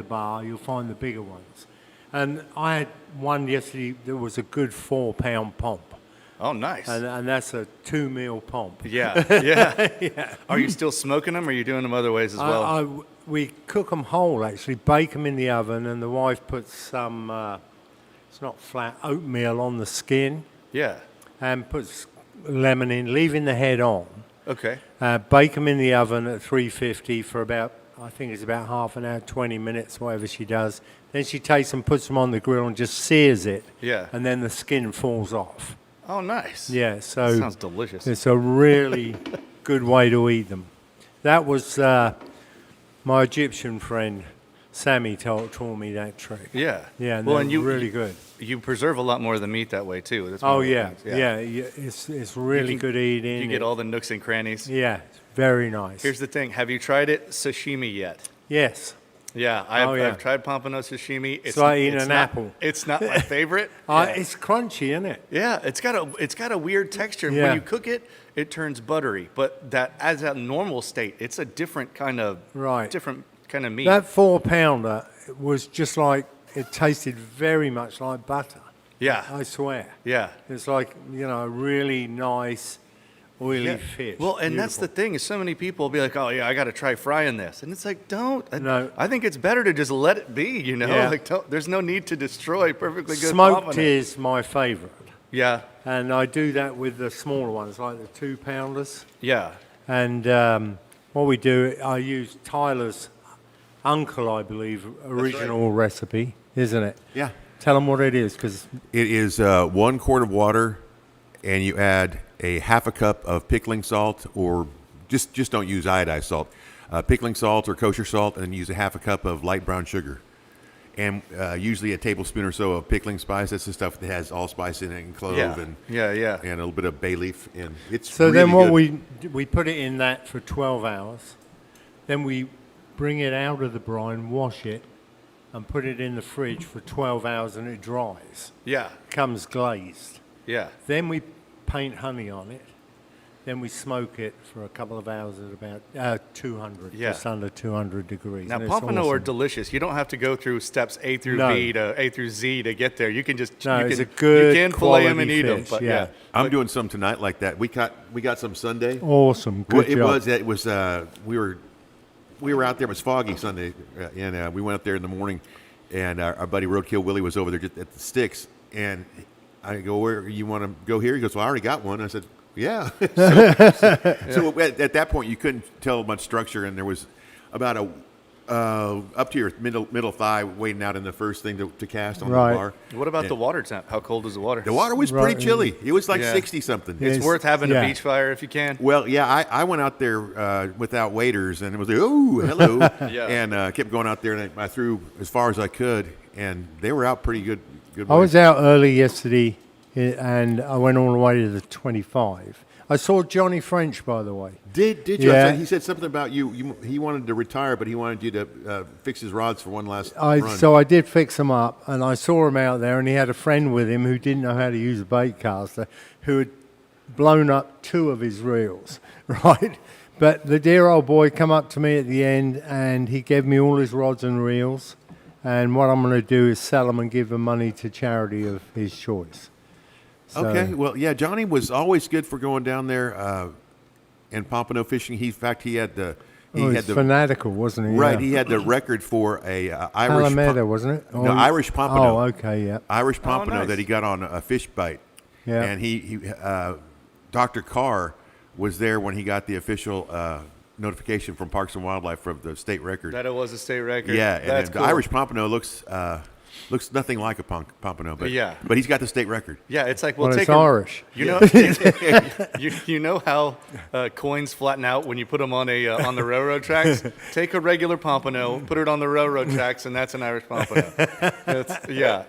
bar, you'll find the bigger ones. And I had one yesterday that was a good 4-pound pomp. Oh, nice. And that's a 2-meal pomp. Yeah, yeah. Yeah. Are you still smoking them, or are you doing them other ways as well? We cook them whole, actually, bake them in the oven, and the wife puts some, it's not flat, oatmeal on the skin, Yeah. and puts lemon in, leaving the head on. Okay. Bake them in the oven at 350 for about, I think it's about half an hour, 20 minutes, whatever she does. Then she takes them, puts them on the grill, and just sears it. Yeah. And then the skin falls off. Oh, nice. Yeah, so Sounds delicious. it's a really good way to eat them. That was my Egyptian friend, Sammy, taught me that trick. Yeah. Yeah, and well, they're and you really good. You preserve a lot more of the meat that way too. That's one Oh of the yeah, things. yeah, it's really good eating. You get all the nooks and crannies. Yeah, it's very nice. Here's the thing: have you tried it sashimi yet? Yes. Yeah, yeah. I've tried pompano sashimi. It's like eating an apple. It's not my favorite. Yeah. It's crunchy, isn't it? Yeah, it's got a weird texture. Yeah. When you cook it, it turns buttery. But that as a normal state, it's a different kind of meat. That 4-pounder was just like, it tasted very much like butter. Yeah. I swear. Yeah. It's like, a really nice, oily fish. Well, and that's the thing is so many people will be like, oh, yeah, I got to try frying this. And it's like, don't. No. I think it's better to just let it be, Yeah. Like, there's no need to destroy perfectly good Smoked pompano. is my favorite. Yeah. And I do that with the smaller ones, like the 2-pounders. Yeah. And what we do, I use Tyler's uncle, I believe, original recipe, isn't it? Yeah. Tell them what it is, because It is 1 quart of water, and you add a half a cup of pickling salt, or just don't use iodized salt. Pickling salt or kosher salt, and use a half a cup of light brown sugar. And usually a tablespoon or so of pickling spice. That's the stuff that has allspice in it, and clove, and yeah. and a little bit of bay leaf. And it's so really then what good. we put it in that for 12 hours. Then we bring it out of the brine, wash it, and put it in the fridge for 12 hours, and it dries. Yeah. Comes glazed. Yeah. Then we paint honey on it. Then we smoke it for a couple of hours at about 200, just under 200 degrees. Now, and it's pompano are awesome. delicious. You don't have to go through steps A through No. B to A through Z to get there. You can just It's a good you can fillet them and quality eat them. fish, But yeah. I'm doing some tonight like that. We got some Sunday. Awesome. Good Well, job. it was we were out there. It was foggy Sunday, and we went up there in the morning, and our buddy Roadkill Willie was over there just at the sticks, and I go, "Where you want to go here?" He goes, "Well, I already got one." I said, "Yeah." So at that point, you couldn't tell much structure, and there was about a up to your middle thigh waiting out in the first thing to cast on Right. the bar. what about the water temp? How cold is the water? The water was Right. pretty chilly. It was like Yeah. 60 something. Yeah. It's worth having Yeah. a beach fire if you can. Well, yeah, I went out there without waiters, and it was like, oh, hello, Yeah. and kept going out there, and I threw as far as I could, and they were out pretty good. I was out early yesterday, and I went all the way to the 25. I saw Johnny French, by the way. Did you? Yeah. He said something about you. He wanted to retire, but he wanted you to fix his rods for one last run. So I did fix him up, and I saw him out there, and he had a friend with him who didn't know how to use a bait caster, who had blown up 2 of his reels, right? But the dear old boy come up to me at the end, and he gave me all his rods and reels, and what I'm going to do is sell them and give the money to charity of his choice. So- Okay, well, yeah, Johnny was always good for going down there and pompano fishing. In fact, he had the he's fanatical, wasn't he? right. Yeah. He had the record for a Irish Alameda, wasn't it? No, Irish pompano. Oh, okay, yeah. Irish pompano nice. that he got on a fish bite. Yeah. And he Dr. Carr was there when he got the official notification from Parks and Wildlife from the state record. That it was a state record. Yeah, and That's the cool. Irish pompano looks nothing like a pompano, but Yeah. but he's got the state record. Yeah, it's like Well, we'll it's take Irish. You know, you know how coins flatten out when you put them on the railroad tracks. Take a regular pompano, put it on the railroad tracks, and that's an Irish pompano.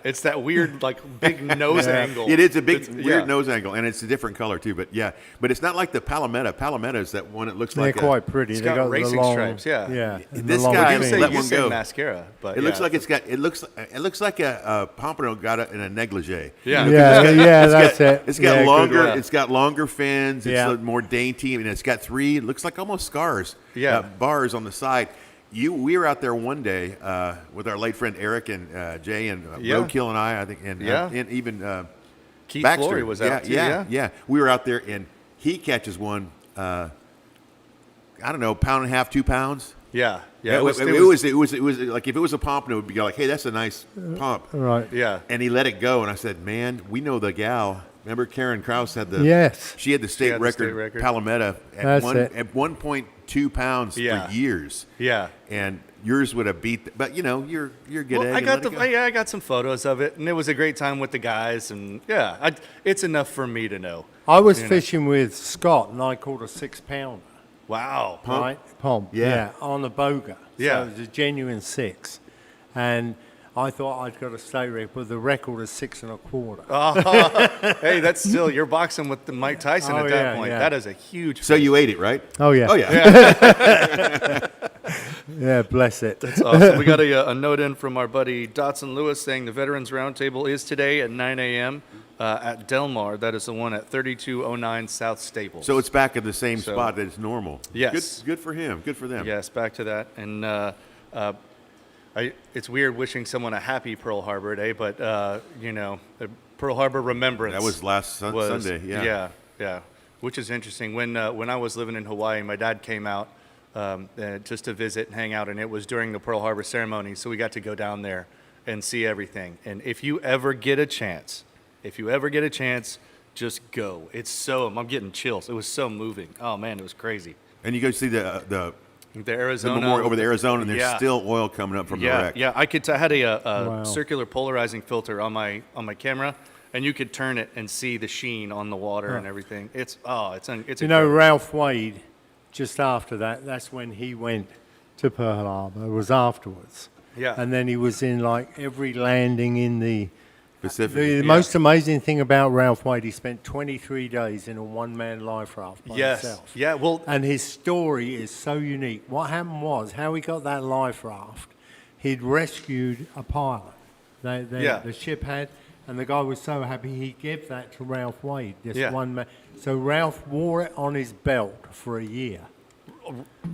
It's that weird like big nose angle. It is a big It's- weird yeah. nose angle, and it's a different color too. But yeah, but it's not like the Palometa. Palometa is that one. It looks They're like quite pretty. It's They got got the racing long, stripes, yeah. Yeah. and This the long guy- You fin. say, let you one say go. mascara, but It looks yeah. like it looks like a pompano got it in a negligee. Yeah. Yeah, that's it. It's got Yeah, good longer. one. It's got longer fins. It's Yeah. more dainty, and it's got 3. It looks like almost scars. Yeah. Bars on the side. We were out there one day with our late friend Eric and Jay and Yeah. Roadkill and I think, and, Yeah. and even Keith Baxter Flory was out too. yeah. We were out there, and he catches one. I don't know, pound and a half, 2 pounds. Yeah. It was like if it was a pompano, it would be like, hey, that's a nice pomp. Right. Yeah. And he let it go, and I said, man, we know the gal. Remember Karen Krause had the Yes. She had the state had the record, state record. Palometa That's it. at 1.2 pounds Yeah. for years. Yeah. And yours would have beat, but you're a good Well, egg. I and got let it go. I got some photos of it, and it was a great time with the guys, and yeah, it's enough for me to know. I was You know. fishing with Scott, and I caught a 6-pounder. Wow. Right? Pomp. Yeah. On the boga. Yeah. So it was a genuine 6. And I thought I'd got a state record, but the record is 6 1/4. Hey, that's still you're boxing with the Mike Tyson Oh, at that yeah, point. yeah. That is a huge. So you ate it, right? Oh, yeah. Oh yeah. Yeah, bless it. That's awesome. We got a note in from our buddy Dotson Lewis saying the Veterans Roundtable is today at 9 a.m. At Del Mar. That is the one at 3209 South Staples. So it's back in the same So- spot that it's normal. Yes. Good for him. Good for them. Yes, back to that. And it's weird wishing someone a happy Pearl Harbor Day, but the Pearl Harbor Remembrance. That was last Sunday. Yeah. yeah. Which is interesting. When I was living in Hawaii, my dad came out just to visit and hang out, and it was during the Pearl Harbor ceremony, so we got to go down there and see everything. And if you ever get a chance, just go. It's so I'm getting chills. It was so moving. Oh man, it was crazy. And you go see the The Arizona memorial over the Arizona, and there's Yeah. still oil coming up from the Yeah, wreck. yeah. I had a Wow. circular polarizing filter on my camera, and you could turn it and see the sheen on the water and everything. It's You know, incredible. Ralph Wade, just after that, that's when he went to Pearl Harbor. It was afterwards. Yeah. And then he was in like every landing in the Pacific. The most amazing thing about Ralph Wade, he spent 23 days in a one-man life raft by Yes. himself. Yeah. Well. And his story is so unique. What happened was, how he got that life raft, he'd rescued a pilot. Yeah. The ship had, and the guy was so happy he gave that to Ralph Wade, this Yeah. one man. So Ralph wore it on his belt for a year.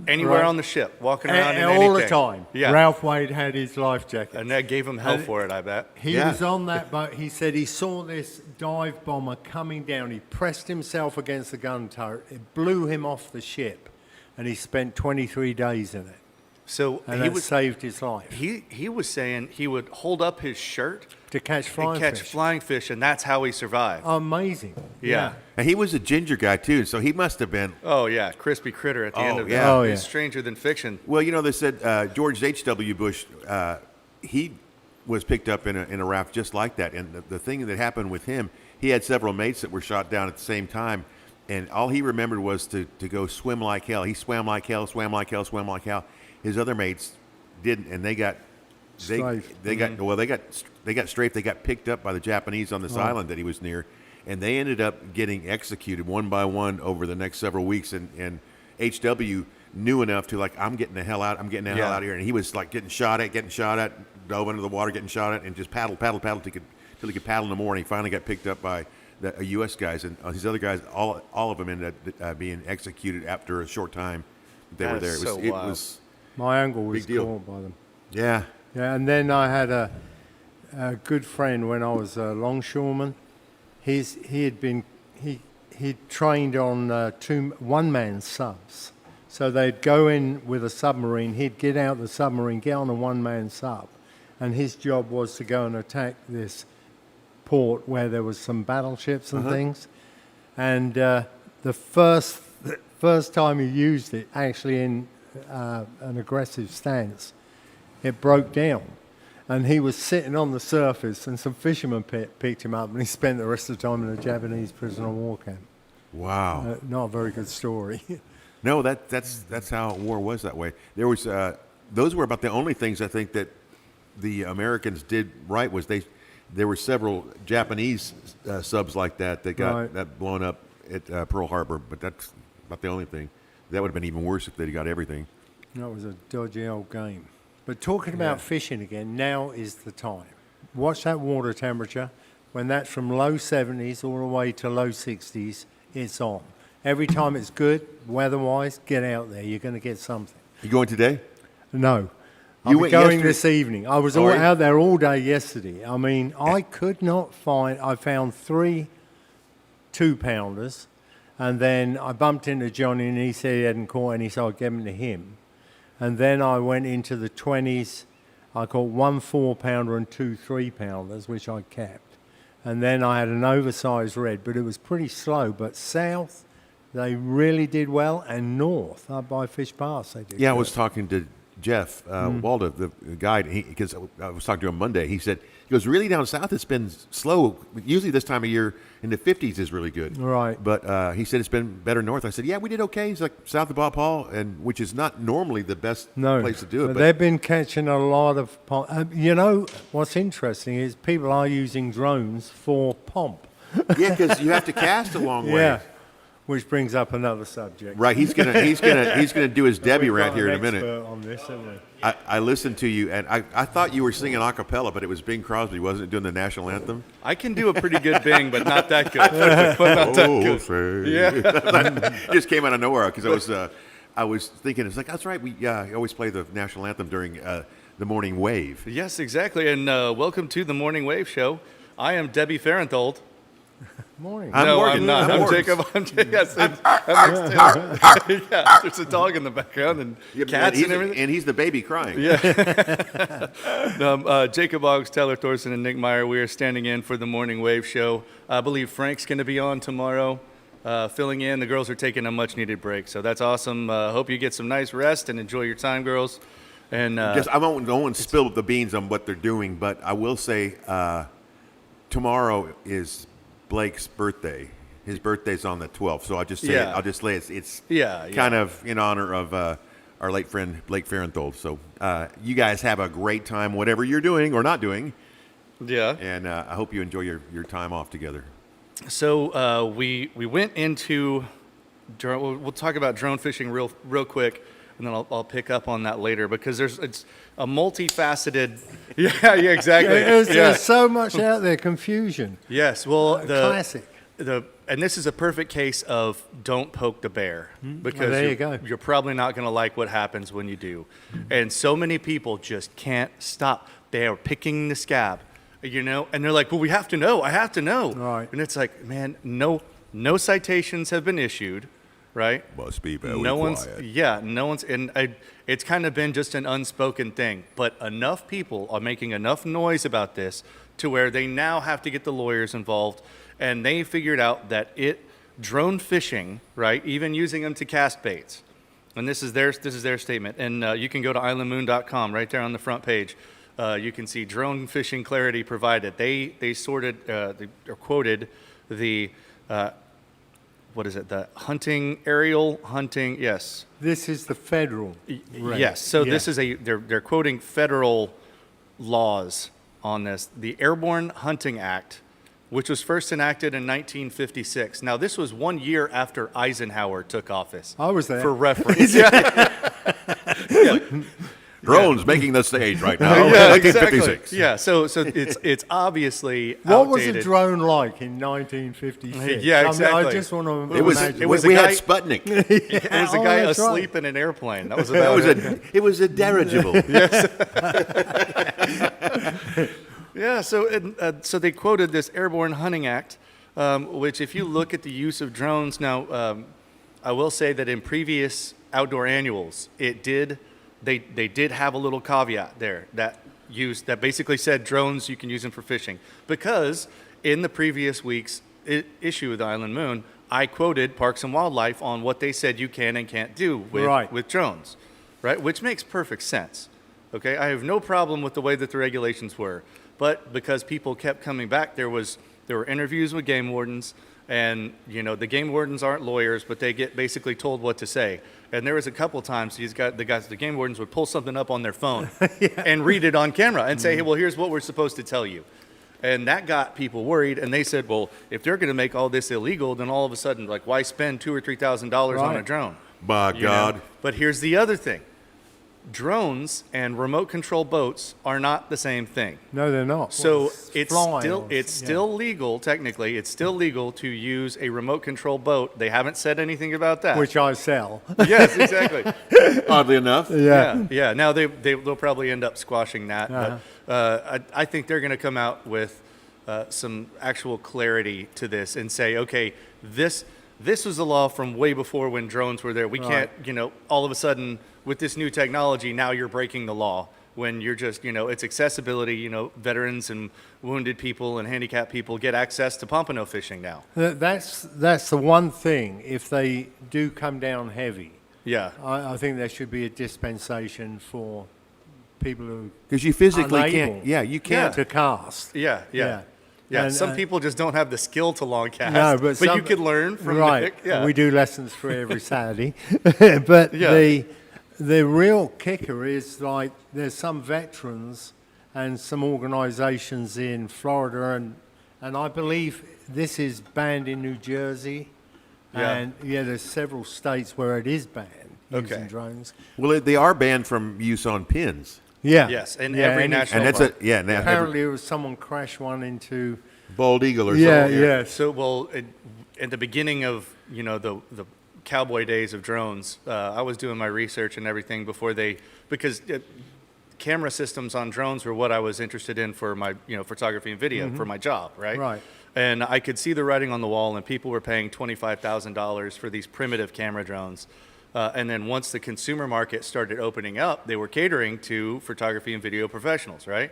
Anywhere Right. on the ship, walking around in All the anything. time. Yeah. Ralph Wade had his life jacket. And that gave him hell And- for it, I bet. He Yeah. was on that boat. He said he saw this dive bomber coming down. He pressed himself against the gun turret. It blew him off the ship, and he spent 23 days in it. So And he that was saved his life he was saying he would hold up his shirt to catch flying and catch fish. flying fish, and that's how he survived. Amazing. Yeah. And he was a ginger guy too, so he must have been. Oh yeah, crispy critter at the end Oh, of yeah. that. Oh, It's yeah. stranger than fiction. Well, they said George H.W. Bush, he was picked up in a raft just like that. And the thing that happened with him, he had several mates that were shot down at the same time. And all he remembered was to go swim like hell. He swam like hell, swam like hell, swam like hell. His other mates didn't, and they got Strafed. they got strafed. They got picked up by the Japanese on this island that he was near, and they ended up getting executed one by one over the next several weeks. And HW knew enough to I'm getting the hell out. I'm getting the hell Yeah. out of here. And he was like getting shot at, dove into the water, getting shot at, and just paddled till he could paddle no more. And he finally got picked up by the U.S. guys, and these other guys, all of them ended up being executed after a short time they were That there. is It was, so it wild. was My uncle was Big deal. caught by them. yeah. Yeah, and then I had a good friend when I was a longshoreman. He'd trained on two one-man subs. So they'd go in with a submarine, he'd get out the submarine, get on a one-man sub, and his job was to go and attack this port where there was some battleships and things. And the first time he used it, actually in an aggressive stance, it broke down. And he was sitting on the surface, and some fishermen picked him up, and he spent the rest of the time in a Japanese prisoner of war camp. Wow. Not a very good story. No, that's how war was that way. There was those were about the only things I think that the Americans did right. Was there were several Japanese subs like that got Right. that blown up at Pearl Harbor, but that's about the only thing. That would have been even worse if they'd got everything. That was a dodgy old game. But talking about fishing again, now is the time. Watch that water temperature. When that's from low 70s all the way to low 60s, it's on. Every time it's good, weather-wise, get out there. You're going to get something. You going today? No. You I'm went going yesterday- this evening. I was Oh, all are you? out there all day yesterday. I mean, I could not find. I found 3 2-pounders, and then I bumped into Johnny, and he said he hadn't caught any, so I gave them to him. And then I went into the 20s. I caught 1 4-pounder and 2 3-pounders, which I kept. And then I had an oversized red, but it was pretty slow. But south, they really did well, and north, up by Fish Pass, they did. Yeah, I good. was talking to Jeff Waldo, the guide, because I was talking to him Monday. He said, he goes, really down south it's been slow. Usually this time of year in the 50s is really good. Right. But he said it's been better north. I said, yeah, we did okay. He's like south of Bob Hall, and which is not normally the best No, place to do it. but But they've been catching a lot of pomp. You know, what's interesting is people are using drones for pomp. yeah, because you have to cast a long way. Yeah, which brings up another subject. Right, he's gonna do his Debbie We've got right here in a an minute. expert on this, haven't we? I listened to you, and I thought you were singing a cappella, but it was Bing Crosby, wasn't it, doing the national anthem? I can do a pretty good Bing, but not that good. But not that good. say. Yeah. It just came out of nowhere because I was thinking, it's like, that's right, we always play the national anthem during the morning wave. Yes, exactly. And welcome to the Morning Wave Show. I am Debbie Farenthold. Morning. I'm No, Morgan. I'm not. I'm I'm Morgan. Jacob. Yes, and next to him. Yeah, there's a dog in the background and Yeah, cats he's and everything. and he's the baby crying. Jacob Oggs, Tyler Thorson, and Nick Meyer. We are standing in for the Morning Wave Show. I believe Frank's going to be on tomorrow, filling in. The girls are taking a much-needed break, so that's awesome. Hope you get some nice rest and enjoy your time, girls. And I won't spill the beans on what they're doing, but I will say tomorrow is Blake's birthday. His birthday's on the 12th, so I'll just say Yeah. I'll just say it's Yeah, yeah. kind of in honor of our late friend Blake Farenthold. So you guys have a great time, whatever you're doing or not doing, yeah. and I hope you enjoy your time off together. So we went into we'll talk about drone fishing real quick, and then I'll pick up on that later because it's a multifaceted. Yeah, exactly. There's so much out there, confusion. Yes, well, Classic. and this is a perfect case of don't poke the bear because there you go. you're probably not going to like what happens when you do. And so many people just can't stop. They are picking the scab, and they're like, well, we have to know. I have to know. Right. And it's like, man, no citations have been issued, right? Must be very no one's, and it's kind of been just an unspoken thing, but enough people are making enough noise about this to where they now have to get the lawyers involved, and they figured out that drone fishing, right, even using them to cast baits, and this is their statement, and you can go to islandmoon.com right there on the front page. You can see drone fishing clarity provided. They sorted, or quoted the. What is it? The aerial hunting. Yes. This is the federal. rate. Yes. So Yeah. this is they're quoting federal laws on this. The Airborne Hunting Act, which was first enacted in 1956. Now this was 1 year after Eisenhower took office. I was there. For reference. Yeah. Drones making the stage right now. Yeah, 1956. exactly. Yeah. So it's obviously What was outdated. a drone like in 1956? Yeah, I mean, exactly. I just want to It was. imagine. It was we a had guy- Sputnik. It was a Oh, guy that's right. asleep in an airplane. That was That about was it. it was a dirigible. Yeah, so they quoted this Airborne Hunting Act, which if you look at the use of drones, now I will say that in previous outdoor annuals, they did have a little caveat there that basically said drones, you can use them for fishing. Because in the previous week's issue of the Island Moon, I quoted Parks and Wildlife on what they said you can and can't do with drones, right? Which makes perfect sense. Okay, I have no problem with the way that the regulations were, but because people kept coming back, there were interviews with game wardens, and the game wardens aren't lawyers, but they get basically told what to say. And there was a couple times the game wardens would pull something up on their phone and read it on camera and say, hey, well, here's what we're supposed to tell you. And that got people worried, and they said, well, if they're going to make all this illegal, then all of a sudden, why spend $2,000 or $3,000 on a Right. drone? My You know? God. But here's the other thing. drones and remote control boats are not the same thing. No, they're not. So Well, flying or- yeah. still legal, technically. It's still legal to use a remote control boat. They haven't said anything about that. Which I sell. Yes, exactly. Oddly enough. Yeah. Now they'll probably end up squashing that, Uh-huh. but I think they're going to come out with some actual clarity to this and say, okay, this was a law from way before when drones were there. We Right. can't, all of a sudden with this new technology, now you're breaking the law when you're just, it's accessibility. Veterans and wounded people and handicapped people get access to pompano fishing now. That's the one thing. If they do come down heavy, Yeah. I think there should be a dispensation for people who Because you physically Unable. can't. Yeah, you can't. to cast. Yeah. And, some people just don't have the skill to long cast. No, but you some- could learn from right. Nick. Yeah. We do lessons for every Saturday, but Yeah. the real kicker is like there's some veterans and some organisations in Florida and I believe this is banned in New Jersey, Yeah. and there's several states where it is banned using Okay. drones. Well, they are banned from use on pins. Yeah. Yes, in Yeah, every any- national And that's park. now Apparently, it was someone crashed one into. bald eagle or Yeah, something. yeah. So, well, at the beginning of the cowboy days of drones, I was doing my research and everything because camera systems on drones were what I was interested in for my photography and video for my job, right? Right. And I could see the writing on the wall, and people were paying $25,000 for these primitive camera drones. And then once the consumer market started opening up, they were catering to photography and video professionals, right?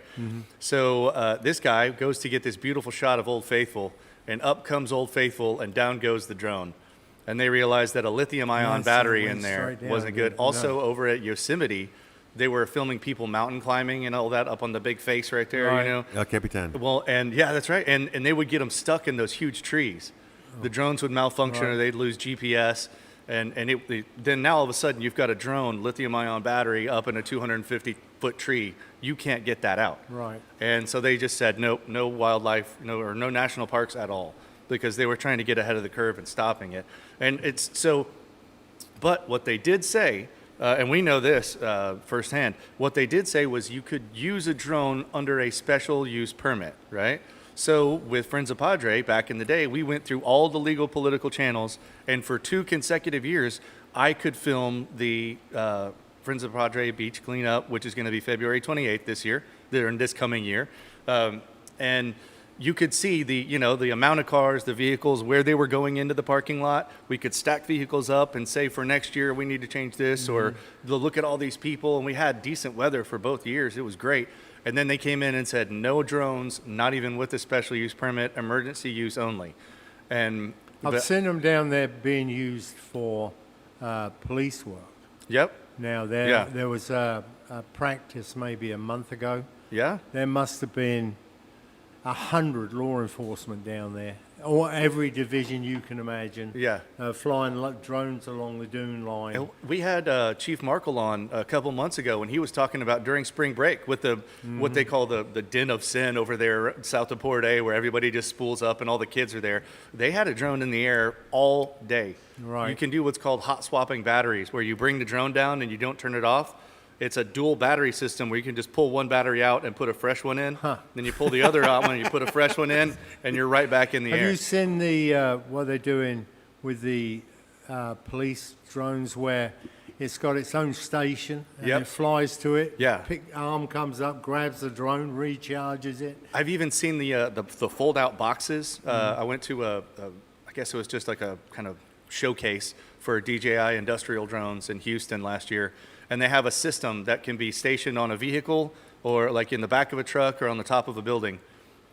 So this guy goes to get this beautiful shot of Old Faithful, and up comes Old Faithful, and down goes the drone. And they realized that a lithium-ion Yes, battery it in went there straight down, wasn't good. yeah. Also, over at Yosemite, they were filming people mountain climbing and all that up on the big face right there, Right. you know? El Capitan. Well, and yeah, that's right. And they would get them stuck in those huge trees. The drones would malfunction or they'd lose GPS. And then now all of a sudden you've got a drone, lithium-ion battery up in a 250-foot tree. You can't get that out. Right. And so they just said, nope, no wildlife, no national parks at all, because they were trying to get ahead of the curve and stopping it. And it's so, but what they did say, and we know this firsthand, what they did say was you could use a drone under a special use permit, right? So with Friends of Padre, back in the day, we went through all the legal political channels, and for 2 consecutive years, I could film the Friends of Padre beach cleanup, which is going to be February 28th this year, in this coming year. And you could see the amount of cars, the vehicles, where they were going into the parking lot. We could stack vehicles up and say for next year we need to change this, or look at all these people. And we had decent weather for both years. It was great. And then they came in and said no drones, not even with a special use permit, emergency use only. And I've seen them down there being used for police work. Yep. Now, Yeah. there was a practice maybe a month ago. Yeah. There must have been 100 law enforcement down there, or every division you can imagine. Yeah. Flying drones along the dune line. And we had Chief Markle on a couple months ago, and he was talking about during spring break with what they call the den of sin over there south of Port A, where everybody just spools up and all the kids are there. They had a drone in the air all day. Right. You can do what's called hot swapping batteries, where you bring the drone down and you don't turn it off. It's a dual battery system where you can just pull one battery out and put a fresh one in. Then you pull the other out and you put a fresh one in, and you're right back in the Have air. you seen the what they're doing with the police drones, where it's got its own station and Yep. it flies to it? Yeah. Arm comes up, grabs the drone, recharges it. I've even seen the fold-out boxes. I went to I guess it was just like a kind of showcase for DJI industrial drones in Houston last year, and they have a system that can be stationed on a vehicle or like in the back of a truck or on the top of a building,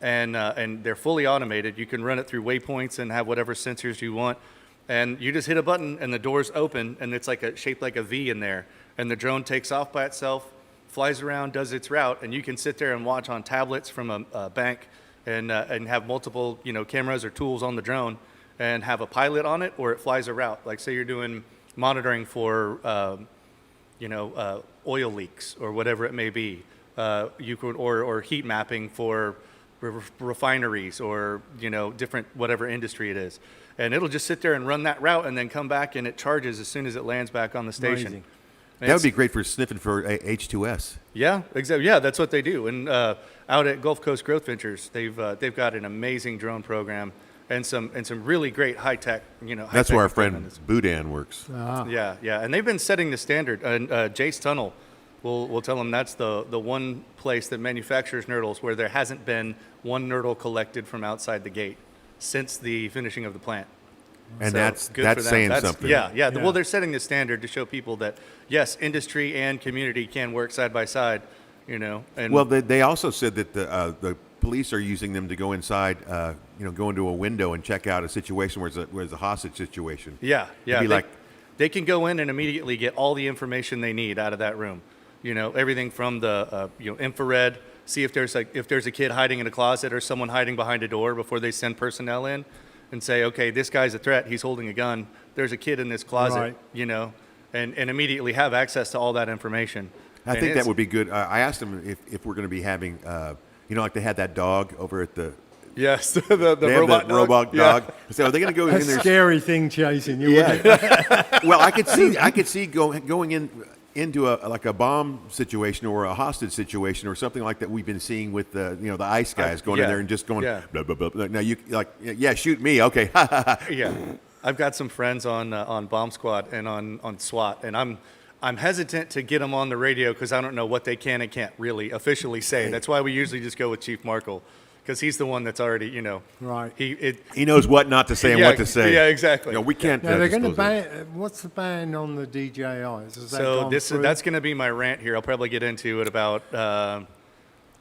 and they're fully automated. You can run it through waypoints and have whatever sensors you want, and you just hit a button and the doors open, and it's like shaped like a V in there, and the drone takes off by itself, flies around, does its route, and you can sit there and watch on tablets from a bank and have multiple cameras or tools on the drone and have a pilot on it, or it flies a route. Like say you're doing monitoring for oil leaks or whatever it may be. You could or heat mapping for refineries or different whatever industry it is, and it'll just sit there and run that route and then come back and it charges as soon as it lands back on the station. Amazing. That would be great for sniffing for H2S. Yeah, exactly. Yeah, that's what they do. And out at Gulf Coast Growth Ventures, they've got an amazing drone program and some really great high tech. That's high-tech where our equipment. friend Boudin works. Yeah, and they've been setting the standard. And Jace Tunnel, we'll tell them that's the one place that manufactures nurdles where there hasn't been one nurdle collected from outside the gate since the finishing of the plant. And So, that's good for them. saying something. Yeah. Yeah. Well, they're setting the standard to show people that yes, industry and community can work side by side. And Well, they also said that the police are using them to go inside, go into a window and check out a situation where it's a hostage situation. yeah, It'd be they can go in and immediately get all the information they need out of that room. Everything from the infrared, see if there's a kid hiding in a closet or someone hiding behind a door before they send personnel in, and say, okay, this guy's a threat. He's holding a gun. There's a kid in this closet. Right. And immediately have access to all that information. I And think that it's- would be good. I asked them if we're going to be having, like they had that dog over at the Yes, the they have robot that robot Yeah. dog. So are they going to go A in there? scary thing chasing you. wouldn't it? Yeah. Well, I could see going into a bomb situation or a hostage situation or something like that we've been seeing with the ICE guys going in yeah. there and just going Yeah. blah, blah, blah, blah. Now you shoot me, okay. Yeah, I've got some friends on Bomb Squad and on SWAT, and I'm hesitant to get them on the radio because I don't know what they can and can't really officially say. That's why we usually just go with Chief Markle, because he's the one that's already Right. He knows what not to say and Yeah, what to say. yeah, exactly. We can't. Now they're going to disclose that. ban. What's the ban on the DJIs? Has that So gone that's through? going to be my rant here. I'll probably get into it about.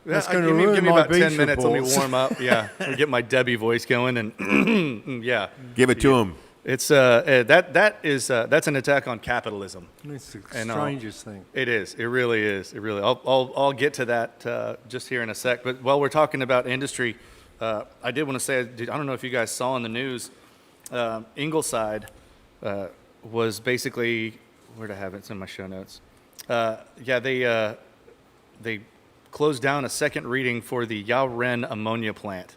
That's yeah, gonna give me ruin my about 10 beach minutes. Let me reports. warm up. Yeah, I'll get my Debbie voice going, and yeah, Give it to him. it's that's an attack on capitalism. It's the And, strangest thing. It is. It really is. It really. I'll get to that just here in a sec. But while we're talking about industry, I did want to say I don't know if you guys saw in the news, Ingleside was basically where'd I have it? It's in my show notes. They closed down a second reading for the Yaoren ammonia plant.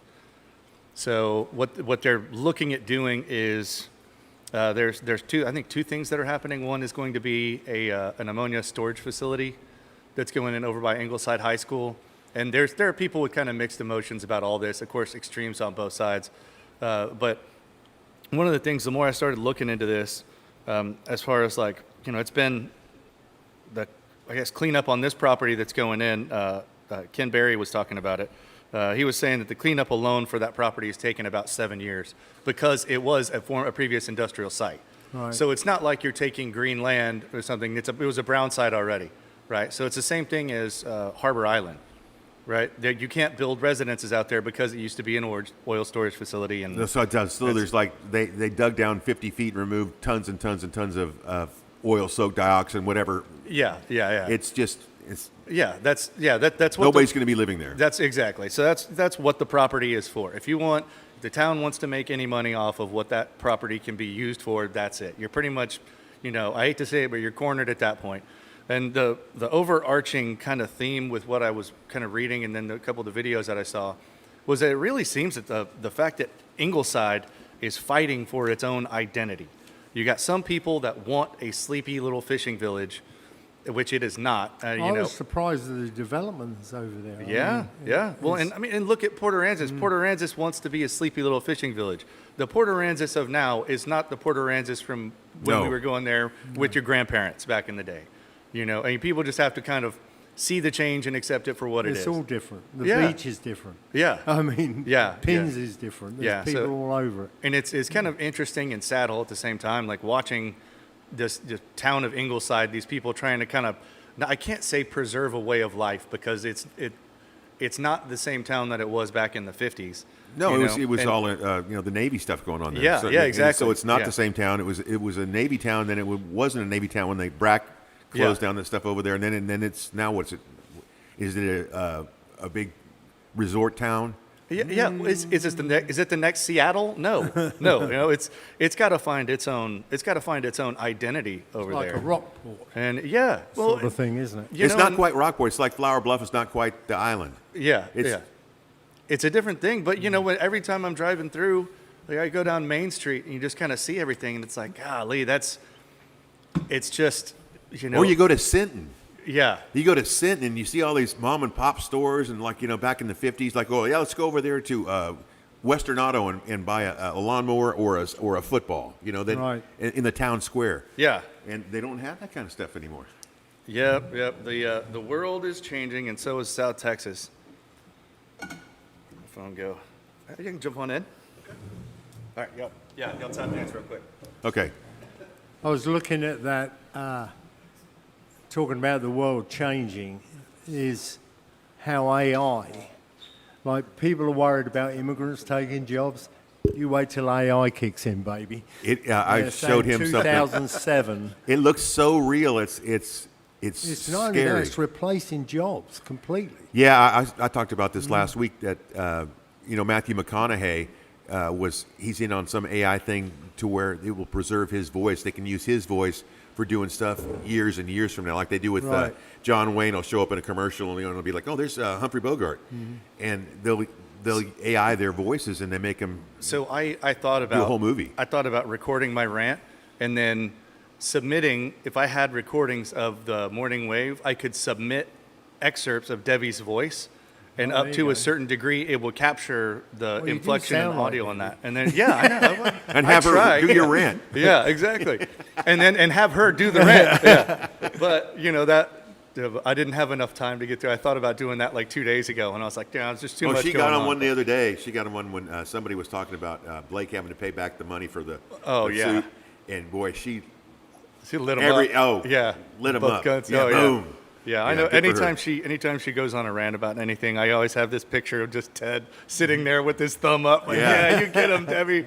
So what they're looking at doing is there's two things that are happening. One is going to be an ammonia storage facility that's going in over by Ingleside High School, and there are people with kind of mixed emotions about all this. Of course, extremes on both sides, but one of the things, the more I started looking into this, as far as it's been the cleanup on this property that's going in. Ken Berry was talking about it. He was saying that the cleanup alone for that property has taken about 7 years because it was a previous industrial site. Right. So it's not like you're taking green land or something. It was a brown site already, right? So it's the same thing as Harbor Island, right? You can't build residences out there because it used to be an oil storage facility. And So there's they dug down 50 feet and removed tons and tons and tons of oil-soaked dioxin, whatever. yeah. It's That's what nobody's going to be living there. That's exactly. So that's what the property is for. If the town wants to make any money off of what that property can be used for, that's it. You're pretty much, I hate to say it, but you're cornered at that point. And the overarching kind of theme with what I was kind of reading and then a couple of the videos that I saw was that it really seems that the fact that Ingleside is fighting for its own identity. You got some people that want a sleepy little fishing village, which it is not. I was surprised at the developments over there. Yeah. Well, and look at Port Aransas. Port Aransas wants to be a sleepy little fishing village. The Port Aransas of now is not the Port Aransas from when No. we were going there with your grandparents back in the day. And people just have to kind of see the change and accept it for what it It's is. all different. The Yeah. beach is different. Yeah. I mean, Yeah, Pins yeah. is different. There's Yeah, people so- all over it. And it's kind of interesting and sad all at the same time, like watching this town of Ingleside, these people trying to kind of, now I can't say preserve a way of life because it's not the same town that it was back in the 50s. No, it was And- all the Navy stuff going on there. Yeah, yeah, and exactly. So it's not Yeah. the same town. It was a Navy town. Then it wasn't a Navy town when they BRAC closed Yeah. down that stuff over there. And then it's now what's it? Is it a big resort town? Yeah. Is it the next Seattle? No. It's got to find its own. It's got to find its own identity over Like there. a Rockport And yeah, well, sort of thing, isn't it? It's not quite Rockport. It's like Flower Bluff. It's not quite the island. Yeah, It's- It's a different thing, but every time I'm driving through, I go down Main Street and you just kind of see everything, and it's like, golly, it's just you know, Or you go to Sinton. yeah, You go to Sinton and you see all these mom and pop stores, and like, back in the 50s, like, oh yeah, let's go over there to Western Auto and buy a lawnmower or a football, that Right. in the town square. yeah. And they don't have that kind of stuff anymore. Yep. The world is changing, and so is South Texas. Phone go. You can jump on in. All right. Yep. Yeah. Y'all tap dance real quick. Okay. I was looking at that, talking about the world changing, is how AI, like people are worried about immigrants taking jobs. You wait till AI kicks in, baby. I They're showed saying him something. 2007. It looks so real. It's It's not only that, scary. it's replacing jobs completely. Yeah, I talked about this last week that Matthew McConaughey he's in on some AI thing to where it will preserve his voice. They can use his voice for doing stuff years and years from now, like they do with Right. John Wayne. Will show up in a commercial and it'll be like, oh, there's Humphrey Bogart, and they'll AI their voices and they make them. So I thought about whole movie. I thought about recording my rant and then submitting. If I had recordings of the morning wave, I could submit excerpts of Debbie's voice, and Oh, up there to you a go. certain degree, it will capture the Well, you do inflection and sound like audio it. on that. And then I know. And I have her tried, do your yeah. rant. Yeah, exactly. And have her do the rant. Yeah. But that. I didn't have enough time to get through. I thought about doing that like 2 days ago, and I was like, "Yeah, it's just too much." She going got on one the other day. She got on one when somebody was talking about Blake having to pay back the money for the Oh, the yeah. suit. And boy, she She lit him every up. oh Yeah, lit him both up. guns. Yeah, Oh, boom. Yeah, I Yeah, know. good for her. Anytime she goes on a rant about anything, I always have this picture of just Ted sitting there with his thumb up, like, Yeah. "Yeah, you get him, Debbie."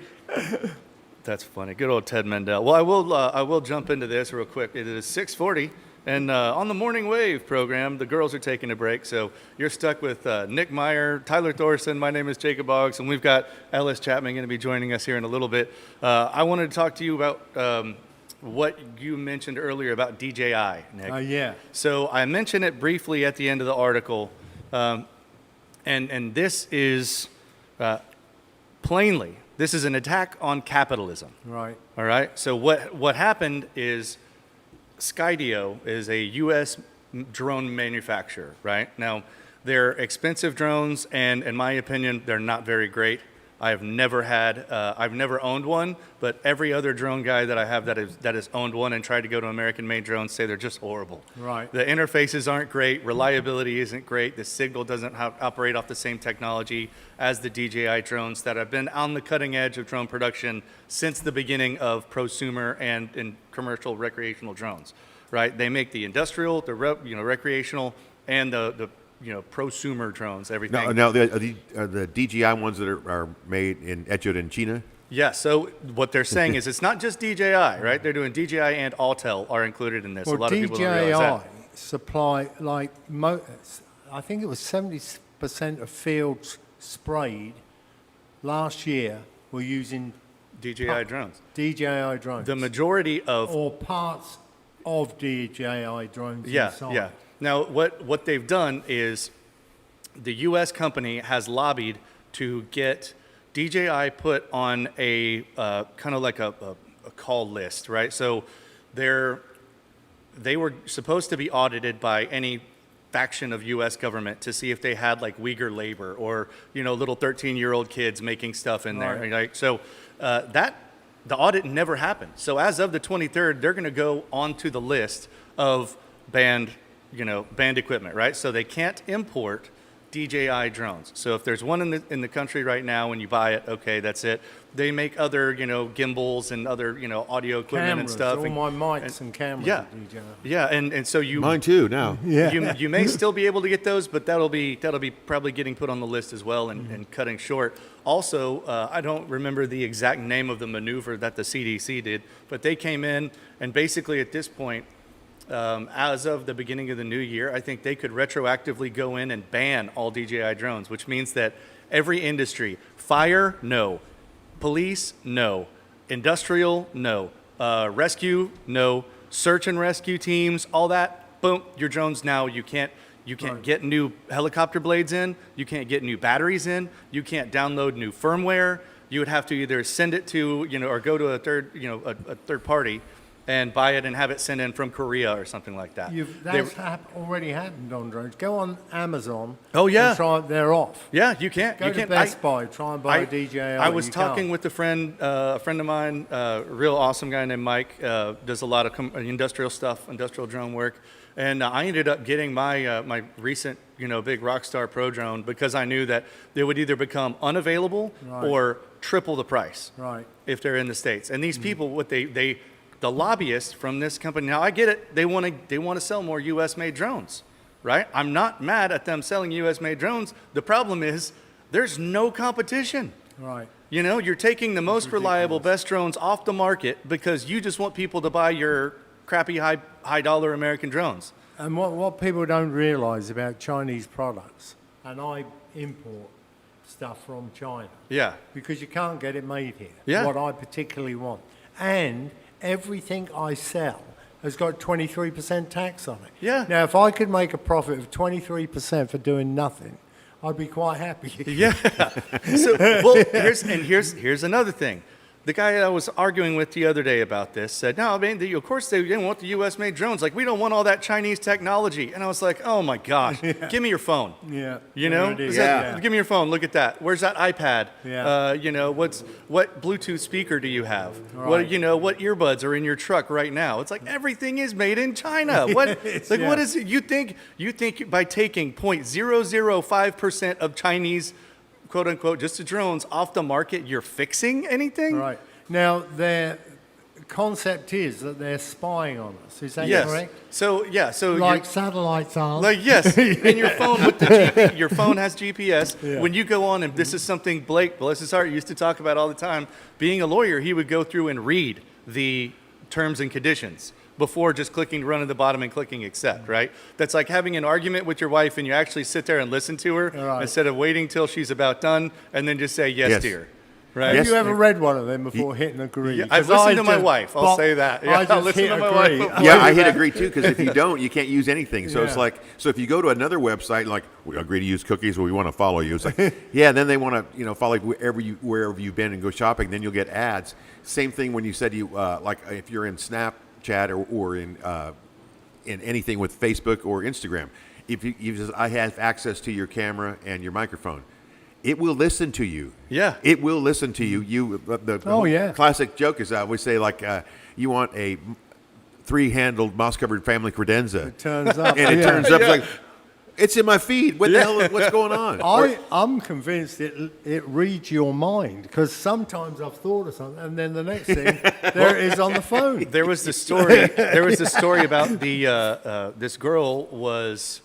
That's funny. Good old Ted Mendel. Well, I will jump into this real quick. It is 6:40, and on the Morning Wave program, the girls are taking a break, so you're stuck with Nick Meyer, Tyler Thorson. My name is Jacob Boggs, and we've got Ellis Chapman going to be joining us here in a little bit. I wanted to talk to you about what you mentioned earlier about DJI, Nick. Yeah. So I mentioned it briefly at the end of the article, and this is plainly, this is an attack on capitalism. Right. All right. So what happened is Skydio is a U.S. drone manufacturer. Right now, they're expensive drones, and in my opinion, they're not very great. I've never owned one, but every other drone guy that I have that has owned one and tried to go to American-made drones say they're just horrible. Right. The interfaces aren't great. Reliability isn't great. The signal doesn't operate off the same technology as the DJI drones that have been on the cutting edge of drone production since the beginning of prosumer and commercial recreational drones. Right? They make the industrial, the recreational, and the prosumer drones. Everything. Now the DJI ones that are made in etched in China. Yeah, so what they're saying is it's not just DJI, right? They're doing DJI and Autel are included in this. Well, a lot of people don't realize DJI that. supply, I think it was 70% of fields sprayed last year were using DJI drones. DJI drones. The majority of or parts of DJI drones yeah, inside. yeah. Now what they've done is the U.S. company has lobbied to get DJI put on a kind of like a call list, right? So they were supposed to be audited by any faction of U.S. government to see if they had like Uyghur labor or little 13-year-old kids making stuff in there. Right. Right? So the audit never happened. So as of the 23rd, they're going to go onto the list of banned equipment, right? So they can't import DJI drones. So if there's one in the country right now, when you buy it, okay, that's it. They make other, gimbals and other, audio equipment Cameras, and stuff. all my mics and cameras. Yeah, are DJI. yeah, and so you Mine too. Now. Yeah. you may still be able to get those, but that'll be probably getting put on the list as well and cutting short. Also, I don't remember the exact name of the maneuver that the CDC did, but they came in and basically at this point, as of the beginning of the new year, I think they could retroactively go in and ban all DJI drones, which means that every industry, fire, no, police, no, industrial, no, rescue, no, search and rescue teams, all that, boom, your drones now, you can't Right. get new helicopter blades in, you can't get new batteries in, you can't download new firmware. You would have to either send it to, or go to a third party and buy it and have it sent in from Korea or something like that. That's already happened on drones. Go on Amazon. Oh, yeah. And try it. They're off. Yeah, you can't. Go you to can't. Best Buy. Try and buy a DJI. I was You talking can't. with a friend of mine, a real awesome guy named Mike, does a lot of industrial stuff, industrial drone work, and I ended up getting my my recent, big Rockstar Pro drone because I knew that they would either become unavailable Right. or triple the price Right. if they're in the States. And these people, what the lobbyists from this company, now I get it, they want to sell more U.S. made drones, right? I'm not mad at them selling U.S. made drones. The problem is there's no competition. Right. You're taking the most reliable, best drones off the market because you just want people to buy your crappy high dollar American drones. And what people don't realize about Chinese products, and I import stuff from China Yeah. because you can't get it made here. Yeah. What I particularly want. And everything I sell has got 23% tax on it. Yeah. Now, if I could make a profit of 23% for doing nothing, I'd be quite happy. Yeah. So, well, here's another thing. The guy I was arguing with the other day about this said, no, I mean, of course they didn't want the U.S. made drones. Like, we don't want all that Chinese technology. And I was like, oh my gosh, give me your phone. Yeah. You know? There it is. Is that- Give me your phone. Look at that. Where's that iPad? Yeah. What Bluetooth speaker do you have? Right. What earbuds are in your truck right now? It's like everything is made in China. What? It's like, Yeah. what is it? You think by taking 0.005% of Chinese, quote unquote, just the drones off the market, you're fixing anything? Right. Now, their concept is that they're spying on us. Is that Yes. correct? So Like satellites are. yes, and your phone with the your phone has GPS. Yeah. When you go on, and this is something Blake, bless his heart, used to talk about all the time. Being a lawyer, he would go through and read the terms and conditions before just clicking run at the bottom and clicking accept, right? That's like having an argument with your wife and you actually sit there and listen to her Right. instead of waiting till she's about done and then just say, yes, Yes. dear. Right? Have Yes. you ever read one of them before hitting agree? Yeah, I've 'Cause I listened to my just wife, I'll bop- say that. Yeah, I I'll just listen hit to my wife agree. before- Yeah, I hit agree too, because if you don't, you can't use anything. So it's Yeah. like, so if you go to another website, like, we agree to use cookies, or we want to follow you. It's like, yeah, then they want to, follow you wherever you've been and go shopping. Then you'll get ads. Same thing when you said like if you're in Snapchat or in anything with Facebook or Instagram. If you just, I have access to your camera and your microphone. It will listen to you. Yeah. It will listen to you. The Oh, yeah. classic joke is I always say, like, you want a 3-handled moss-covered family credenza. It turns up. And it yeah. turns up it's like, it's in my feed. What the hell? What's going on? I'm convinced it reads your mind because sometimes I've thought of something and then the next thing there it is on the phone. There was the story. There was the story about this girl was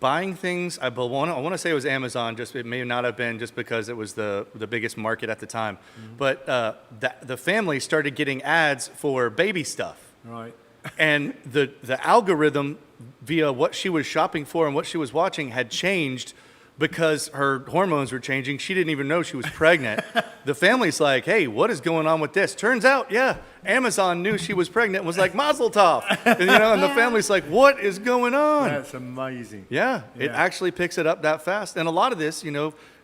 buying things. I want to say it was Amazon. Just it may not have been just because it was the biggest market at the time. But the family started getting ads for baby stuff, Right. and the algorithm via what she was shopping for and what she was watching had changed because her hormones were changing. She didn't even know she was pregnant. The family's like, hey, what is going on with this? Turns out, yeah, Amazon knew she was pregnant and was like, Mazel Tov. And the family's like, what is going on? That's amazing. Yeah, it Yeah. actually picks it up that fast. And a lot of this,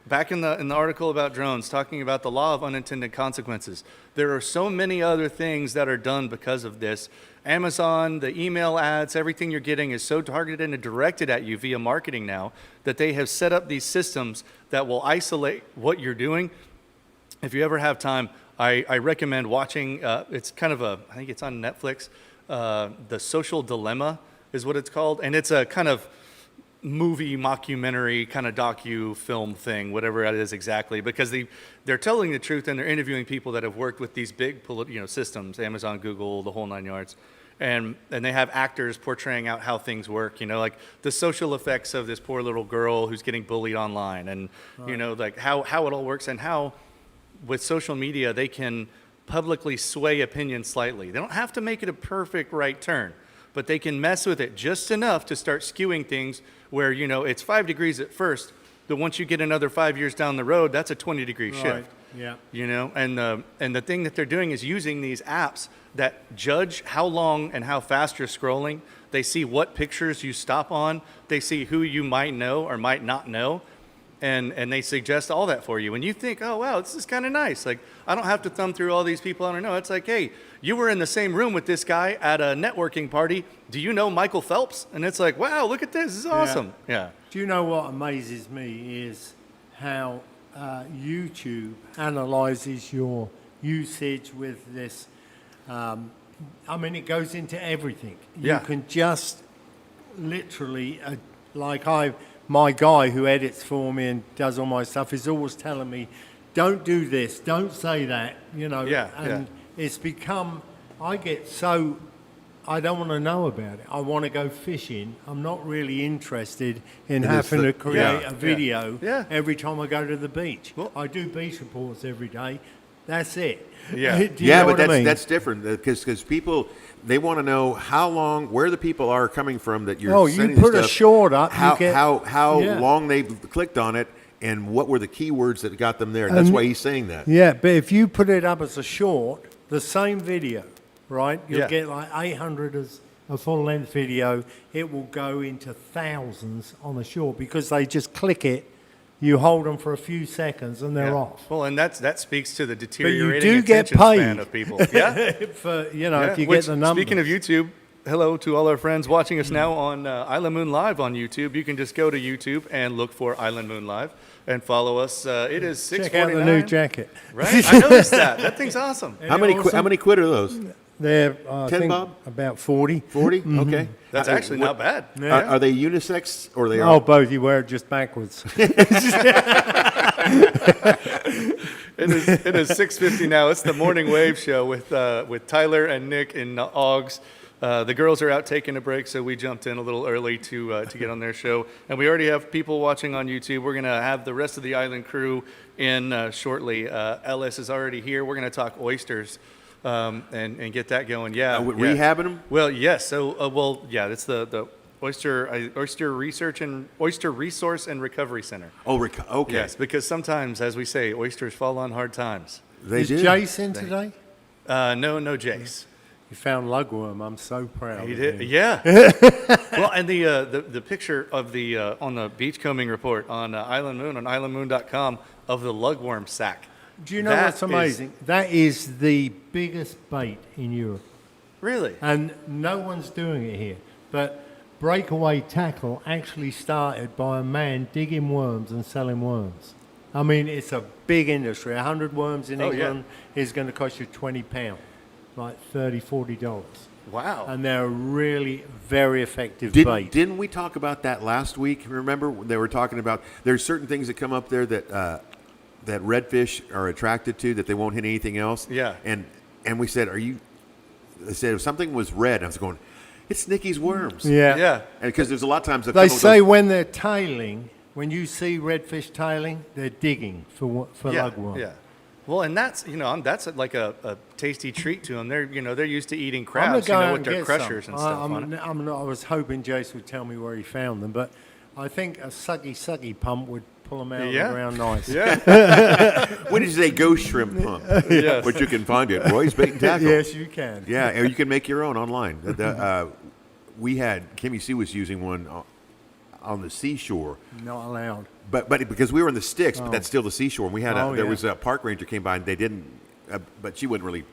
back in the article about drones, talking about the law of unintended consequences, there are so many other things that are done because of this. Amazon, the email ads, everything you're getting is so targeted and directed at you via marketing now that they have set up these systems that will isolate what you're doing. If you ever have time, I recommend watching, it's kind of I think it's on Netflix, The Social Dilemma is what it's called. And it's a kind of movie mockumentary kind of docu film thing, whatever it is exactly, because they're telling the truth and they're interviewing people that have worked with these big systems, Amazon, Google, the whole 9 yards. And they have actors portraying out how things work, like the social effects of this poor little girl who's getting bullied online and, like how it all works and how with social media they can publicly sway opinion slightly. They don't have to make it a perfect right turn, but they can mess with it just enough to start skewing things where, it's 5 degrees at first, but once you get another 5 years down the road, that's a 20-degree Right. shift. Yeah. And the thing that they're doing is using these apps that judge how long and how fast you're scrolling. They see what pictures you stop on. They see who you might know or might not know. and they suggest all that for you. And you think, oh, wow, this is kind of nice. Like, I don't have to thumb through all these people I don't know. It's like, hey, you were in the same room with this guy at a networking party. Do you know Michael Phelps? And it's like, wow, look at this. This is awesome. Yeah. Do you know what amazes me is how YouTube analyzes your usage with this. I mean, it goes into everything. Yeah. You can just literally, my guy who edits for me and does all my stuff is always telling me, don't do this, don't say that, Yeah, and it's become, I don't want to know about it. I want to go fishing. I'm not really interested in having to create a video Yeah. every time I go to the beach. Well- I do beach reports every day. That's it. Yeah. Do you know but what I mean? that's different because people they want to know how long, where the people are coming from that you're. Oh, you sending put the a stuff, short up, you How get- how yeah. long they clicked on it, and what were the keywords that got them there. That's why he's saying that. Yeah, but if you put it up as a short, the same video, right? You'll Yeah. get like 800 as a full-length video. It will go into thousands on a short because they just click it. You hold them for a few seconds and they're Yeah. off. Well, and that speaks to the But you deteriorating do get attention span paid of people. Yeah. for Yeah, if you which, get the numbers. Speaking of YouTube, hello to all our friends watching us now on Island Moon Live on YouTube. You can just go to YouTube and look for Island Moon Live and follow us. It is 6:49. Check out the new jacket. Right? I noticed that. That thing's awesome. How many awesome? how many quid are those? They're I 10 think bob? about 40. 40? Okay. That's actually not bad. Are they unisex or they Oh, are? both. You wear it just backwards. It is 6:50 now. It's the Morning Wave Show with Tyler and Nick in Augs. The girls are out taking a break, so we jumped in a little early to get on their show. And we already have people watching on YouTube. We're going to have the rest of the Island crew in shortly. Ellis is already here. We're going to talk oysters and get that going. Yeah. Rehabbing them? Well, yes. So, it's the Oyster Research and Oyster Resource and Recovery Center. Oh, okay. Yes, because sometimes, as we say, oysters fall on hard times. They Is do. Jason today? No, Jace. You found lugworm. I'm so proud. He of did, him. yeah. Well, and the picture of the on the beachcombing report on Island Moon on islandmoon.com of the lugworm sack. Do you know That what's is- amazing? That is the biggest bait in Europe. Really? And no one's doing it here. But breakaway tackle actually started by a man digging worms and selling worms. I mean, it's a big industry. 100 worms in Oh, yeah. England is going to cost you £20, like $30, $40. Wow. And they're a really very effective bait. Didn't we talk about that last week? Remember when they were talking about there's certain things that come up there that that redfish are attracted to that they won't hit anything else. Yeah. And we said, they said if something was red, I was going, it's Nicky's worms. Yeah. Yeah. And because there's a lot of times that They come with say those- when they're tailing, when you see redfish tailing, they're digging for Yeah. lugworm. Yeah. Well, and that's that's like a tasty treat to them. They're used to eating I'm crabs, gonna go out with and their get crushers some. and stuff on it. I was hoping Jace would tell me where he found them, but I think a sucky pump would pull them out of Yeah. the ground nice. Yeah. When did you say ghost shrimp pump? Yes. But you can find it. Roy's Bait and Tackle. Yes, you can. Yeah, or you can make your own online. We had, Kimmy C was using one on the seashore. Not allowed. But because we were in the sticks, but that's still the seashore. And we had Oh, there yeah. was a park ranger came by and they didn't, but she wouldn't really.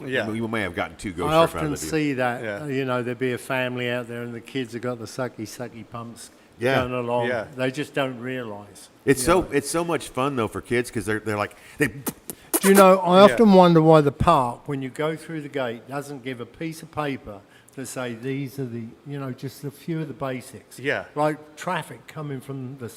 Yeah. We may have gotten two ghost I shrimp out often of the deal. see that, Yeah. there'd be a family out there and the kids have got the sucky pumps Yeah. going along. Yeah. They just don't realise. It's so much fun though for kids because they're like they. Do you know, I often wonder why the park, when you go through the gate, doesn't give a piece of paper to say these are the, just a few of the basics. Yeah. Like traffic coming from the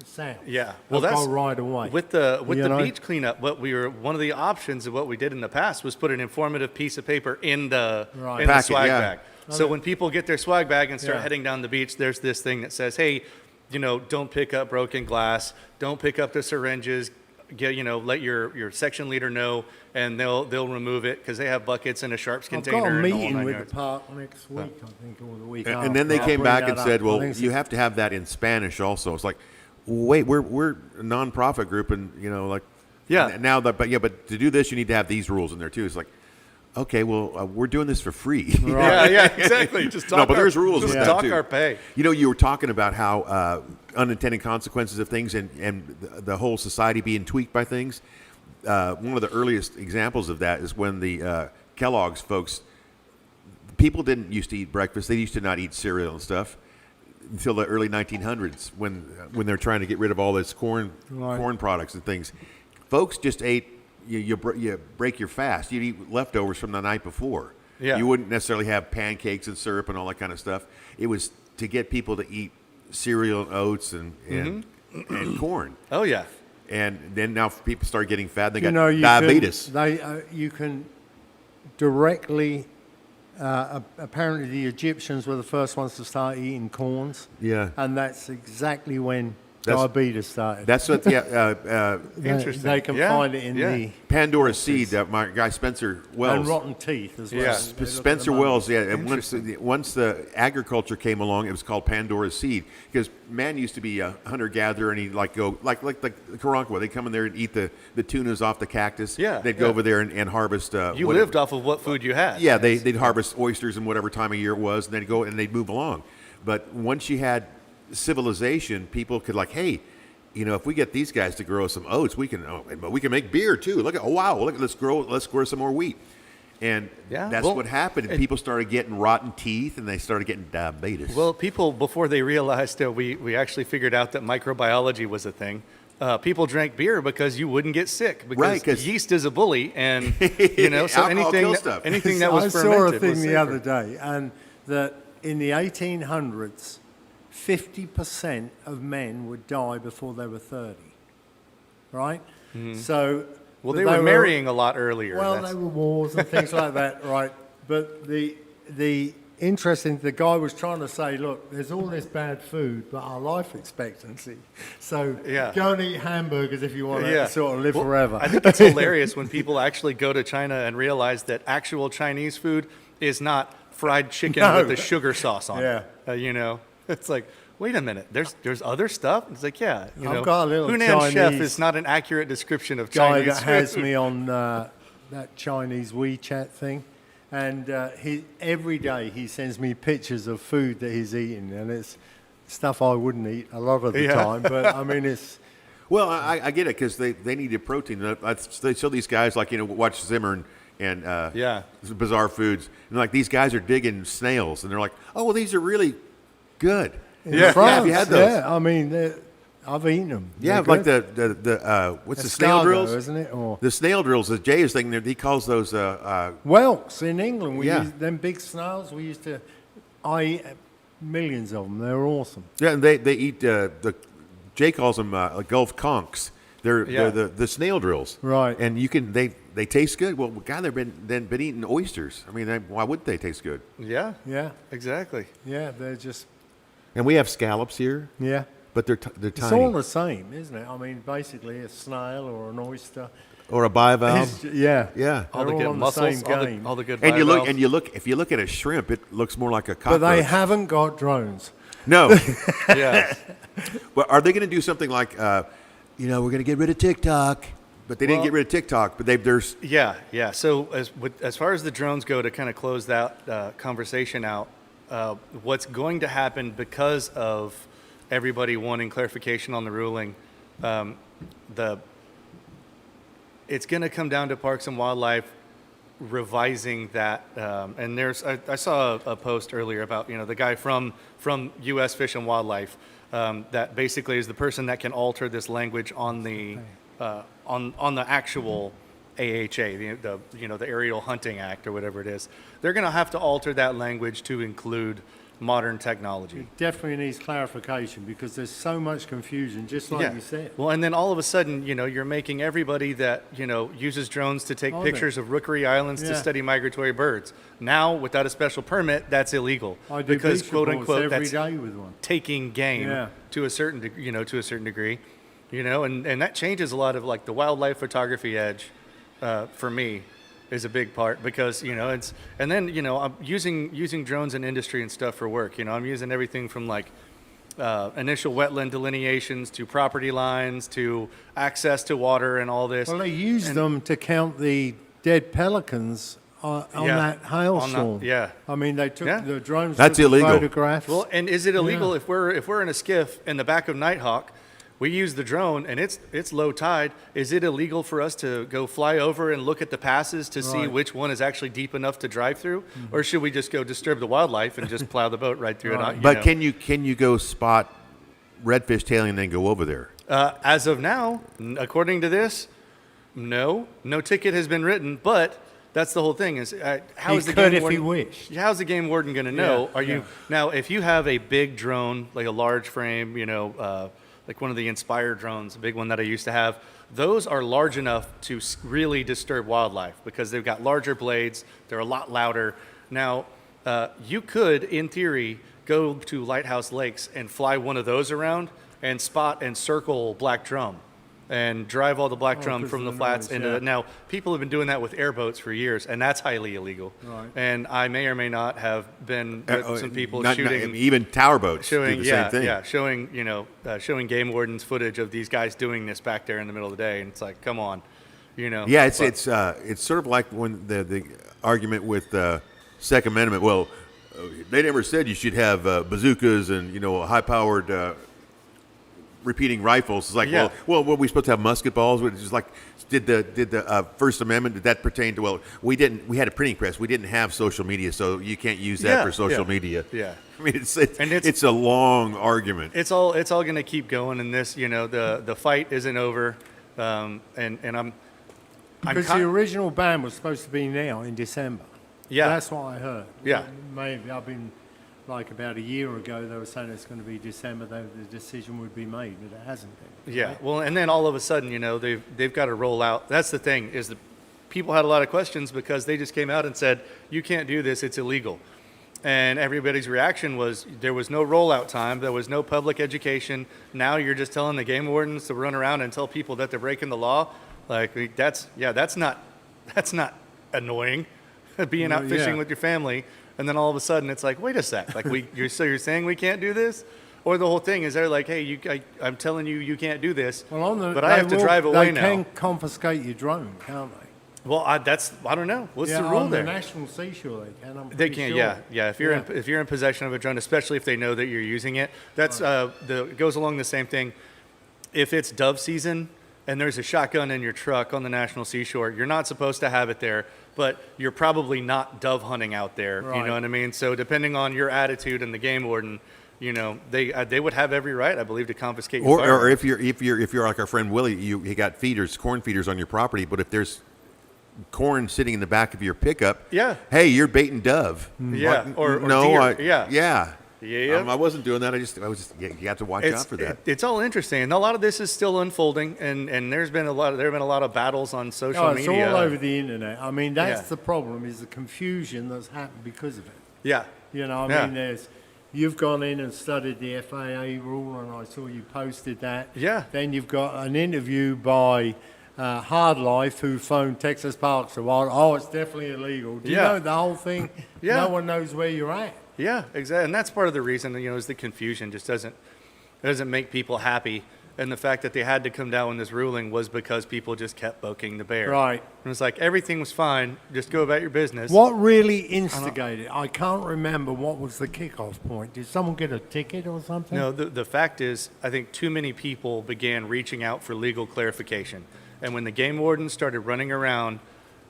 south. Yeah, Well, that's go right away. with the You know? beach cleanup. One of the options of what we did in the past was put an informative piece of paper in the Right. in the Packet, swag yeah. bag. So when people get their swag bag and start Yeah. heading down the beach, there's this thing that says, "Hey, don't pick up broken glass. Don't pick up the syringes. Let your section leader know, and they'll remove it because they have buckets and a sharps I've container." got a and the whole meeting nine with yards. the park next week, I think, or the week after. And then they I'll came bring back that and up. said, I "Well, think you it's- have to have that in Spanish also." It's like, wait, we're a nonprofit group, and like, Yeah. Now that, but to do this, you need to have these rules in there too. It's like, Okay, well, we're doing this for free. Yeah, exactly. Just talk No, but there's rules Just with that, talk too. our pay. You know, you were talking about how unintended consequences of things and the whole society being tweaked by things. One of the earliest examples of that is when the Kellogg's folks, people didn't used to eat breakfast. They used to not eat cereal and stuff until the early 1900s when they're trying to get rid of all this corn products and things. Folks just ate. You break your fast. You'd eat leftovers from the night before. Yeah. You wouldn't necessarily have pancakes and syrup and all that kind of stuff. It was to get people to eat cereal and oats and corn. Oh yeah. And then now people start getting fat. They got You diabetes. You can directly. Apparently, the Egyptians were the first ones to start eating corns. Yeah. And that's exactly when That's- diabetes started. That's what. Interesting. They can Yeah, find it in yeah. the Pandora's seed. My guy Spencer Wells. and rotten teeth as well. Yeah. They look at Spencer the Wells, mummies. yeah. And once the agriculture came along, it was called Pandora's seed because man used to be a hunter-gatherer, and he'd go like the Karankawa. They'd come in there and eat the tunas off the cactus. Yeah, They'd go yeah. over there and harvest. You whatever. lived off of what food you had. Yeah, they'd harvest oysters in whatever time of year it was, and they'd go and they'd move along. But once you had civilization, people could hey, if we get these guys to grow some oats, we can make beer too. Let's grow some more wheat. And Yeah, that's well, what happened. And people started getting rotten teeth, and they started getting diabetes. Well, people, before they realized that we actually figured out that microbiology was a thing, people drank beer because you wouldn't get sick. Because Right, 'cause- yeast is a bully, and, so Alcohol anything kills that, stuff. anything that was I fermented saw a thing was the safer. other day, and that in the 1800s, 50% of men would die before they were 30. Right? So. Mm-hmm. Well, but they were marrying a lot earlier. Well, That's- they were wars and things like that, right? But the interesting, the guy was trying to say, look, there's all this bad food, but our life expectancy. So Yeah. go and eat hamburgers if you want Yeah. to sort of live Well, forever. I think it's hilarious when people actually go to China and realize that actual Chinese food is not fried chicken No. with the sugar sauce on Yeah. it. It's like, wait a minute, there's other stuff? It's like, yeah. I've got a little Hunan chef Chinese is not an accurate description of guy Chinese that has food. me on that Chinese WeChat thing, and every day he sends me pictures of food that he's eating, and it's stuff I wouldn't eat a lot of the Yeah. time. But I mean, it's Well, I get it because they needed protein. They show these guys watch Zimmer and Yeah. Bizarre Foods, and these guys are digging snails, and they're like, oh well, these are really good. in Yeah. France. Have you had those? Yeah, I mean, I've eaten them. Yeah, They're like good. the what's the snail Escargot, drills? isn't it? Or The snail drills, as Jay is thinking, he calls those. whelks in England. We Yeah. used them big snails. We used to. I eat millions of them. They were awesome. Yeah, and they eat Jay calls them Gulf conchs. They're Yeah. the snail drills, Right. And you can they taste good. Well, God, they've been eating oysters. I mean, why wouldn't they taste good? Yeah, Yeah, exactly. yeah. They're just And we have scallops here, yeah. but they're It's tiny. all the same, isn't it? I mean, basically a snail or an oyster. Or a bivalve. Yeah, Yeah. All the They're good on mussels, the same game. all the good And bivalves. if you look at a shrimp, it looks more like a but cockroach. they haven't got drones. No. Yeah. Well, are they going to do something like, we're going to get rid of TikTok? But they didn't Well- get rid of TikTok. But there's Yeah. So as far as the drones go, to kind of close that conversation out, what's going to happen because of everybody wanting clarification on the ruling, it's going to come down to Parks and Wildlife revising that. And I saw a post earlier about the guy from U.S. Fish and Wildlife that basically is the person that can alter this language on the actual AHA, the Aerial Hunting Act or whatever it is. They're going to have to alter that language to include modern technology. Definitely needs clarification because there's so much confusion, just like you said. Well, and then all of a sudden, you're making everybody that, uses drones to take Oh, pictures of rookery islands to Yeah. study migratory birds. Now, without a special permit, that's illegal. I do because beach quote reports unquote, every that's day with one. taking game Yeah. to a certain degree, and that changes a lot of the wildlife photography edge for me is a big part because it's and then I'm using drones in industry and stuff for work. I'm using everything from initial wetland delineations to property lines to access to water and all this. Well, they use them to count the dead pelicans on Yeah. that hailstorm. yeah. I mean, they took Yeah. the drones. That's took the illegal. Photographs. Well, and is it illegal Yeah. if we're in a skiff in the back of Nighthawk, we use the drone and it's low tide? Is it illegal for us to go fly over and look at the passes to see Right. which one is actually deep enough to drive through, or should we just go disturb the wildlife and just plow the boat right through Right. it? You But know? can you go spot redfish tailing and then go over there? As of now, according to this, no ticket has been written. But that's the whole thing: is how He is the could game if he warden? wished. How's the game warden going to know? Yeah, Are you yeah. now? If you have a big drone, like a large frame, like one of the Inspire drones, a big one that I used to have, those are large enough to really disturb wildlife because they've got larger blades. They're a lot louder. Now, you could, in theory, go to Lighthouse Lakes and fly one of those around and spot and circle black drum and drive all the black drum 'cause from of the the flats noise, into yeah. now people have been doing that with airboats for years, and that's highly illegal. Right. And I may or may not have been with some people Not- shooting even tower boats showing do the yeah same thing. yeah showing showing game wardens footage of these guys doing this back there in the middle of the day, and it's like, come on, Yeah, But- it's sort of like when the argument with Second Amendment. Well, they never said you should have bazookas and high powered repeating rifles. It's like, Yeah. well, were we supposed to have musket balls? Which is like, did the First Amendment, did that pertain to? Well, we didn't. We had a printing press. We didn't have social media, so you can't use that Yeah, for social yeah, media. yeah. I mean, it's And it's a long argument. it's all going to keep going, and this the fight isn't over, and I'm Because the original ban was supposed to be now in December. Yeah. That's what I heard. Yeah. Maybe I've been like about a year ago. They were saying it's going to be December. The decision would be made, but it hasn't been. Yeah, well, and then all of a sudden, they've got to roll out. That's the thing, is that people had a lot of questions because they just came out and said, you can't do this, it's illegal. And everybody's reaction was there was no rollout time, there was no public education. Now you're just telling the game wardens to run around and tell people that they're breaking the law. Like that's not annoying. Being out fishing Yeah. with your family, and then all of a sudden it's like, wait a sec, like you're saying we can't do this? Or the whole thing is they're like, hey, I'm telling you, you can't do this, but I have to drive away now. They can confiscate your drone, can't they? Well, I don't know. What's yeah, the rule on there? the National Seashore, they can. I'm They pretty can, sure. yeah. If you're in possession of a drone, especially if they know that you're using it, that's it goes along the same thing. If it's dove season and there's a shotgun in your truck on the National Seashore, you're not supposed to have it there, but you're probably not dove hunting out there. You Right. know what I mean? So depending on your attitude and the game warden, they would have every right, I believe, to confiscate your Or firearm. if you're like our friend Willie, you got corn feeders on your property, but if there's corn sitting in the back of your pickup, Yeah. hey, you're baiting dove. Yeah, What? or no, deer. Yeah. yeah. Yeah. I wasn't doing that. You have to watch out for that. It's all interesting, and a lot of this is still unfolding. And there have been a lot of battles on social Oh, it's media. all over the internet. I mean, that's Yeah. the problem, is the confusion that's happened because of it. Yeah, I mean, you've gone in and studied the FAA rule, and I saw you posted that. Yeah. Then you've got an interview by Hard Life, who phoned Texas Parks and Wildlife. Oh, it's definitely illegal. Do you Yeah. know the whole thing? Yeah. No one knows where you're at. yeah, exactly. And that's part of the reason, is the confusion just doesn't make people happy. And the fact that they had to come down with this ruling was because people just kept poking the bear. Right. And it's like everything was fine. Just go about your business. What really instigated? I can't remember what was the kickoff point. Did someone get a ticket or something? No, the fact is, I think too many people began reaching out for legal clarification. And when the game wardens started running around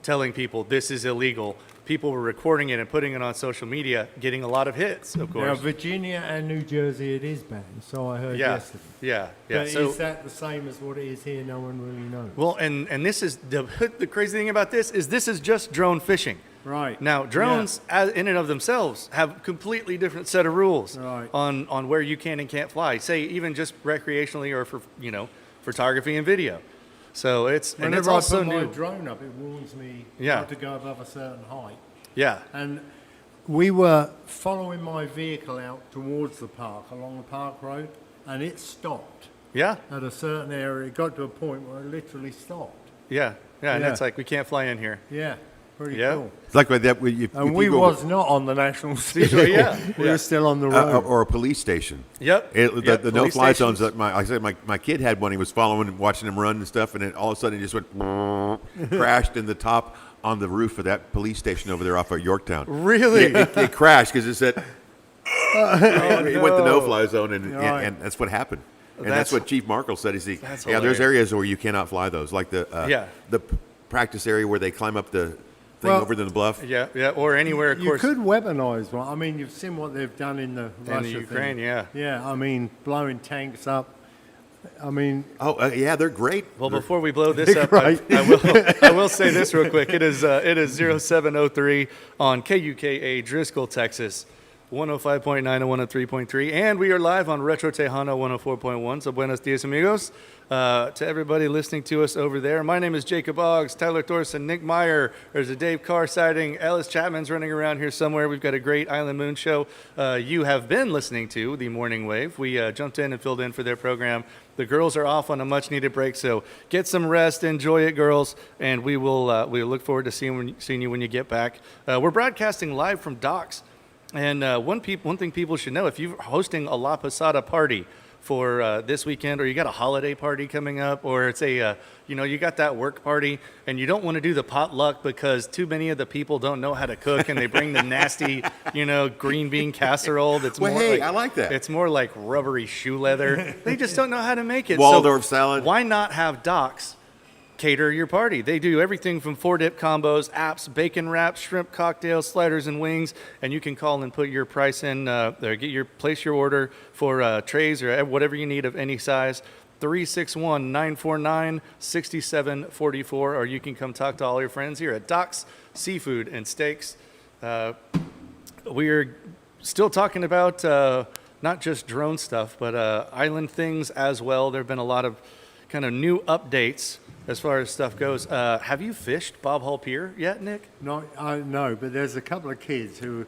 telling people this is illegal, people were recording it and putting it on social media, getting a lot of hits, of Now, course. Jersey and New Jersey, it is banned. So I heard Yeah, yesterday. yeah. But So, is that the same as what it is here? No one really knows. well, and this is the crazy thing about this is just drone fishing. Right. Now, drones in and of themselves have a completely different set of rules Right. on where you can and can't fly. Say even just recreationally or for photography and video. So it's Whenever I also put my new. drone up, it warns me Yeah. not to go above a certain height. Yeah. And we were following my vehicle out towards the park, along the park road, and it stopped Yeah. at a certain area. It got to a point where it literally stopped. Yeah. Yeah. And Yeah. it's like, we can't fly in here. Yeah, pretty Yeah. cool. It's like that. If And you we go- was not on the national seashore. Yeah, We yeah. were still on the road. or a police station. Yep. The Yep, no-fly police zones. stations. That I said my kid had one. He was following and watching him run and stuff, and then all of a sudden he just went crashed in the top on the roof of that police station over there off of Yorktown. Really? Yeah, it crashed because it said it went the no-fly zone, Right. and that's what happened. And That's- that's what Chief Markle said. There's hilarious. areas where you cannot fly those, like the practice area where they climb up the thing Well, over the bluff. Yeah, yeah, or anywhere, of You course. could weaponize one. I mean, you've seen what they've done in the Russia Ukraine, thing. yeah. Yeah, I mean, blowing tanks up. I mean, Oh, yeah, they're great. Well, They're- before we blow this up, Right. I will say this real quick. It is 0703 on KUKA Driscoll, Texas, 105.9 and 103.3, and we are live on Retro Tejano 104.1. So buenos dias, amigos. To everybody listening to us over there, my name is Jacob Oggs, Tyler Thorson, Nick Meyer. There's a Dave Carr sighting. Ellis Chapman's running around here somewhere. We've got a great Island Moon show. You have been listening to the Morning Wave. We jumped in and filled in for their program. The girls are off on a much-needed break, so get some rest, enjoy it, girls, and we'll look forward to seeing you when you get back. We're broadcasting live from Docks, and one thing people should know: if you're hosting a La Posada party for this weekend, or you got a holiday party coming up, or it's you got that work party, and you don't want to do the potluck because too many of the people don't know how to cook, and they bring the nasty, green bean casserole. That's Well, more hey, I like that. It's more like rubbery shoe leather. They just don't know how to make it. Waldorf salad. Why not have Docks cater your party? They do everything from 4-dip combos, apps, bacon wraps, shrimp cocktails, sliders, and wings. And you can call and put your price in, or place your order for trays or whatever you need of any size. 361-949-6744, or you can come talk to all your friends here at Docks Seafood and Steaks. We're still talking about not just drone stuff, but island things as well. There have been a lot of kind of new updates as far as stuff goes. Have you fished Bob Hall Pier yet, Nick? no, but there's a couple of kids who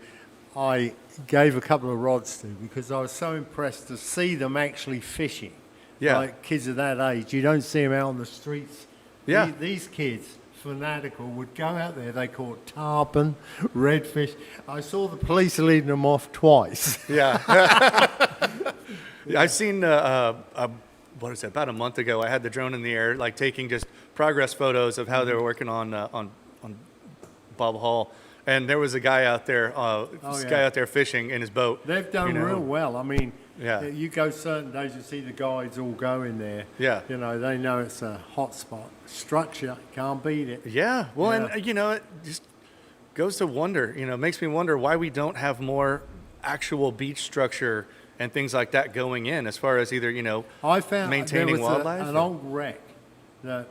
I gave a couple of rods to because I was so impressed to see them actually fishing. Yeah. Like kids of that age, you don't see them out on the streets. Yeah. These kids, fanatical, would go out there. They caught tarpon, redfish. I saw the police leading them off twice. Yeah. I've seen, what is it, about a month ago, I had the drone in the air, like taking just progress photos of how they were working on Bob Hall. And there was a guy out there, fishing in his boat. They've done real well. I mean, Yeah. you go certain days, you see the guides all go in there. Yeah. They know it's a hot spot. Structure, can't beat it. Yeah. Well, Yeah. and, it just goes to wonder, makes me wonder why we don't have more actual beach structure and things like that going in as far as either, I found maintaining there was wildlife. an old wreck that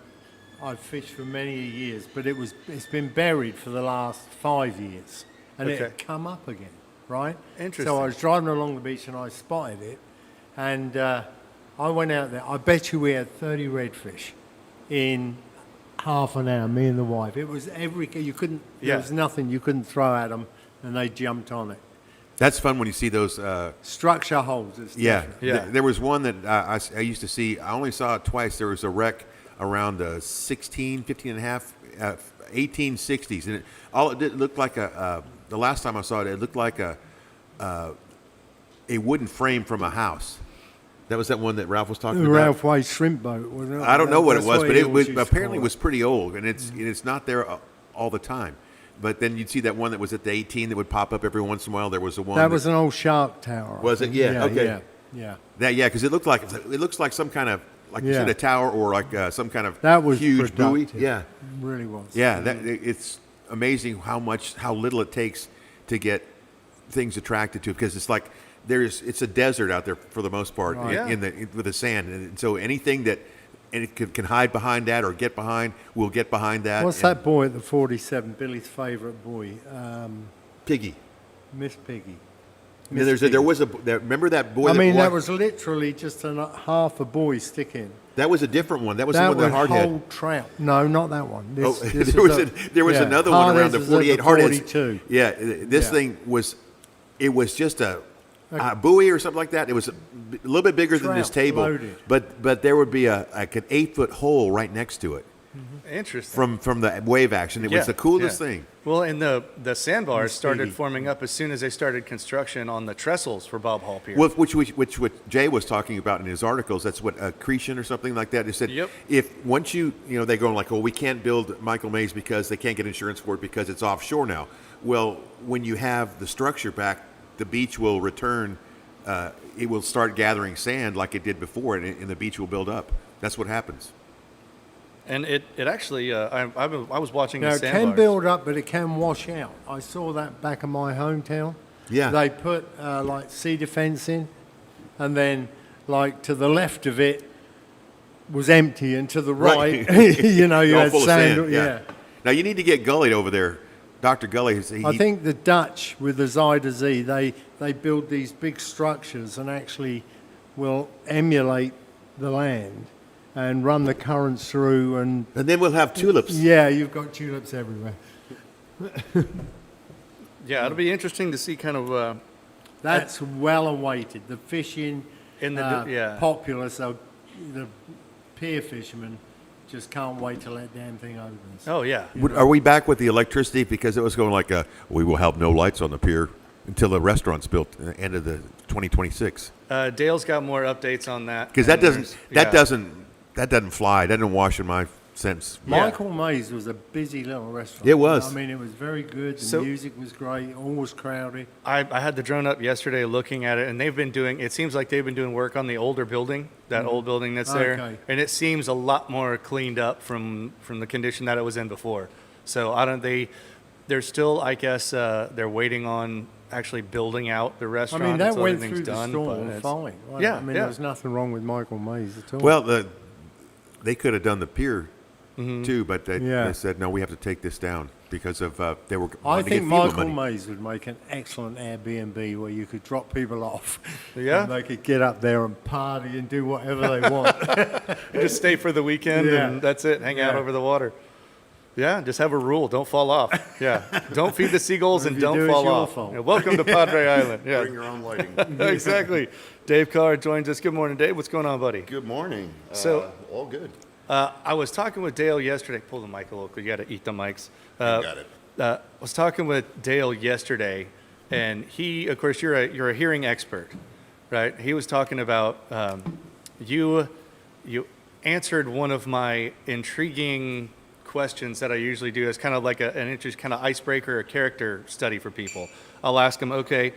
I've fished for many years, but it's been buried for the last 5 years, and it Okay. had come up again, right? Interesting. So I was driving along the beach and I spotted it, and I went out there. I bet you we had 30 redfish in half an hour, me and the wife. It was there Yeah. was nothing you couldn't throw at them, and they jumped on it. That's fun when you see those. Structure holes. It's Yeah, different. Yeah. There was one that I used to see. I only saw it twice. There was a wreck around 15 and a half, 1860s, and it looked like the last time I saw it, it looked like a wooden frame from a house. That was that one that Ralph was talking The about. Ralph Way shrimp boat, wasn't it? I don't know what it That's was, but he it was always used to apparently call was pretty old, and it's not there all the time. But then you'd see that one that was at the 18 that would pop up every once in a while. There was the one That was an old shark tower. I Was it? think. Yeah, okay. Yeah. because it looks like some kind of, like you said, Yeah. a tower or like some kind of That was huge buoy. productive. Yeah, Really was. yeah. It's amazing how little it takes to get things attracted to it, because it's like it's a desert out there for the most part Right. with the sand, and so anything that it can hide behind that or get behind will get behind that. What's and that boy at the 47? Billy's favourite boy, Piggy? Miss Piggy. And remember that boy? I mean, that was was literally just half a buoy sticking. that was a different one. That was the That one that would Hardhead. hold trout. No, not that one. This, Oh, this there was yeah, another one around the Hardhead's is at 48 Hardhead's. 42. Yeah, this Yeah. thing was just a buoy or something like that. It was a little bit bigger than this Trout table, floated. but there would be like an 8-foot hole right next to it, Interesting. from the wave action. It was the coolest thing. Well, and the sandbars started speedy. forming up as soon as they started construction on the trestles for Bob Hall Pier. Well, which what Jay was talking about in his articles. That's what accretion or something like that. He said, Yep. if once they go like, oh, we can't build Michael Mays because they can't get insurance for it because it's offshore now. Well, when you have the structure back, the beach will return. It will start gathering sand like it did before, and the beach will build up. That's what happens. And it actually, I was watching Now, the it sandbars. can build up, but it can wash out. I saw that back in my hometown. Yeah. They put like cedar fencing, and then like to the left of it was empty, and to the right, you All had full of sand. Yeah. Now you need to get Gully over there. Dr. Gully, I think the Dutch with the Zyda Z, they build these big structures and actually will emulate the land and run the currents through, and and then we'll have tulips. yeah, you've got tulips everywhere. Yeah, it'll be interesting to see kind of. That's well awaited. The fishing In the yeah. populace, the pier fishermen, just can't wait till that damn thing opens. Oh yeah. Are we back with the electricity? Because it was going like, we will have no lights on the pier until the restaurant's built at the end of the 2026. Dale's got more updates on that. Because that And doesn't fly. That doesn't wash in my sense. Michael Mays was a busy little restaurant. It was. I mean, it was very good. The So- music was great. Always crowded. I had the drone up yesterday looking at it, and they've been doing. It seems like they've been doing work on the older building, that old building that's there, Okay. and it seems a lot more cleaned up from the condition that it was in before. So they're still, I guess, they're waiting on actually building out the I restaurant. mean, that until went everything's through the done, storm but it's- fine. Yeah, I mean, yeah. there was nothing wrong with Michael Mays at all. Well, they could have done the pier Mm-hmm. too, but they Yeah. said, no, we have to take this down because of they were I wanting to get think FEMA Michael money. Mays would make an excellent Airbnb where you could drop people off. Yeah? And they could get up there and party and do whatever they want. just stay for the weekend Yeah. and that's it. Hang out Yeah. over the water. Yeah, just have a rule. Don't fall off. Yeah. Don't feed the seagulls and If you don't do, it's fall your off. fault. Yeah, welcome to Padre Island. Yeah. Bring your own lighting. Exactly. Dave Carr joins us. Good morning, Dave. What's going on, buddy? Good morning. So- All good. I was talking with Dale yesterday. Pull the mic a little, 'cause you got to eat the mics. Got it. I was talking with Dale yesterday, and he, of course, you're a hearing expert, right? He was talking about you answered one of my intriguing questions that I usually do as kind of like an interest, kind of icebreaker or character study for people. I'll ask them, okay,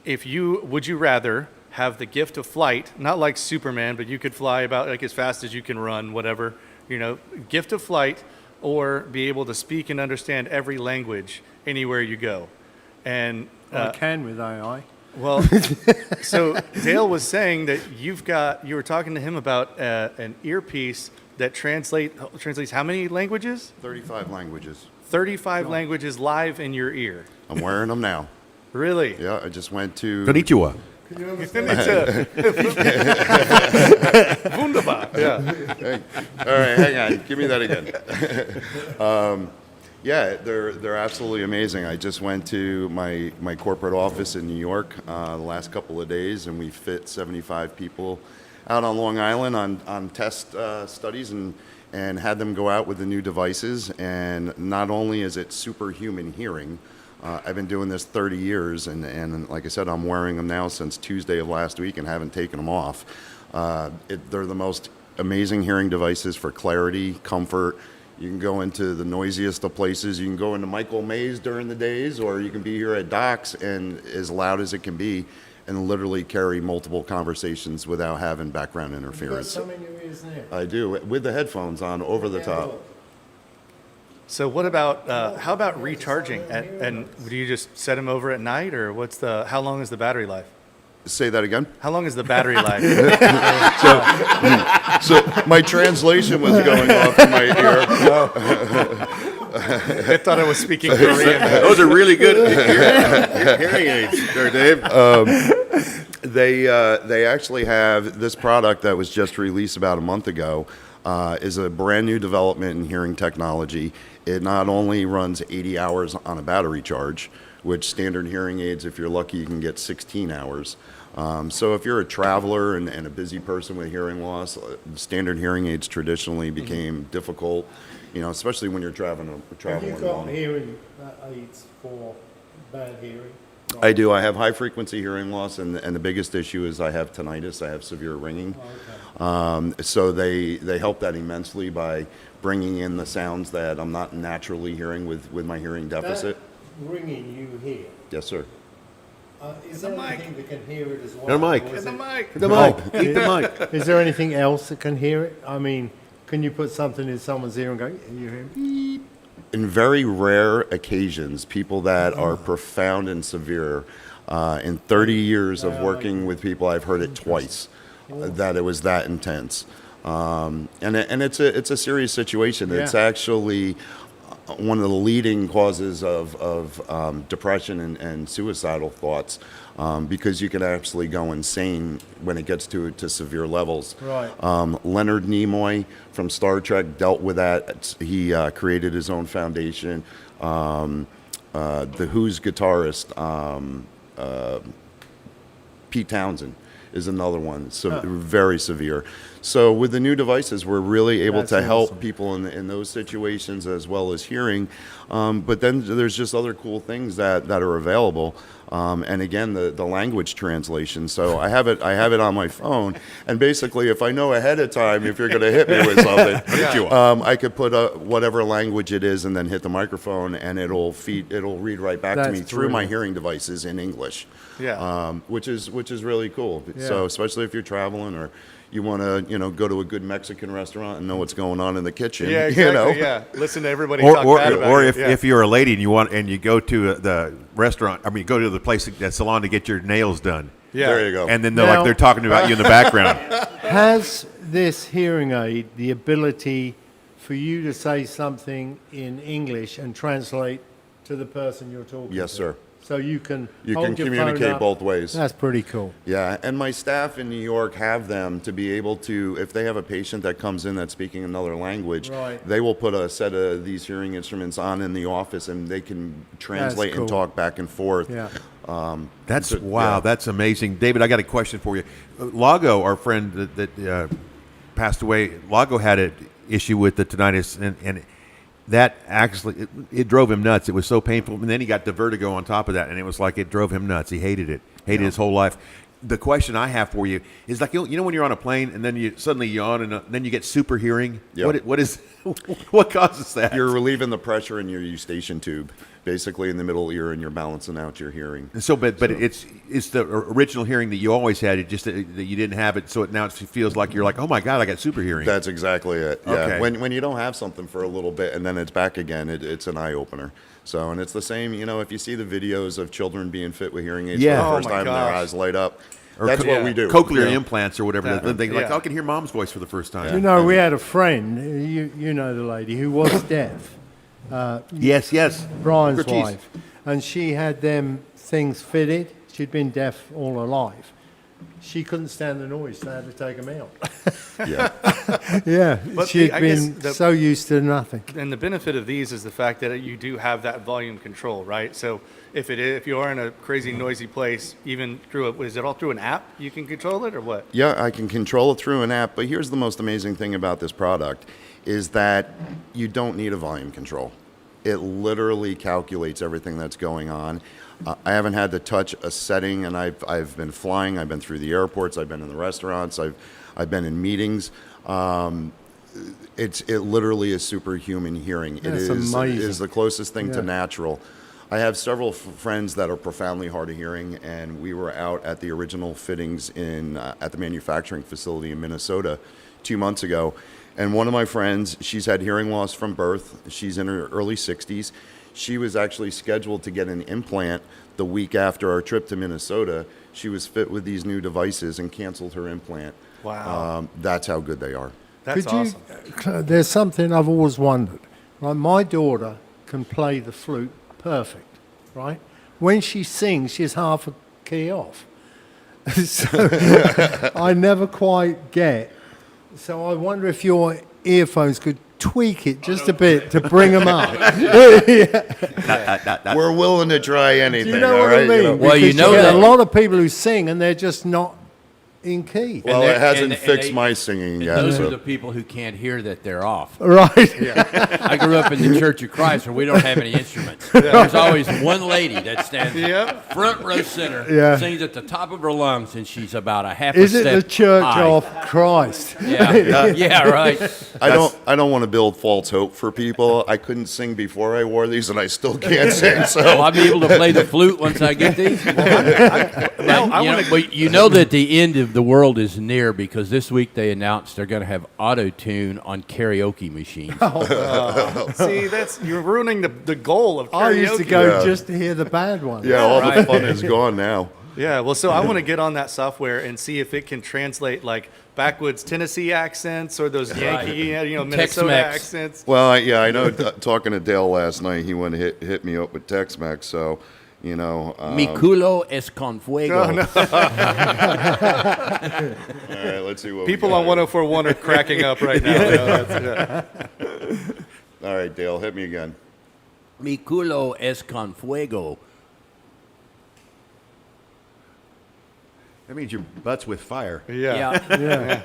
would you rather have the gift of flight, not like Superman, but you could fly about like as fast as you can run, whatever, gift of flight, or be able to speak and understand every language anywhere you go. And I can with AI. well, so Dale was saying that you were talking to him about an earpiece that translates how many languages? 35 languages. 35 languages live in your ear. I'm wearing them now. Really? Yeah, I just went to. Konnichiwa. Wunderbar. Yeah. All right, hang on. Give me that again. Yeah, they're absolutely amazing. I just went to my corporate office in New York the last couple of days, and we fit 75 people out on Long Island on test studies and had them go out with the new devices. And not only is it superhuman hearing, I've been doing this 30 years, and like I said, I'm wearing them now since Tuesday of last week and haven't taken them off. They're the most amazing hearing devices for clarity, comfort. You can go into the noisiest of places. You can go into Michael Mays during the days, or you can be here at Doc's and as loud as it can be, and literally carry multiple conversations without having background You've got interference. some in your ears now. I do, with the headphones on over the top. So what about how about recharging? And do you just set them over at night, or how long is the battery life? Say that again. How long is the battery life? So my translation was going off in my ear. I thought I was speaking Korean. Those are really good hearing aids there, Dave. They actually have this product that was just released about a month ago. Is a brand new development in hearing technology. It not only runs 80 hours on a battery charge, which standard hearing aids, if you're lucky, you can get 16 hours. So if you're a traveler and a busy person with hearing loss, standard hearing aids traditionally became difficult, especially when you're traveling Have you got along. hearing aids for bad hearing? I do. I have high frequency hearing loss, and the biggest issue is I have tinnitus. I have severe ringing. So they help that immensely by bringing in the sounds that I'm not naturally hearing with my hearing deficit. That ringing you hear, Yes, sir. is there anything that can hear it as well? The mic. or is The it- mic. The mic. Eat the mic. Is there anything else that can hear it? I mean, can you put something in someone's ear and go, you hear it? In very rare occasions, people that are profound and severe, in 30 years of working with people, I've heard it twice, that it was that intense. And it's a serious situation. It's Yeah. actually one of the leading causes of depression and suicidal thoughts, because you can actually go insane when it gets to severe levels. Right. Leonard Nimoy from Star Trek dealt with that. He created his own foundation. The Who's guitarist, Pete Townsend, is another one. So very severe. So with the new devices, we're really able That's to help awesome. people in those situations as well as hearing. But then there's just other cool things that are available. And again, the language translation. So I have it on my phone, and basically, if I know ahead of time if you're going to hit me with something, I could put whatever language it is, and then hit the microphone, and it'll read right back to That's me through my brilliant. hearing devices in English. Yeah. Which is really cool. Yeah. So especially if you're traveling or you want to go to a good Mexican restaurant and know what's going on in the kitchen. Yeah, exactly. You know? Yeah, listen to everybody Or, talk or, bad about or you. if, Yeah. if you're a lady and you go to the restaurant, I mean, go to the place, that salon to get your nails done. Yeah. There you go. And then Now- they're talking about you in the background. Has this hearing aid the ability for you to say something in English and translate to the person you're talking to? Yes, sir. So you can You hold can your phone communicate up. both ways. That's pretty cool. Yeah, and my staff in New York have them to be able to, if they have a patient that comes in that's speaking another language, Right. they will put a set of these hearing instruments on in the office, and they can translate cool. and talk back and forth. Yeah. That's So- wow. yeah. That's amazing, David. I got a question for you. Lago, our friend that passed away, Lago had an issue with the tinnitus, and that actually it drove him nuts. It was so painful, and then he got the vertigo on top of that, and it was like it drove him nuts. He hated it, his whole life. The question I have for you is like when you're on a plane and then you suddenly yawn and then you get super hearing. Yeah. What causes that? You're relieving the pressure in your eustachian tube, basically in the middle ear, and you're balancing out your hearing. And so, but it's the original hearing that you always had. It just that you didn't have it. So now it feels like you're like, oh my god, I got super hearing. That's exactly it. Yeah. Okay. When you don't have something for a little bit and then it's back again, it's an eye opener. So, and it's the same. If you see the videos of children being fit with hearing aids Yeah. for the Oh first my time, and their gosh. eyes light up. Or That's co- what we do. cochlear Yeah. implants or whatever. Then they like, Yeah. I can hear mom's voice for the first time. You know, we had a friend, you know the lady, who was deaf, Yes. Brian's Curtis. wife, and she had them things fitted. She'd been deaf all her life. She couldn't stand the noise, so they had to take them out. Yeah. Yeah, But she'd I guess been so used to nothing. And the benefit of these is the fact that you do have that volume control, right? So if you are in a crazy noisy place, even is it all through an app you can control it or what? Yeah, I can control it through an app, but here's the most amazing thing about this product is that you don't need a volume control. It literally calculates everything that's going on. I haven't had to touch a setting, and I've been flying. I've been through the airports. I've been in the restaurants. I've been in meetings. It literally is superhuman hearing. That's It amazing. is the closest thing to Yeah. natural. I have several friends that are profoundly hard of hearing, and we were out at the original fittings at the manufacturing facility in Minnesota 2 months ago. And one of my friends, she's had hearing loss from birth. She's in her early 60s. She was actually scheduled to get an implant the week after our trip to Minnesota. She was fit with these new devices and canceled her implant. Wow. That's how good they are. That's Could awesome. there's something I've always wondered. Like my daughter can play the flute perfect, right? When she sings, she's half a key off. So I never quite get. So I wonder if your earphones could tweak it just a bit to bring them up. We're willing to try anything. Do you know all what I right? mean? Well, you Because know get that- a lot of people who sing and they're just not in key. Well, they're- it hasn't and fixed they- my singing And yet. those so- are the people who can't hear that they're off. Right. I grew up in the Church of Christ where we don't have any instruments. There's always one lady that stands Yep. front row center, Yeah. sings at the top of her lungs, and she's about a half Is a it step the Church high. of Christ? Yeah, yeah, right. I don't want to build false hope for people. I couldn't sing before I wore these, and I still can't sing. Will So I be able to play the flute once I get these? But you know that the end of the world is near because this week they announced they're going to have auto-tune on karaoke machines. See, you're ruining the goal of karaoke. I used to go Yeah. just to hear the bad ones. yeah, all the Right. fun is gone now. Yeah, well, so I want to get on that software and see if it can translate like backwoods Tennessee accents or those Yankee, Minnesota Tex-Mex. accents. Well, I know. Talking to Dale last night, he went and hit me up with Tex-Mex. So, Mi culo es con fuego. Oh, no. all right, let's see what People we on got 104.1 are cracking up right now. here. All right, Dale, hit me again. Mi culo es con fuego. That means your butt's with fire. Yeah. Yeah.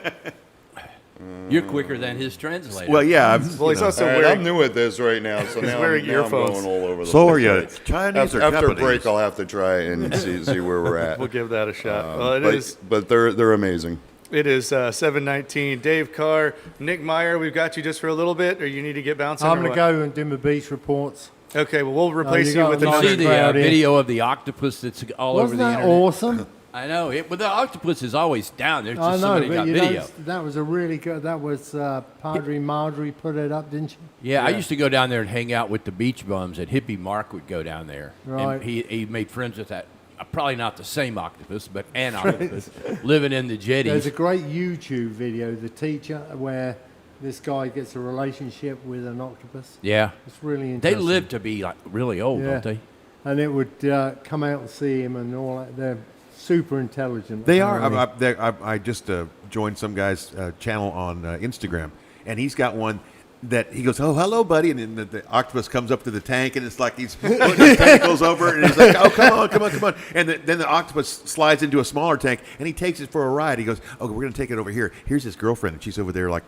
You're quicker than his translator. Well, yeah. Well, he's also All right, wearing. I'm new at this right now, so now, wearing now I'm earphones. going all over the So are place. you Right. Chinese or After Japanese? break, I'll have to try and see where we're at. We'll give that a shot. Well, but they're amazing. It is 7:19. Dave Carr, Nick Meyer, we've got you just for a little bit, or you need to get bouncing. I'm or going to what? go and do my beach reports. Okay, well, we'll replace you you got with a you nice see another. the crowd here. video of the octopus that's all over Wasn't the that internet? awesome? I know. But the octopus is always down. There's I just know, somebody but got you video. know, that was a really good. That was Padre Marjorie put it up, didn't she? Yeah, I used to go down there and hang out with the beach bums. And Hippie Mark would go down there. Right. And he made friends with that. Probably not the same octopus, but an octopus living in the jetties. There's a great YouTube video, The Teacher, where this guy gets a relationship with an octopus. Yeah. It's really They interesting. live to be like really old, Yeah. don't they? And it would come out and see him and all that. They're super intelligent. They are. apparently. I just joined some guy's channel on Instagram, and he's got one that he goes, "Oh, hello, buddy," and then the octopus comes up to the tank, and it's like he's putting his tentacles over it, and he's like, "Oh, come on," and then the octopus slides into a smaller tank, and he takes it for a ride. He goes, "Oh, we're going to take it over here. Here's his girlfriend, and she's over there, like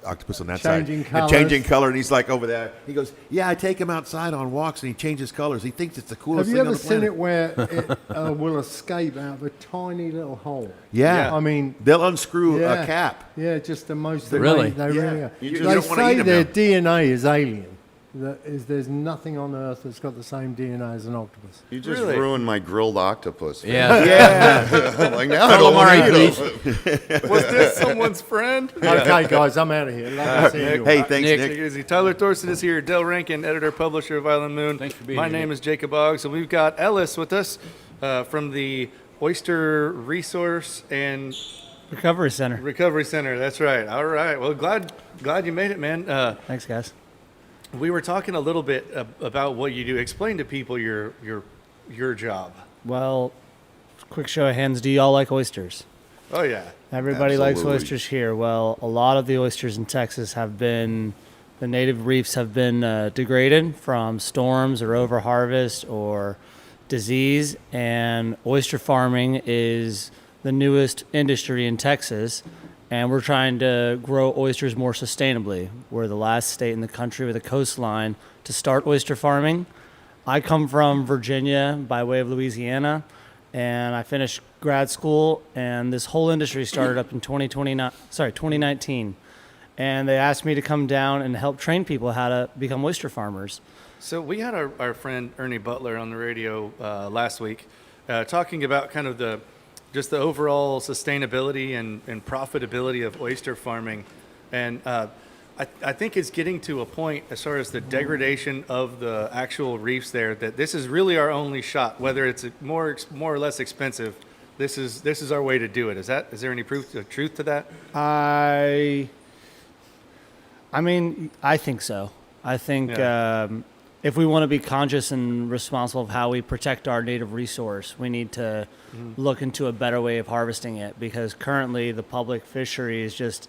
octopus on that Changing side, and changing color." And he's like over there. He goes, "Yeah, I take him outside on walks, and he changes colors. He thinks it's the coolest Have you thing on ever the seen planet." it where it will escape out of a tiny little hole? Yeah. I mean, They'll unscrew yeah, a cap. Yeah, just the most. Really? They really are. You just They don't wanna say eat 'em their now. DNA is alien. There's nothing on Earth that's got the same DNA as an octopus. You just Really? ruined my grilled octopus. Yeah. Yeah. Like now I don't Calamari, want to eat please. them. Was this someone's friend? Okay, guys, I'm out of here. Love to see you. Hey, thanks, Nick. Nick. Take it easy. Tyler Thorson is here. Del Rankin, editor, publisher of Island Moon. Thanks for being My here, name Nick. is Jacob Boggs, and we've got Ellis with us from the Oyster Resource and Recovery Center. Recovery Center. That's right. All right. Well, glad you made it, man. Thanks, guys. We were talking a little bit about what you do. Explain to people your job. Well, quick show of hands. Do y'all like oysters? Oh yeah. Everybody likes Absolutely. oysters here. Well, a lot of the oysters in Texas have been, the native reefs have been degraded from storms or overharvest or disease, and oyster farming is the newest industry in Texas, and we're trying to grow oysters more sustainably. We're the last state in the country with a coastline to start oyster farming. I come from Virginia by way of Louisiana, and I finished grad school, and this whole industry started up in 2019. And they asked me to come down and help train people how to become oyster farmers. So we had our friend Ernie Butler on the radio last week talking about kind of the overall sustainability and profitability of oyster farming. And I think it's getting to a point as far as the degradation of the actual reefs there that this is really our only shot, whether it's more or less expensive. This is our way to do it. Is there any truth to that? I mean, I think so. I think Yeah. if we want to be conscious and responsible of how we protect our native resource, we need to look into a better way of harvesting it, because currently the public fishery is just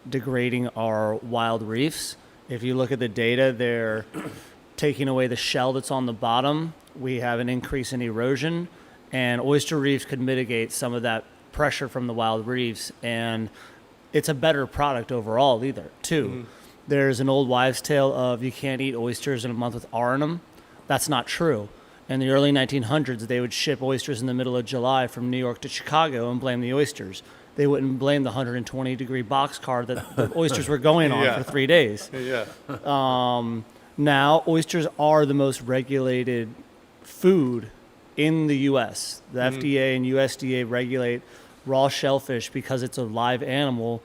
degrading our wild reefs, If you look at the data, they're taking away the shell that's on the bottom. We have an increase in erosion, and oyster reefs could mitigate some of that pressure from the wild reefs, and it's a better product overall too. There's an old wives' tale of you can't eat oysters in a month with R in them. That's not true. In the early 1900s, they would ship oysters in the middle of July from New York to Chicago and blame the oysters. They wouldn't blame the 120-degree boxcar that the oysters were going on Yeah. for 3 days. Yeah. Now, oysters are the most regulated food in the U.S. The FDA and USDA regulate raw shellfish because it's a live animal.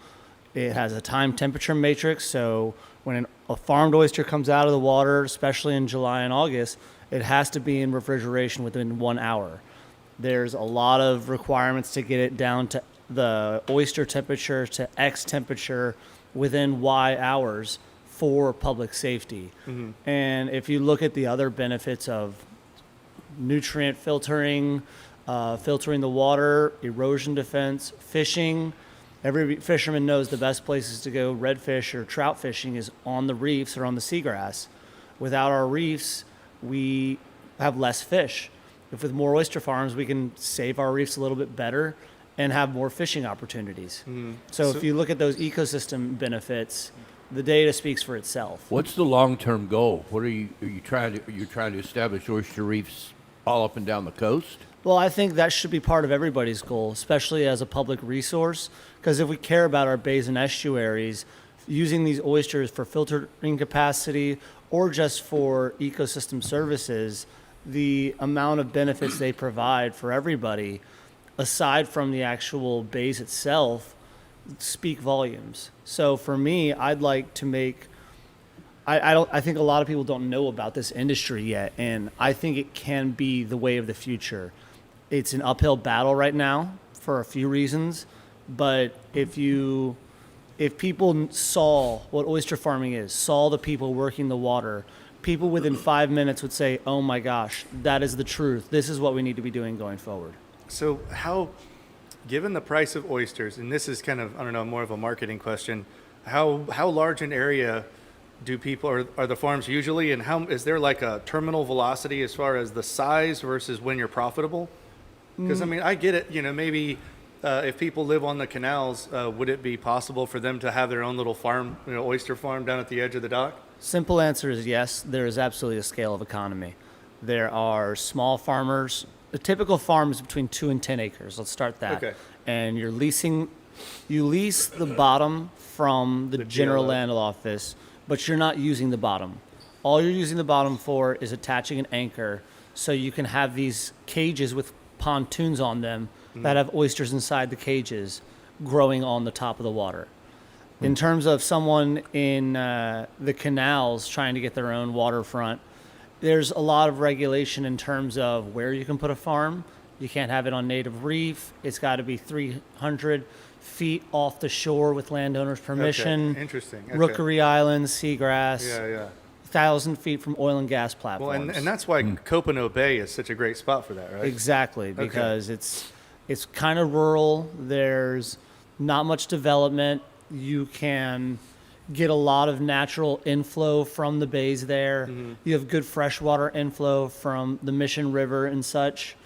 It has a time temperature matrix, so when a farmed oyster comes out of the water, especially in July and August, it has to be in refrigeration within 1 hour. There's a lot of requirements to get it down to the oyster temperature to X temperature within Y hours for public safety. And if you look at the other benefits of nutrient filtering, filtering the water, erosion defense, fishing, every fisherman knows the best places to go redfish or trout fishing is on the reefs or on the seagrass. Without our reefs, we have less fish. If with more oyster farms, we can save our reefs a little bit better and have more fishing opportunities. So if you look at those ecosystem benefits, the data speaks for itself. What's the long-term goal? What are you trying to establish oyster reefs all up and down the coast? Well, I think that should be part of everybody's goal, especially as a public resource, because if we care about our bays and estuaries, using these oysters for filtering capacity or just for ecosystem services, the amount of benefits they provide for everybody, aside from the actual bays itself, speak volumes. So for me, I'd like to make I think a lot of people don't know about this industry yet, and I think it can be the way of the future. It's an uphill battle right now for a few reasons, but if people saw what oyster farming is, saw the people working the water, people within 5 minutes would say, "Oh my gosh, that is the truth. This is what we need to be doing going forward." So how, given the price of oysters, and this is kind of, I don't know, more of a marketing question, how large an area do people, are the farms usually, and how, is there like a terminal velocity as far as the size versus when you're profitable? Because I mean, I get it, maybe if people live on the canals, would it be possible for them to have their own little farm, oyster farm down at the edge of the dock? Simple answer is yes. There is absolutely a scale of economy. There are small farmers. A typical farm is between 2 and 10 acres. Let's start that. Okay. And you lease the bottom from the general GLO. land office, but you're not using the bottom. All you're using the bottom for is attaching an anchor so you can have these cages with pontoons on them that have oysters inside the cages growing on the top of the water. In terms of someone in the canals trying to get their own waterfront, there's a lot of regulation in terms of where you can put a farm. You can't have it on native reef. It's got to be 300 feet off the shore with landowners' permission. Okay, interesting. Okay. Rookery Islands, seagrass, Yeah. 1,000 feet from oil and gas Well, platforms. and that's why Copano Bay is such a great spot for that, right? Exactly, because it's kind of rural. There's not much development. You can get a lot of natural inflow from the bays there. You have good freshwater inflow from the Mission River and such.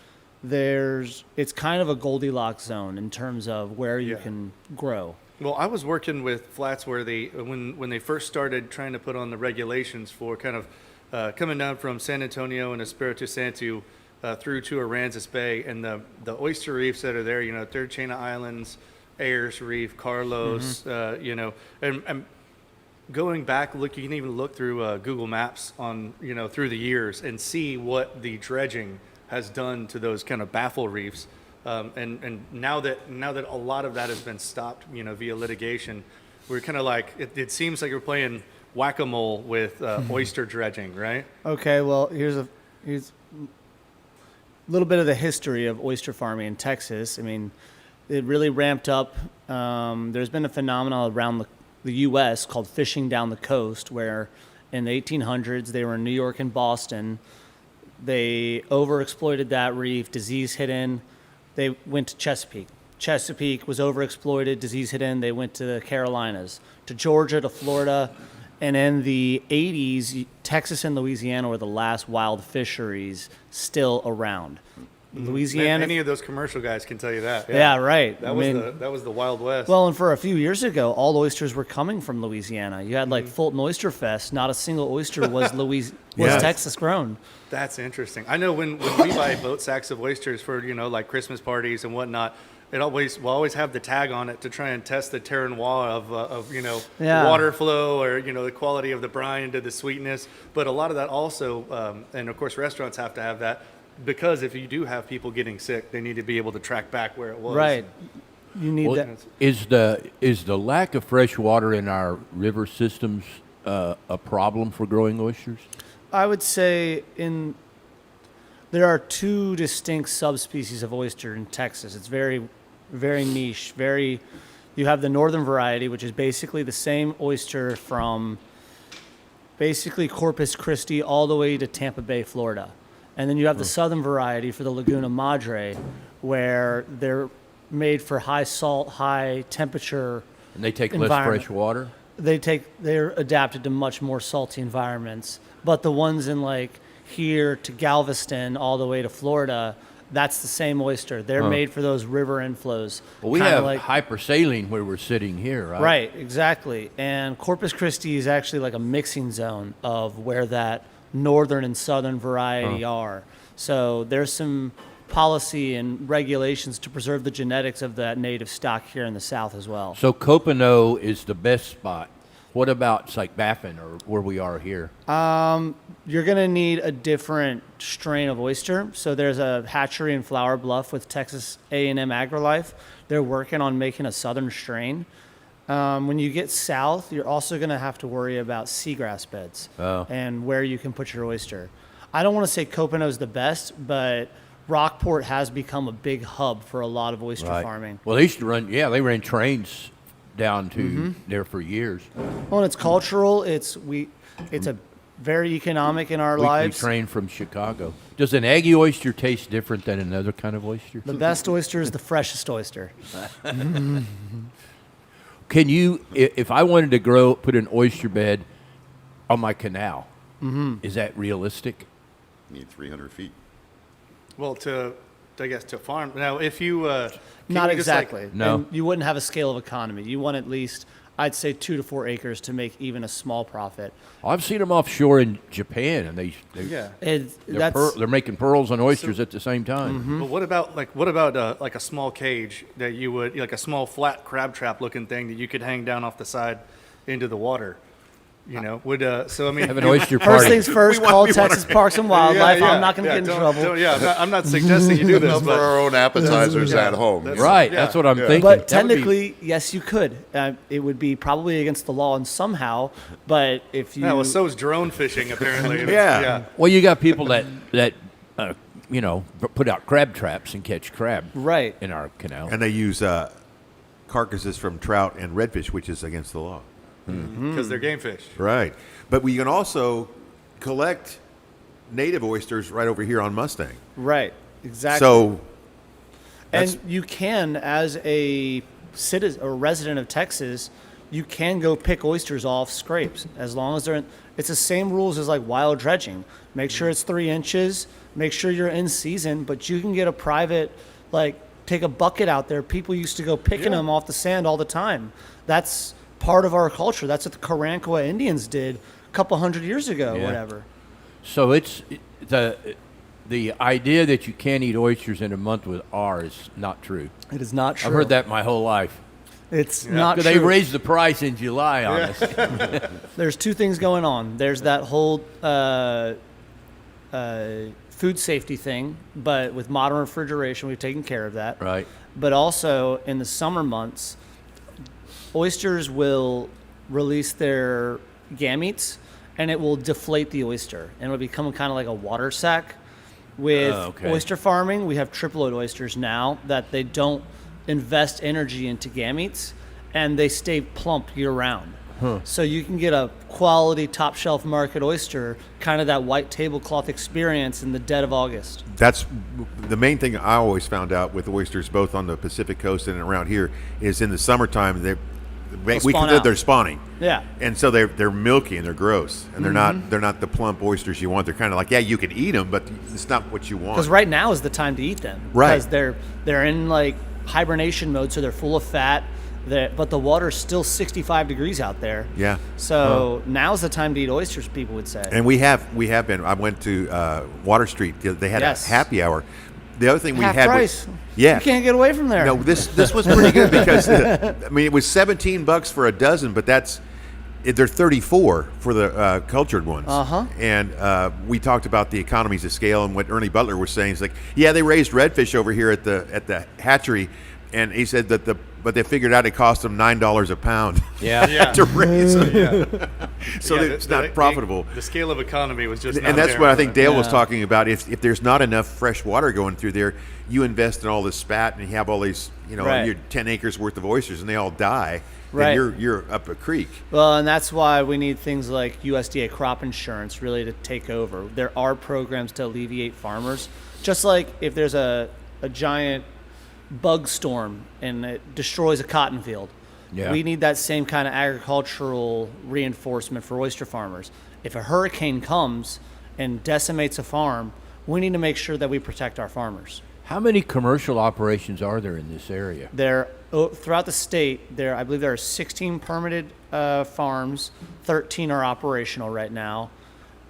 It's kind of a Goldilocks zone in terms of where you Yeah. can grow. Well, I was working with flats where when they first started trying to put on the regulations for kind of coming down from San Antonio and Espiritu Santo through to Aransas Bay, and the oyster reefs that are there, Third Chain Islands, Ayers Reef, Carlos, and going back, you can even look through Google Maps on, through the years and see what the dredging has done to those kind of baffle reefs. And now that a lot of that has been stopped, via litigation, we're kind of like, it seems like we're playing whack-a-mole with oyster dredging, right? Okay, well, here's a little bit of the history of oyster farming in Texas. I mean, it really ramped up. There's been a phenomenon around the U.S. called fishing down the coast, where in the 1800s they were in New York and Boston. They overexploited that reef, disease hit in. They went to Chesapeake. Chesapeake was overexploited, disease hit in. They went to the Carolinas, to Georgia, to Florida, And in the 80s, Texas and Louisiana were the last wild fisheries still around. Louisiana. Any of those commercial guys can tell you that. Yeah, right. That I was mean, that was the Wild West. well, and for a few years ago, all oysters were coming from Louisiana. You had like Fulton Oyster Fest. Not a single oyster was Yes. Texas grown. That's interesting. I know when we buy boat sacks of oysters for like Christmas parties and whatnot, we'll always have the tag on it to try and test the terroir of Yeah. water flow or the quality of the brine to the sweetness. But a lot of that also, and of course restaurants have to have that, because if you do have people getting sick, they need to be able to track back where it was. Right. You need Well, that. is the lack of fresh water in our river systems a problem for growing oysters? I would say there are two distinct subspecies of oyster in Texas. It's very, very niche. You have the northern variety, which is basically the same oyster from basically Corpus Christi all the way to Tampa Bay, Florida. And then you have the southern variety for the Laguna Madre, where they're made for high salt, high temperature. And they take less Environment. fresh water? They're adapted to much more salty environments. But the ones in like here to Galveston all the way to Florida, that's the same oyster. They're made for those river inflows. Well, we Kinda have like, hypersaline where we're sitting here, right? right, exactly. And Corpus Christi is actually like a mixing zone of where that northern and southern variety are. So there's some policy and regulations to preserve the genetics of that native stock here in the South as well. So Copano is the best spot. What about like Baffin or where we are here? You're going to need a different strain of oyster. So there's a hatchery in Flower Bluff with Texas A&M AgriLife. They're working on making a southern strain. When you get south, you're also going to have to worry about seagrass beds and where you can put your oyster. I don't want to say Copano is the best, but Rockport has become a big hub for a lot of oyster farming. Well, they used to they ran trains down to there for years. Well, and it's cultural. It's a very economic in our Weekly lives. train from Chicago. Does an Aggie oyster taste different than another kind of oyster? The best oyster is the freshest oyster. Can you, if I wanted to put an oyster bed on my canal, is that realistic? Need 300 feet. Well, I guess to farm. Now, if you can Not you just, like- exactly. No. And you wouldn't have a scale of economy. You want at least, I'd say, 2 to 4 acres to make even a small profit. I've seen them offshore in Japan, and yeah. they're making pearls and oysters at the same time. But what about like a small cage that you would like a small flat crab trap looking thing that you could hang down off the side into the water? So I mean, Have an oyster First party. things first, call Texas Parks and Wildlife. I'm not going to get in trouble. I'm not suggesting you do this, For but our own appetizers Yeah. at home. That's- Right, Yeah. that's what I'm thinking. But That would be- technically, yes, you could. It would be probably against the law and somehow. But if you, yeah, well, so is drone fishing apparently. Yeah. well, you got people that put out crab traps and catch crab right. in our canal. And they use carcasses from trout and redfish, which is against the law. because they're game fish. Right. But we can also collect native oysters right over here on Mustang. Right. Exactly. So that's- And you can, as a citizen or resident of Texas, you can go pick oysters off scrapes as long as it's the same rules as like wild dredging. Make sure it's 3 inches. Make sure you're in season, but you can get a private, take a bucket out there. People used to go picking them off the sand all the time. That's part of our culture. That's what the Karankawa Indians did a couple hundred years ago, Yeah. whatever. So it's the idea that you can't eat oysters in a month with R is not true. It is not true. I've heard that my whole life. It's not true. They raised the price in July on us. There's 2 things going on. There's that whole food safety thing, but with modern refrigeration, we've taken care of that. Right. But also in the summer months, oysters will release their gametes, and it will deflate the oyster, and it'll become kind of like a water sac. With okay. oyster farming, we have triploid oysters now that they don't invest energy into gametes, and they stay plump year-round. So you can get a quality top shelf market oyster, kind of that white tablecloth experience in the dead of August. that's the main thing I always found out with oysters, both on the Pacific coast and around here, is in the summertime, spawn out. they're spawning. Yeah. And so they're milky and they're gross and they're not the plump oysters you want. They're kind of like, yeah, you can eat them, but it's not what you want. Because right now is the time to eat them. Right. Because they're in like hibernation mode, so they're full of fat. But the water's still 65 degrees out there. Yeah. So now's the time to eat oysters, people would say. And we have been. I went to Water Street. They had Yes. a happy hour. The other thing we Half had price. was yeah. You can't get away from there. No, this was pretty good because I mean it was $17 for a dozen, but they're 34 for the cultured ones. And we talked about the economies of scale and what Ernie Butler was saying. He's like, yeah, they raised redfish over here at the hatchery, and he said that but they figured out it cost them $9 a pound. Yeah. To raise them. So it's not profitable. The scale of economy was just. And not that's there. what I think Dale was talking about. If there's not enough fresh water going through there, you invest in all this spat and you have all these, Right. your 10 acres worth of oysters and they all die. Right. Then you're up a creek. Well, and that's why we need things like USDA crop insurance really to take over. There are programs to alleviate farmers. Just like if there's a giant bug storm and it destroys a cotton field. Yeah. We need that same kind of agricultural reinforcement for oyster farmers. If a hurricane comes and decimates a farm, we need to make sure that we protect our farmers. How many commercial operations are there in this area? Throughout the state, I believe there are 16 permitted farms, 13 are operational right now.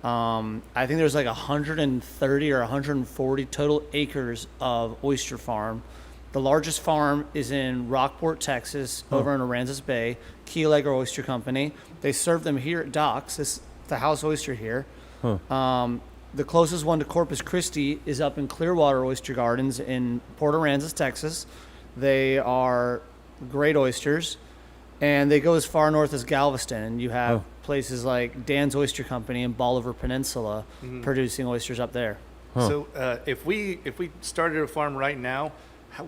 I think there's like 130 or 140 total acres of oyster farm. The largest farm is in Rockport, Texas, over in Aransas Bay, Key Legger Oyster Company. They serve them here at Docks. This the house oyster here. The closest one to Corpus Christi is up in Clearwater Oyster Gardens in Port Aransas, Texas. They are great oysters, and they go as far north as Galveston. And you have places like Dan's Oyster Company in Bolivar Peninsula producing oysters up there. So if we started a farm right now,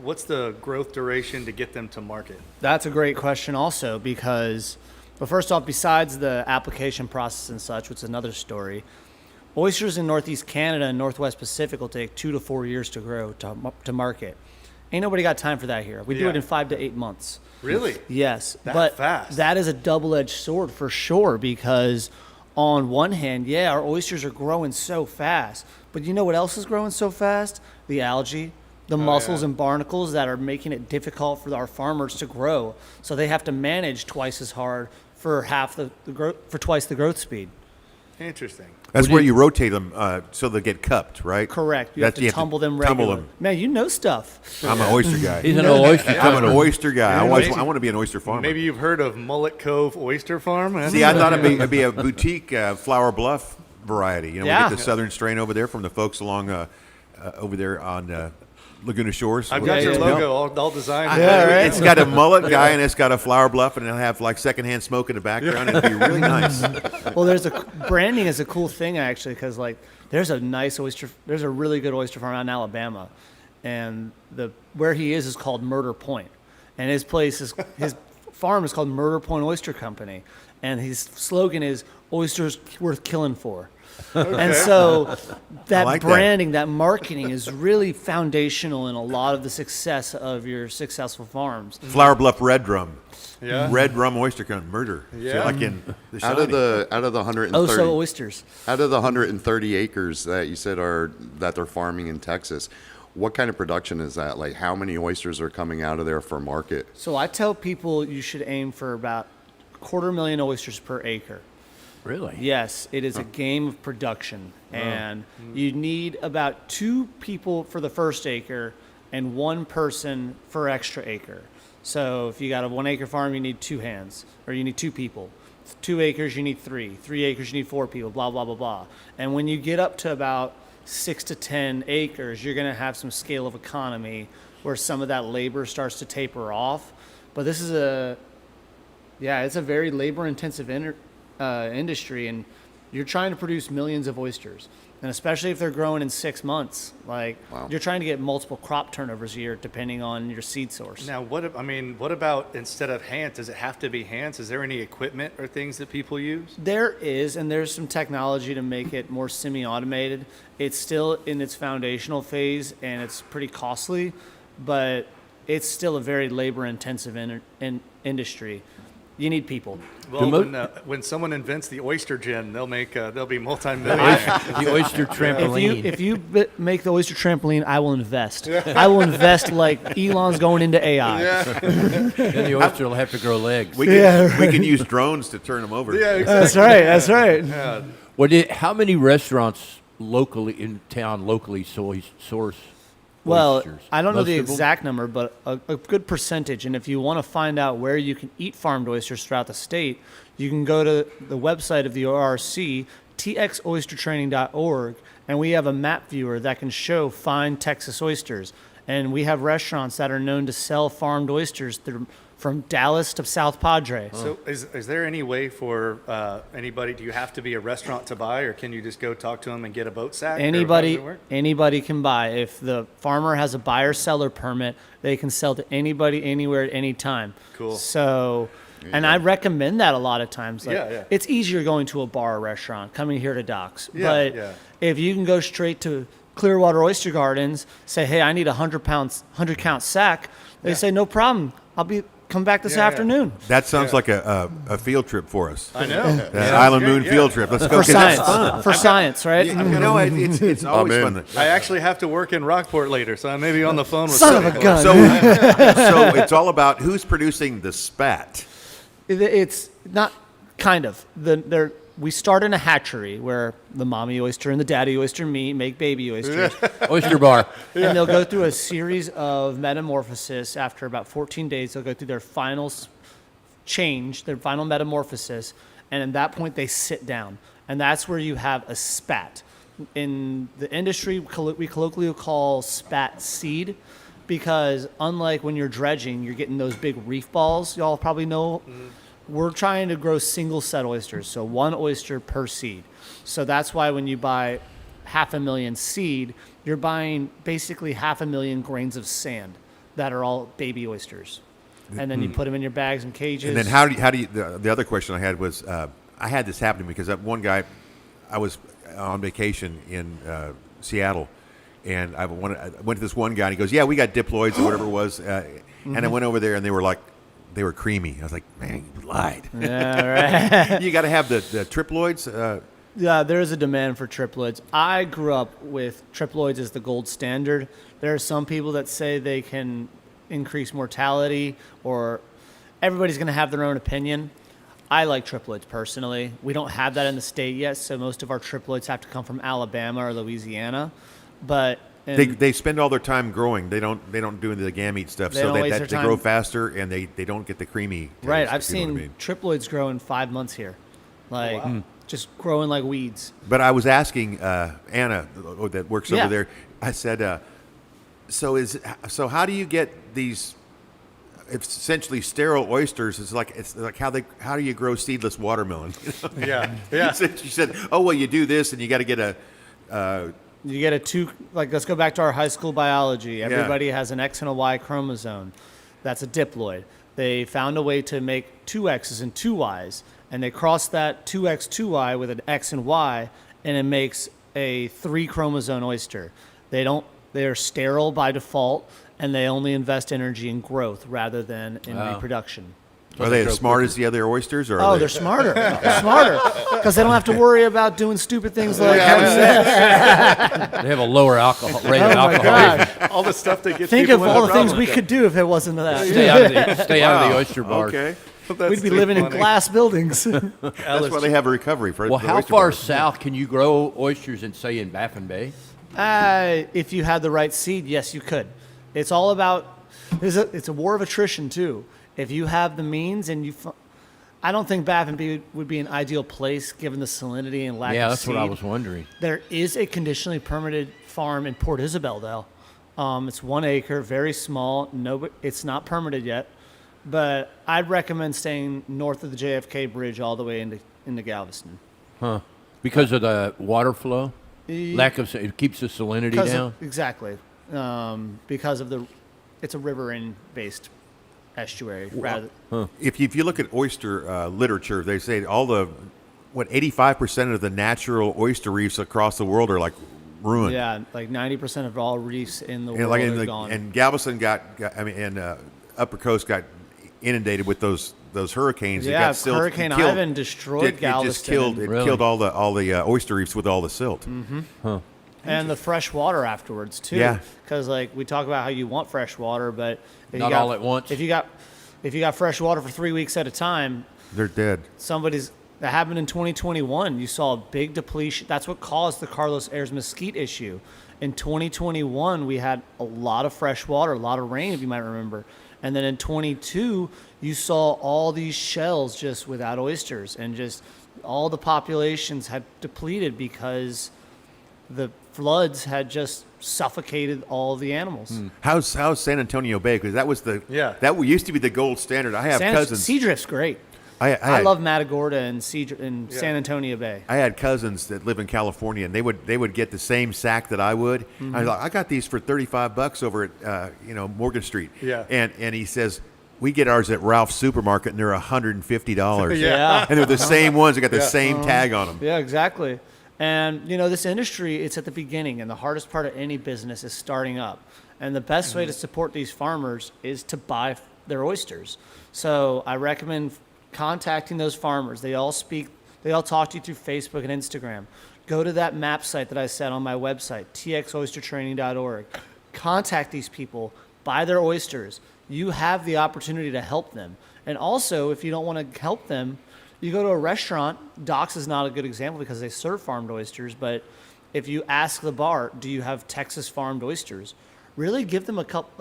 what's the growth duration to get them to market? That's a great question also because, well, first off, besides the application process and such, which is another story, oysters in Northeast Canada and Northwest Pacific will take 2 to 4 years to grow to market. Ain't nobody got time for that here. We do Yeah. it in 5 to 8 months. Really? Yes, That but fast? that is a double-edged sword for sure because on one hand, yeah, our oysters are growing so fast, but you know what else is growing so fast? The algae, the mussels yeah. and barnacles that are making it difficult for our farmers to grow. So they have to manage twice as hard for twice the growth speed. Interesting. That's where you rotate them so they get cupped, right? Correct. You have to tumble them tumble regularly. them. Man, you know stuff. I'm an oyster guy. He's an old oyster. I'm an oyster guy. maybe- I want to be an oyster farmer. Maybe you've heard of Mullet Cove Oyster Farm. See, I thought it'd be a boutique Flower Bluff variety. We Yeah. get the southern strain over there from the folks along over there on Laguna Shores. I've got Yeah, your yeah. logo all designed. Yeah, right. It's got a mullet guy and it's got a flower bluff and it'll have like secondhand smoke in the background. It'll be really nice. Well, branding is a cool thing actually because like there's a really good oyster farm out in Alabama, and where he is called Murder Point, and his farm is called Murder Point Oyster Company, and his slogan is "Oysters worth killing for." And so that like that. branding, that marketing is really foundational in a lot of the success of your successful farms. Flower Bluff Red Drum. Yeah. Red Rum Oyster Company. Murder. Yeah. Like in The Out of Shining. the 130 Oh, so oysters. out of the 130 acres that you said that they're farming in Texas, what kind of production is that? Like how many oysters are coming out of there for market? So I tell people you should aim for about 250,000 oysters per acre. Really? Yes, it is a game of production, and you need about 2 people for the first acre and 1 person for extra acre. So if you got a 1 acre farm, you need 2 hands, or you need 2 people. 2 acres, you need 3. 3 acres, you need 4 people. Blah blah blah blah. And when you get up to about 6 to 10 acres, you're going to have some scale of economy where some of that labor starts to taper off. But this is it's a very labor-intensive industry, and you're trying to produce millions of oysters, and especially if they're growing in 6 months, like you're trying to get multiple crop turnovers a year depending on your seed source. Now, what about instead of hands? Does it have to be hands? Is there any equipment or things that people use? There is, and there's some technology to make it more semi-automated. It's still in its foundational phase, and it's pretty costly, but it's still a very labor-intensive industry. You need people. Well, mo- when someone invents the oyster gin, they'll be multi-millionaires. The oyster trampoline. If you make the oyster trampoline, I will invest. I will invest like Elon's going into AI. Then the oyster will have to grow legs. We can use drones to turn them over. Yeah, exactly. That's right. That's right. How many restaurants locally in town source Well, oysters? I don't know Most the of them? exact number, but a good percentage. And if you want to find out where you can eat farmed oysters throughout the state, you can go to the website of the ORC, txoystertraining.org, and we have a map viewer that can show fine Texas oysters. And we have restaurants that are known to sell farmed oysters from Dallas to South Padre. So is there any way for anybody, do you have to be a restaurant to buy, or can you just go talk to them and get a boat sack? Or how does it work? Anybody can buy. If the farmer has a buyer-seller permit, they can sell to anybody, anywhere, at any time. Cool. So, and I recommend that a lot of times. Like, Yeah. It's easier going to a bar or restaurant, coming here to Docks. Yeah, But yeah. if you can go straight to Clearwater Oyster Gardens, say, hey, I need a 100-count sack, they say, no problem. Come back this afternoon. That sounds like a field trip for us. I know. Island Moon field trip. Let's go. For 'cause that's science. fun. For science, right? You know, it's always in. fun. I actually have to work in Rockport later, so I may be on the phone with Son of a somebody. gun. So it's all about who's producing the spat. It's not kind of. We start in a hatchery where the mommy oyster and the daddy oyster meet, make baby oysters. Oyster bar. And they'll go through a series of metamorphosis. After about 14 days, they'll go through their final change, their final metamorphosis. And at that point, they sit down. And that's where you have a spat. In the industry, we colloquially call spat seed, because unlike when you're dredging, you're getting those big reef balls. Y'all probably know. We're trying to grow single set oysters, so one oyster per seed. So that's why when you buy 500,000 seed, you're buying basically 500,000 grains of sand that are all baby oysters. And then you put them in your bags and cages. And then how do you the other question I had was, I had this happen because that one guy, I was on vacation in Seattle, and I went to this one guy, and he goes, yeah, we got diploids or whatever it was. And I went over there, and they were creamy. I was like, man, you lied. Yeah, right. You got to have the triploids. Yeah, there is a demand for triploids. I grew up with triploids as the gold standard. There are some people that say they can increase mortality, or everybody's going to have their own opinion. I like triploids personally. We don't have that in the state yet, so most of our triploids have to come from Alabama or Louisiana. But They spend all their time growing. They don't do the gamete stuff, They so don't waste their they grow time. faster and they don't get the creamy taste, right, if I've you know what I seen mean. triploids grow in 5 months here, like just growing like weeds. But I was asking Anna that works Yeah. over there. I said, so how do you get these? It's essentially sterile oysters. It's like how do you grow seedless watermelon? Yeah. She said, oh well, you do this, and you got to get a. You get a two, like, let's go back to our high school biology. Everybody has an X and a Y chromosome. That's a diploid. They found a way to make two X's and two Y's, and they cross that 2X, 2Y with an X and Y, and it makes a 3 chromosome oyster. They're sterile by default, and they only invest energy in growth rather than in reproduction. Are they as smart as the other oysters? Or Oh, they're smarter. They're smarter because they don't have to worry about doing stupid things like having sex. They have a lower alcohol rate of Oh my alcoholism. God. All the stuff that gets Think people of into all the things trouble. we could do if it wasn't that. Stay out of the oyster bars. Okay, We'd be living in glass buildings. that's why they have a recovery for. Well, the how oyster far bars. south can you grow oysters in, say, in Baffin Bay? If you had the right seed, yes, you could. It's all about. It's a war of attrition too. If you have the means and I don't think Baffin Bay would be an ideal place given the salinity and lack Yeah, of that's seed. what I was wondering. There is a conditionally permitted farm in Port Isabel, though. It's 1 acre, very small. It's not permitted yet, but I'd recommend staying north of the JFK Bridge all the way into Galveston. Huh. Because of the water flow? Lack of, it keeps the salinity down? Exactly. Because of it's a riverine-based estuary. Rather, If you look at oyster literature, they say 85% of the natural oyster reefs across the world are like ruined. yeah, like 90% of all reefs in the And world like are gone. and Galveston and Upper Coast got inundated with those those hurricanes. Yeah, it got silt. Hurricane It killed- Ivan destroyed it just Galveston killed. and- It Really? killed all the oyster reefs with all the silt. and the fresh water afterwards too. Yeah. Because like we talk about how you want fresh water, but if Not you got, all at once. If you got fresh water for 3 weeks at a time, They're dead. that happened in 2021. You saw a big depletion. That's what caused the Carlos Ayers mesquite issue. In 2021, we had a lot of fresh water, a lot of rain, if you might remember. And then in 22, you saw all these shells just without oysters, and just all the populations had depleted because the floods had just suffocated all the animals. How's San Antonio Bay? Because that was Yeah. that used to be the gold standard. I have cousins. Sea Drift's great. I I had- love Matagorda and San Antonio Bay. I had cousins that live in California, and they would get the same sack that I would. I was like, I got these for $35 over at Morgan Street. Yeah. And he says, we get ours at Ralph's Supermarket, and they're $150. Yeah. And they're the same ones. They got the same tag on them. Yeah, exactly. And this industry, it's at the beginning, and the hardest part of any business is starting up. And the best way to support these farmers is to buy their oysters. So I recommend contacting those farmers. They all talk to you through Facebook and Instagram. Go to that map site that I said on my website, txoystertraining.org. Contact these people, buy their oysters. You have the opportunity to help them. And also, if you don't want to help them, you go to a restaurant. Doc's is not a good example because they serve farmed oysters, but if you ask the bar, do you have Texas farmed oysters? Really give them a cup,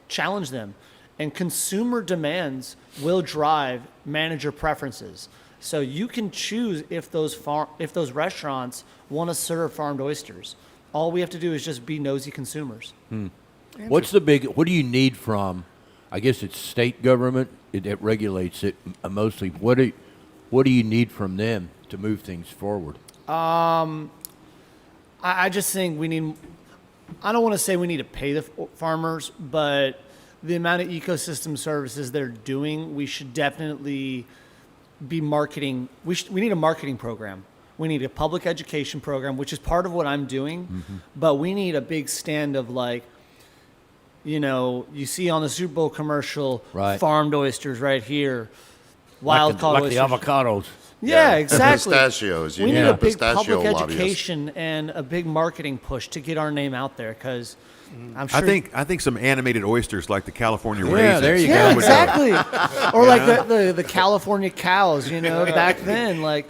challenge them. And consumer demands will drive manager preferences. So you can choose if those restaurants want to serve farmed oysters. All we have to do is just be nosy consumers. What do you need from, I guess it's state government that regulates it mostly. What do you need from them to move things forward? I just think I don't want to say we need to pay the farmers, but the amount of ecosystem services they're doing, we should definitely be marketing. We need a marketing program. We need a public education program, which is part of what I'm doing. But we need a big stand of you see on the Super Bowl commercial, Right. farmed oysters right here, wild caught like oysters. the avocados. Yeah, exactly. Pistachios. You We need need a a big pistachio public lobbyist. education and a big marketing push to get our name out there because I'm sure. I think some animated oysters like the California Yeah, raisins. there you go. Yeah, exactly. Or like the California cows, back then,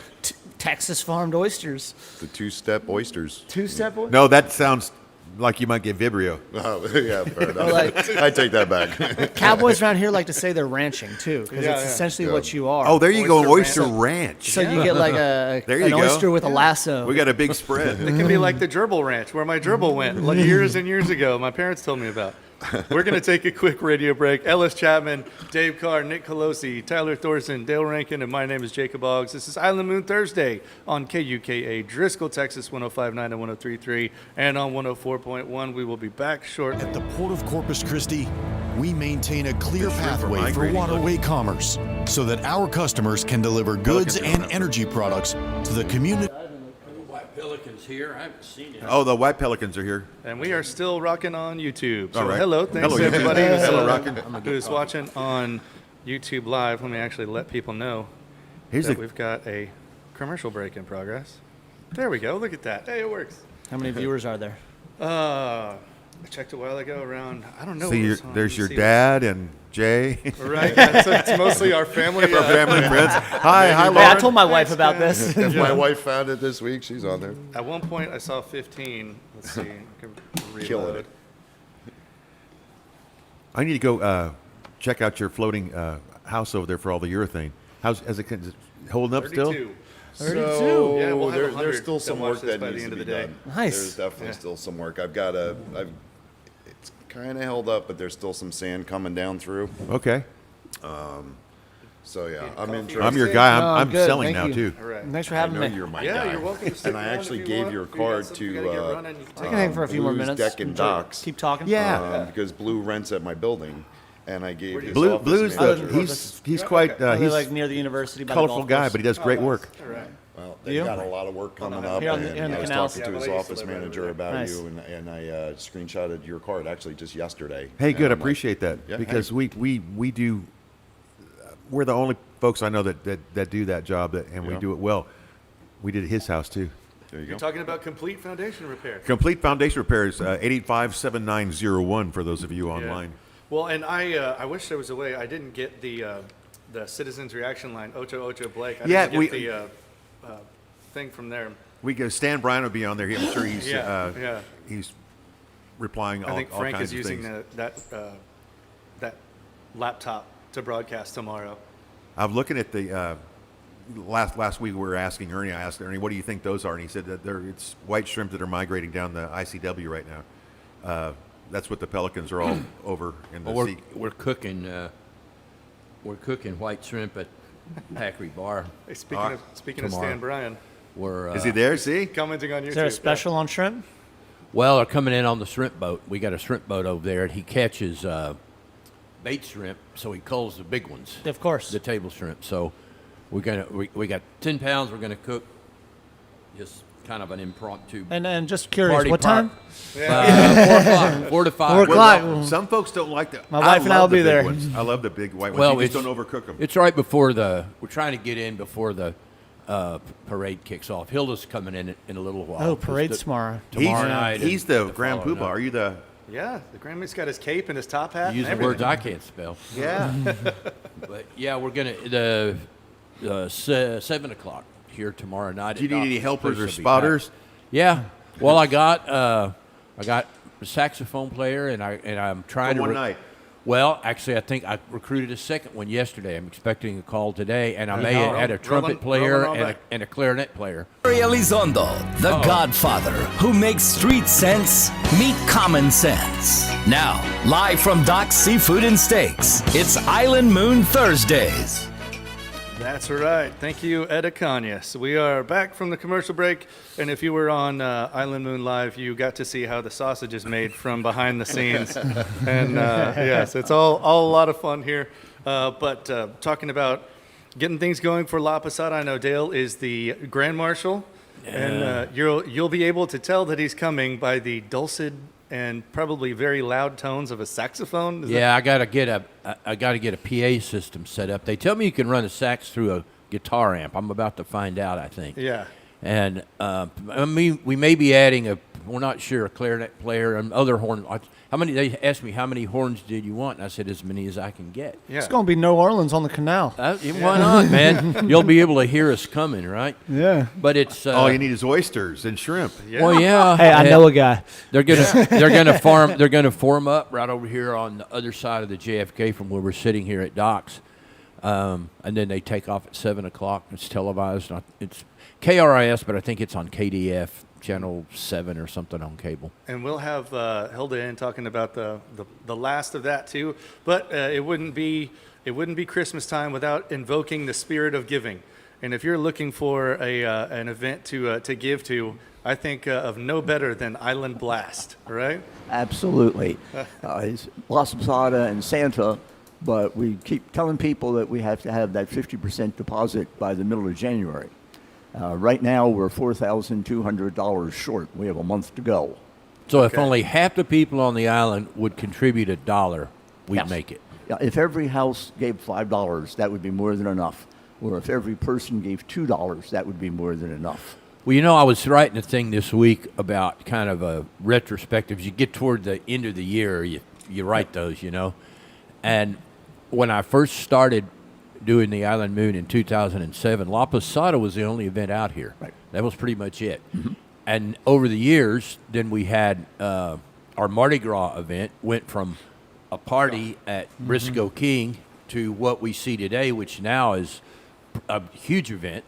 Texas farmed oysters. The two-step oysters. Two-step oysters. No, that sounds like you might get Vibrio. Oh, yeah, fair enough. like- I take that back. Cowboys around here like to say they're ranching too because it's essentially what you are. Oh, there you go, Oyster Oyster Ranch. So you get like There you an go. oyster with a lasso. We got a big spread. It can be like the Gerbil Ranch, where my gerbil went years and years ago. My parents told me about. We're going to take a quick radio break. Ellis Chapman, Dave Carr, Nick Colosi, Tyler Thorson, Dale Rankin, and my name is Jacob Boggs. This is Island Moon Thursday on KUKA, Driscoll, Texas, 105.9 and 103.3, and on 104.1. We will be back shortly. At the Port of Corpus Christi, we maintain a clear shrimp are pathway for migrating. waterway commerce so that our customers can deliver goods and energy products to the community. White pelicans here. I haven't seen it. Oh, the white pelicans are here. And we are still rocking on YouTube. So All right. hello, thanks Hello, to YouTube. everybody who's, Hello, rocking. who's watching on YouTube Live. Let me actually let people know Here's that the we've got a commercial break in progress. There we go. Look at that. Hey, it works. How many viewers are there? I checked a while ago around, I don't know. See, what your, was on. there's Let's your see dad and Jay, what- Right. It's mostly our family. our family and friends. Hi, Hey, I Lauren. told my wife about this. If my wife found it this week, she's on there. At one point, I saw 15. Let's see. I can Killing reload. it. I need to go check out your floating house over there for all the urethane. Is it holding up still? 32. So Yeah, we'll have there, 100 there's still that some watch work this that by the needs end to of be the day. done. Nice. There's definitely Yeah. still some work. It's kind of held up, but there's still some sand coming down through. Okay. So yeah, I'm coffee? interested. I'm your guy. No, I'm good. selling Thank now, you. too. All right. Thanks for I having know me. you're my Yeah, guy. you're welcome to stick And I around actually if you gave want. your If you got card something to you gotta get running, you can take I can hang for a few more Blue's minutes. Deck and Docks. Keep talking. Yeah. Because Blue rents at my building, and I gave his Blue, office Blue's manager. he's quite Are they he's like near the university by the colorful golf guy, course? but he does great work. All right. Well, You? they've got a lot of work coming up, Here on the- and here on the I was canals. talking to Yeah, his but I used to office live over manager there. about Nice. you, and I screenshotted your card actually just yesterday. Hey, And good. I I'm like, appreciate that Yeah, because hey. we do. We're the only folks I know that do that job, and we do it well. We did at his house too. There you You're go. talking about complete foundation repair. Complete Foundation Repairs, 885-7901 for those of you online. Yeah. Well, and I wish there was a way. I didn't get the citizens reaction line, Ocho Ocho Blake. I Yeah, didn't get the thing from there. We go. Stan Bryan will be on there. I'm sure he's Yeah. he's replying I all, think all Frank kinds is of using things. that laptop to broadcast tomorrow. I'm looking at the last week we were asking Ernie. I asked Ernie, "What do you think those are?" And he said that it's white shrimp that are migrating down the ICW right now. That's what the pelicans are all over in the Well, sea. we're cooking white shrimp at Hackery Bar. Hey, speaking of tomorrow. Stan Bryan, We're Is he there? See? commenting on YouTube. Is there a special on shrimp? Well, they're coming in on the shrimp boat. We got a shrimp boat over there, and he catches bait shrimp, so he culls the big ones, Of course. the table shrimp. So we got 10 pounds. We're gonna cook just kind of an impromptu. And just curious, Party what park. time? 4 o'clock, 4 to 5. 4 o'clock. Well, some folks don't like the. My wife and I love will the be big there. Ones. I love the big white ones. Well, You just don't overcook them. It's right before we're trying to get in before the parade kicks off. Hilda's coming in a little while. Oh, parade's tomorrow. Tomorrow night. He's and the Grand following Poobah. up. Are you the? Yeah, the Grandma's got his cape and his top hat. Using and words everything. I can't spell. Yeah. But yeah, we're gonna 7 o'clock here tomorrow night. Do you at need any Dock's. helpers Place or will be spotters? packed. Yeah. Well, I got a saxophone player, and I'm trying For to one night. Well, actually, I think I recruited a second one yesterday. I'm expecting a call today, and I may go. add a trumpet Rolling player on back. and a clarinet player. Jerry Elizondo, the Godfather, who makes street sense meet common sense. Now, live from Doc's Seafood and Steaks, it's Island Moon Thursdays. That's right. Thank you, Ed Acanias. We are back from the commercial break, and if you were on Island Moon Live, you got to see how the sausage is made from behind the scenes. And yes, it's all a lot of fun here. But talking about getting things going for La Posada, I know Dale is the Grand Marshal, and you'll be able to tell that he's coming by the dulcet and probably very loud tones of a saxophone. Is that- Yeah, I gotta get a PA system set up. They tell me you can run a sax through a guitar amp. I'm about to find out, I think. Yeah. And I mean, we may be adding we're not sure, a clarinet player and other horn. How many? They asked me how many horns did you want, and I said as many as I can get. Yeah. It's going to be New Orleans on the canal. Why not, man? You'll be able to hear us coming, right? Yeah. But it's All you need is oysters and shrimp. well, yeah. Hey, I know a guy. They're gonna form up right over here on the other side of the JFK from where we're sitting here at Doc's, and then they take off at 7 o'clock. It's televised. It's KRIS, but I think it's on KDF Channel 7 or something on cable. And we'll have Hilda in talking about the last of that too. But it wouldn't be Christmas time without invoking the spirit of giving. And if you're looking for an event to give to, I think of no better than Island Blast, right? Absolutely. It's La Posada and Santa, but we keep telling people that we have to have that 50% deposit by the middle of January. Right now, we're $4,200 short. We have a month to go. So if only half the people on the island would contribute $1, we'd Yes. make it. Yeah, if every house gave $5, that would be more than enough. Or if every person gave $2, that would be more than enough. Well, you know, I was writing a thing this week about kind of a retrospective. As you get toward the end of the year, you write those, you know. And when I first started doing the Island Moon in 2007, La Posada was the only event out here. Right. That was pretty much it. And over the years, then we had our Mardi Gras event went from a party at Briscoe King to what we see today, which now is a huge event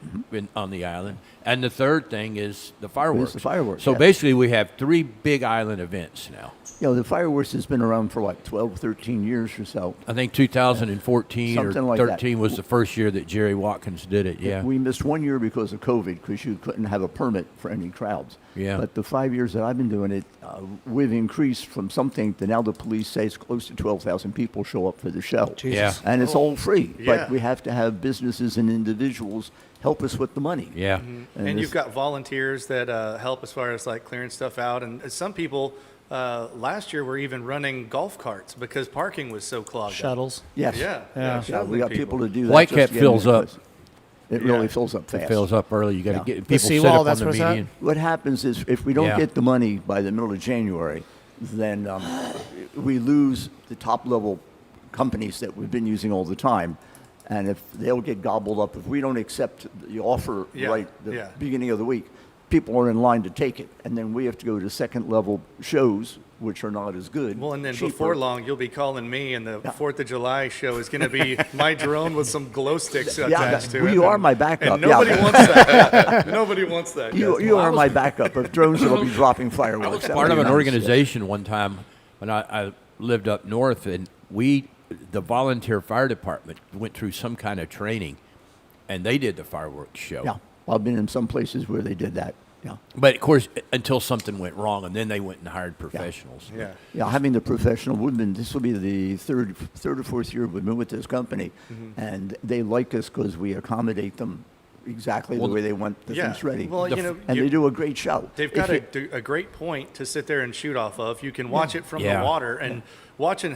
on the island. And the third thing is the fireworks. the fireworks, So yes. basically, we have 3 big island events now. You know, the fireworks has been around for what, 12, 13 years or so. I think 2014 Something or like that. 13 was the first year that Jerry Watkins did it. Yeah. We missed 1 year because of COVID, because you couldn't have a permit for any crowds. Yeah. But the 5 years that I've been doing it, we've increased from something to now the police say it's close to 12,000 people show up for the show. Yeah. And it's all free. Yeah. But we have to have businesses and individuals help us with the money. Yeah. And this- you've got volunteers that help as far as like clearing stuff out. And some people last year we're even running golf carts because parking was so clogged up. Shuttles. Yes. Yeah, Yeah. Yeah, we got people to do that. Whitecap just to get fills in up. place. It really Yeah. fills up fast. It fills up early. You got to Yeah. get The people set seawall, up on that's the where it's at? median. What happens is if we don't Yeah. get the money by the middle of January, then we lose the top level companies that we've been using all the time. And if they'll get gobbled up, if we don't accept the offer Yeah, right the yeah. beginning of the week, people are in line to take it. And then we have to go to second level shows, which are not as good. Well, and then cheaper. before long, you'll be calling me, and the Yeah. 4th of July show is going to be my drone with some glow sticks Yeah, attached to well, it. you are and- my backup, And yeah. nobody wants that. Nobody wants that. You, guys. you are my backup of drones that'll be dropping I fireworks. was That part would of be an nice, yeah. organization one time when I lived up north, and the volunteer fire department went through some kind of training, and they did the fireworks show. Yeah, I've been in some places where they did that. Yeah, But of course, until something went wrong, and then they went and hired professionals. Yeah. yeah. Having the professional, this will be the third or fourth year we've been with this company, and they like us because we accommodate them exactly Well, the way they want the Yeah. things ready. Well, you know, and they do a great show. They've If got you- a great point to sit there and shoot off of. You can watch it from Yeah. the water, and watching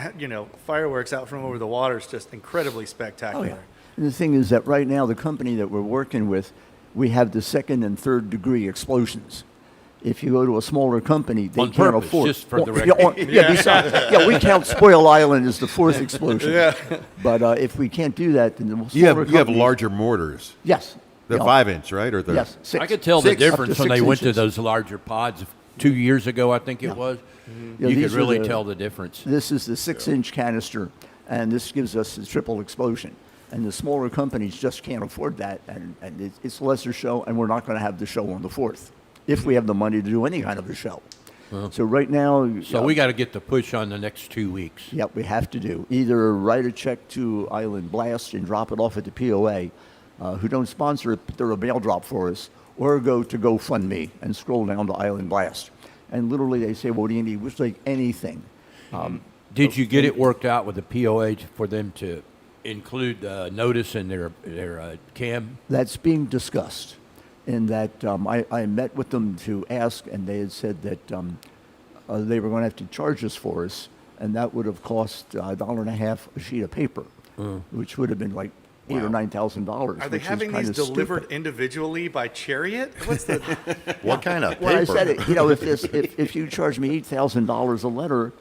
fireworks out from over the water is just incredibly Oh spectacular. yeah. And the thing is that right now the company that we're working with, we have the second and third degree explosions. If you go to a smaller company, they On can't purpose, afford. just for the Yeah, record. yeah, we count Spoil Island as the fourth explosion. Yeah. But if we can't do that, then the smaller You have companies- larger mortars, Yes. the Yeah. 5-inch, right, or the Yes. Six, I could tell the six, up to difference when 6 they went to inches. those larger pods 2 years ago, I think it was. Yeah, You these could are really the- tell the difference. This is the 6-inch canister, and this gives us the triple explosion. And the smaller companies just can't afford that, and it's a lesser show, and we're not going to have the show on the 4th, if we have the money to do any kind of a show. So right now, So we got to get the push on the next 2 weeks. yeah, we have to do either write a check to Island Blast and drop it off at the POA, who don't sponsor it, but they're a mail drop for us, or go to GoFundMe and scroll down to Island Blast. And literally they say, what do you need? It's like anything. Did you get it worked out with the POA for them to include notice in their cam? That's being discussed. In that I met with them to ask, and they had said that they were going to have to charge us for us, and that would have cost $1.50 a sheet of paper, which would have been like $8,000 or $9,000. Are they having these delivered individually by chariot? What's the? What kind of Well, I paper? said it. If you charge me $8,000 a letter,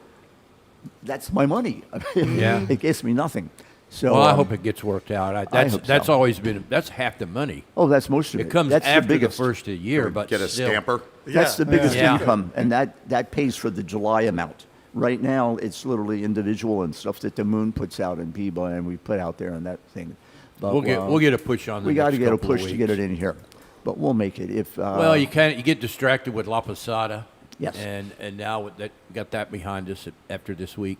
that's my money. Yeah. It gets me nothing. So Well, I hope it gets worked out. hope That's so. always been that's half the money. Oh, that's most of it. It comes that's after the biggest. first of the year, but Get a still. stamper. That's the Yeah. biggest Yeah. income, and that pays for the July amount. Right now, it's literally individual and stuff that the Moon puts out in PBA, and we put out there and that thing. But We'll get a push on the we got to next get a couple of push to get weeks. it in here, but we'll make it. If Well, you get distracted with La Posada. Yes. And now with that got that behind us after this week.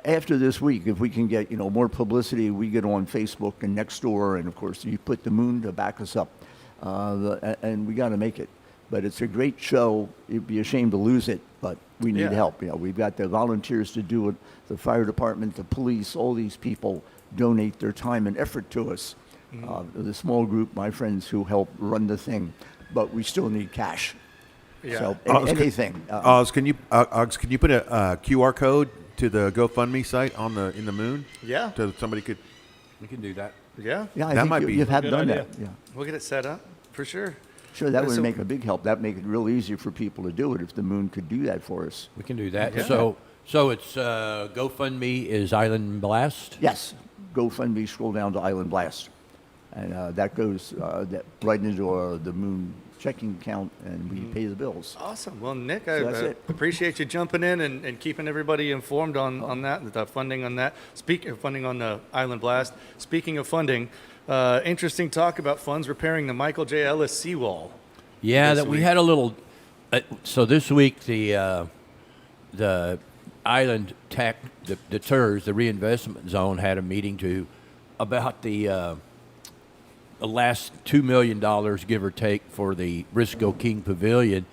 after this week, if we can get more publicity, we get on Facebook and Nextdoor, and of course you put the Moon to back us up, and we got to make it. But it's a great show. It'd be a shame to lose it, but we need Yeah. help. We've got the volunteers to do it, the fire department, the police, all these people donate their time and effort to us. The small group, my friends who help run the thing, but we still need cash. Yeah. So anything. Oz, can you put a QR code to the GoFundMe site in the Moon? Yeah. So somebody could. We can do that. Yeah. Yeah, I that think might be you have good done idea. that. Yeah. We'll get it set up for sure. Sure, that would So- make a big help. That make it real easy for people to do it if the Moon could do that for us. We can do that. Yeah. So it's GoFundMe is Island Blast. Yes, GoFundMe, scroll down to Island Blast. And that goes right into the Moon checking account, and we pay the bills. Awesome. Well, Nick, So that's I it. appreciate you jumping in and keeping everybody informed on that, the funding on that. Speaking of funding on the Island Blast, speaking of funding, interesting talk about funds repairing the Michael J. Ellis seawall. Yeah, this that we week. had a little. So this week the Island Tech, the TERS, the reinvestment zone, had a meeting about the last $2 million, give or take, for the Briscoe King Pavilion.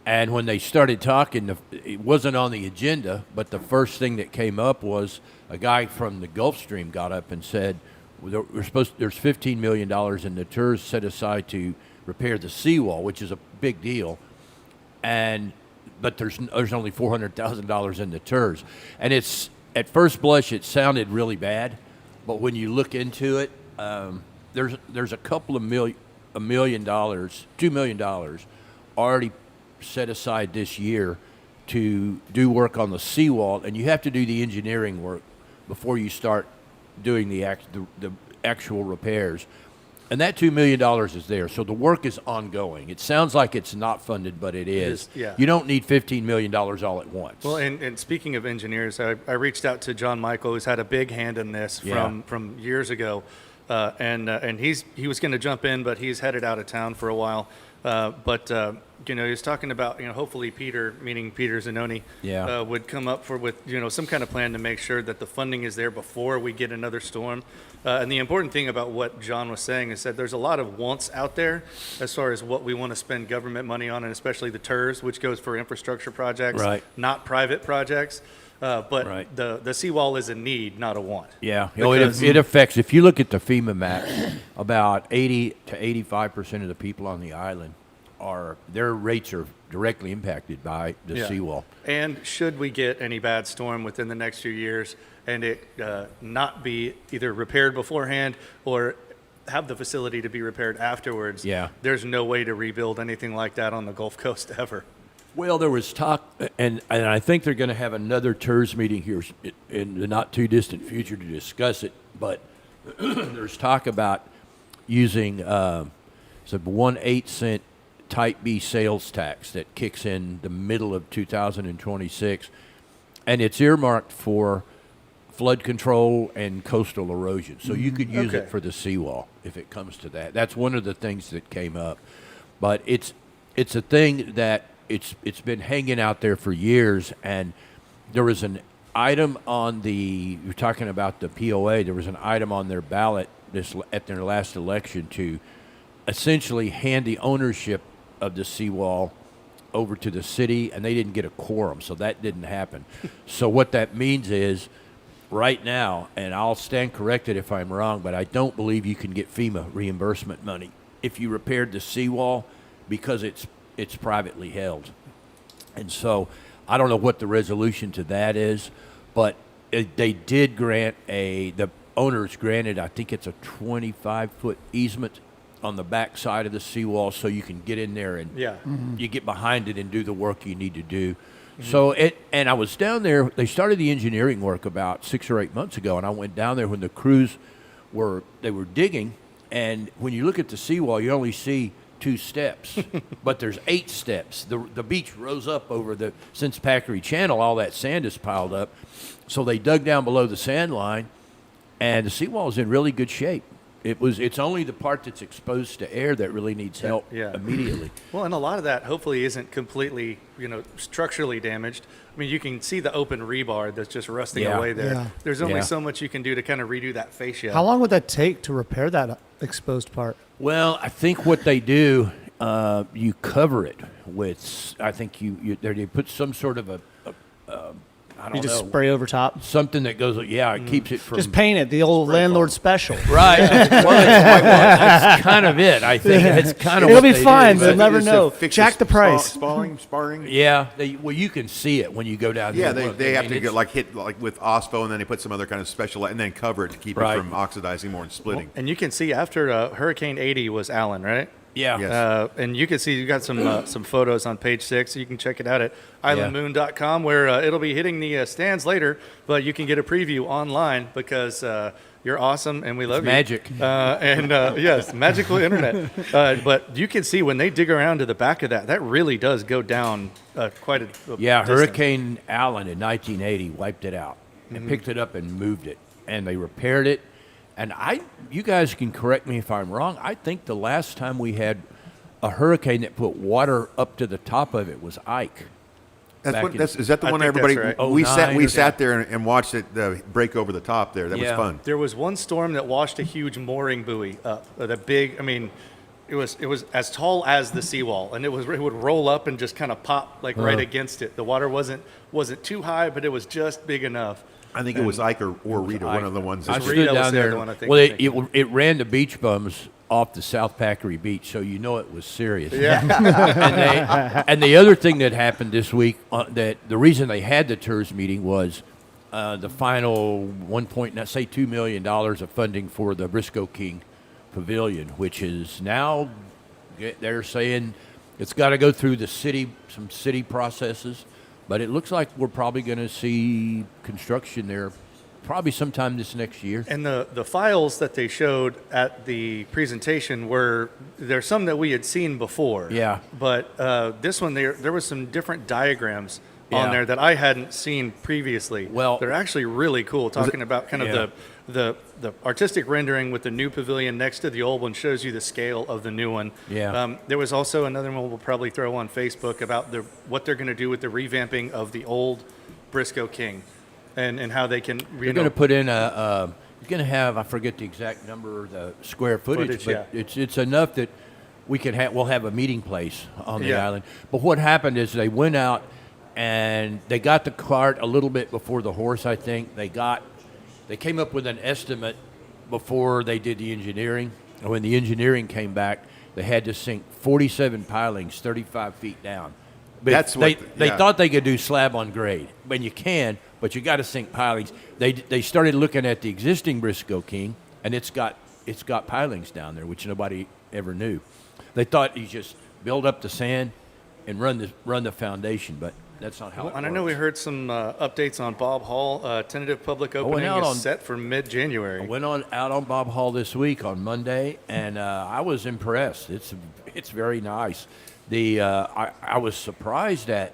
And when they started talking, it wasn't on the agenda, but the first thing that came up was a guy from the Gulfstream got up and said, there's $15 million in the TERS set aside to repair the seawall, which is a big deal. And but there's only $400,000 in the TERS, and it's at first blush it sounded really bad, but when you look into it, there's a couple of $1 million, $2 million already set aside this year to do work on the seawall, and you have to do the engineering work before you start doing the actual repairs. And that $2 million is there, so the work is ongoing. It sounds like it's not funded, but it is. Yeah. You don't need $15 million all at once. Well, and speaking of engineers, I reached out to John Michael, who's had a big hand in this Yeah. from years ago, and he was going to jump in, but he's headed out of town for a while. But he was talking about hopefully Peter, meaning Peter Zanoni, Yeah. would come up with some kind of plan to make sure that the funding is there before we get another storm. And the important thing about what John was saying is that there's a lot of wants out there as far as what we want to spend government money on, and especially the TERS, which goes for infrastructure projects, Right. not private projects. But Right. the seawall is a need, not a want. Yeah, Because- it affects. If you look at the FEMA maps, about 80 to 85% of the people on the island their rates are directly impacted by the Yeah. seawall. And should we get any bad storm within the next few years and it not be either repaired beforehand or have the facility to be repaired afterwards, Yeah. there's no way to rebuild anything like that on the Gulf Coast ever. Well, there was talk, and I think they're going to have another TERS meeting here in the not too distant future to discuss it. But there's talk about using it's a 1/8 cent Type B sales tax that kicks in the middle of 2026, and it's earmarked for flood control and coastal erosion. So you could use Okay. it for the seawall if it comes to that. That's one of the things that came up, but it's a thing that it's been hanging out there for years. And there was an item on you're talking about the POA. There was an item on their ballot at their last election to essentially hand the ownership of the seawall over to the city, and they didn't get a quorum, so that didn't happen. So what that means is, right now, and I'll stand corrected if I'm wrong, but I don't believe you can get FEMA reimbursement money if you repaired the seawall because it's privately held. And so I don't know what the resolution to that is, but they did grant the owners granted, I think it's a 25-foot easement on the back side of the seawall, so you can get in there and Yeah. you get behind it and do the work you need to do. So and I was down there. They started the engineering work about 6 or 8 months ago, and I went down there when the crews were digging. And when you look at the seawall, you only see 2 steps, but there's 8 steps. The beach rose up since Packery Channel, all that sand is piled up. So they dug down below the sand line, and the seawall is in really good shape. It's only the part that's exposed to air that really needs help Yeah. immediately. Well, and a lot of that hopefully isn't completely, structurally damaged. I mean, you can see the open rebar that's just rusting Yeah. away there. Yeah. There's only Yeah. so much you can do to kind of redo that fascia. How long would that take to repair that exposed part? Well, I think what they do, you cover it with. I think they put some sort of I don't You just know, spray over top. something that goes. Yeah, it keeps it from. Just paint it. The old landlord special. Right. That's kind of it. I think it's kind of. It'll what be they fine, do. but they'll never It's to know. fix Jack the price. Sparring. Yeah. You can see it when you go down Yeah, there. and look. they I have mean, to go, it's- hit with OSPO, and then they put some other kind of special, and then cover it to keep Right. it from oxidizing more and splitting. And you can see after Hurricane 80 was Allen, right? Yeah. Yes. And you can see you got some photos on page 6. You can check it out at islandmoon.com, where it'll be hitting the stands later, but you can get a preview online because you're awesome and we love you. magic. Yes, magical internet. But you can see when they dig around to the back of that really does go down quite a Yeah, distance. Hurricane Allen in 1980 wiped it out and picked it up and moved it, and they repaired it. And you guys can correct me if I'm wrong. I think the last time we had a hurricane that put water up to the top of it was Ike. back in- Is that the I one think everybody? that's right. We 09 or sat there and watched it break over the top there. That was Yeah. fun. There was one storm that washed a huge mooring buoy up. The big, I mean, it was as tall as the seawall, and it would roll up and just kind of pop like right against it. The water wasn't too high, but it was just big enough. I think it was Ike or Rita, one of the ones. I that stood Rita was down the there. other one, I think, Well, I think. it ran the beach bums off the South Packery Beach, so you know it was serious. Yeah. and the other thing that happened this week, that the reason they had the TERS meeting was the final $2 million of funding for the Briscoe King Pavilion, which is now, they're saying it's got to go through some city processes, but it looks like we're probably going to see construction there probably sometime this next year. And the files that they showed at the presentation there's some that we had seen before. Yeah. But this one, there was some different diagrams Yeah. on there that I hadn't seen previously. Well- they're actually really cool, talking about kind of the artistic rendering with the new pavilion next to the old one shows you the scale of the new one. Yeah. There was also another one we'll probably throw on Facebook about what they're going to do with the revamping of the old Briscoe King and how they can, You're going to put in you're going to have, I forget the exact number, the square footage, but yeah. it's enough that we'll have a meeting place on the Yeah. island. But what happened is they went out and they got the cart a little bit before the horse, I think. They came up with an estimate before they did the engineering. And when the engineering came back, they had to sink 47 pilings 35 feet down. But That's what they yeah. thought they could do slab on grade. But you can, but you got to sink pilings. They started looking at the existing Briscoe King, and it's got pilings down there, which nobody ever knew. They thought you just build up the sand and run the foundation, but that's not how it works. And I know we heard some updates on Bob Hall. Tentative public opening out is on- set for mid-January. I went out on Bob Hall this week on Monday, and I was impressed. It's very nice. I was surprised at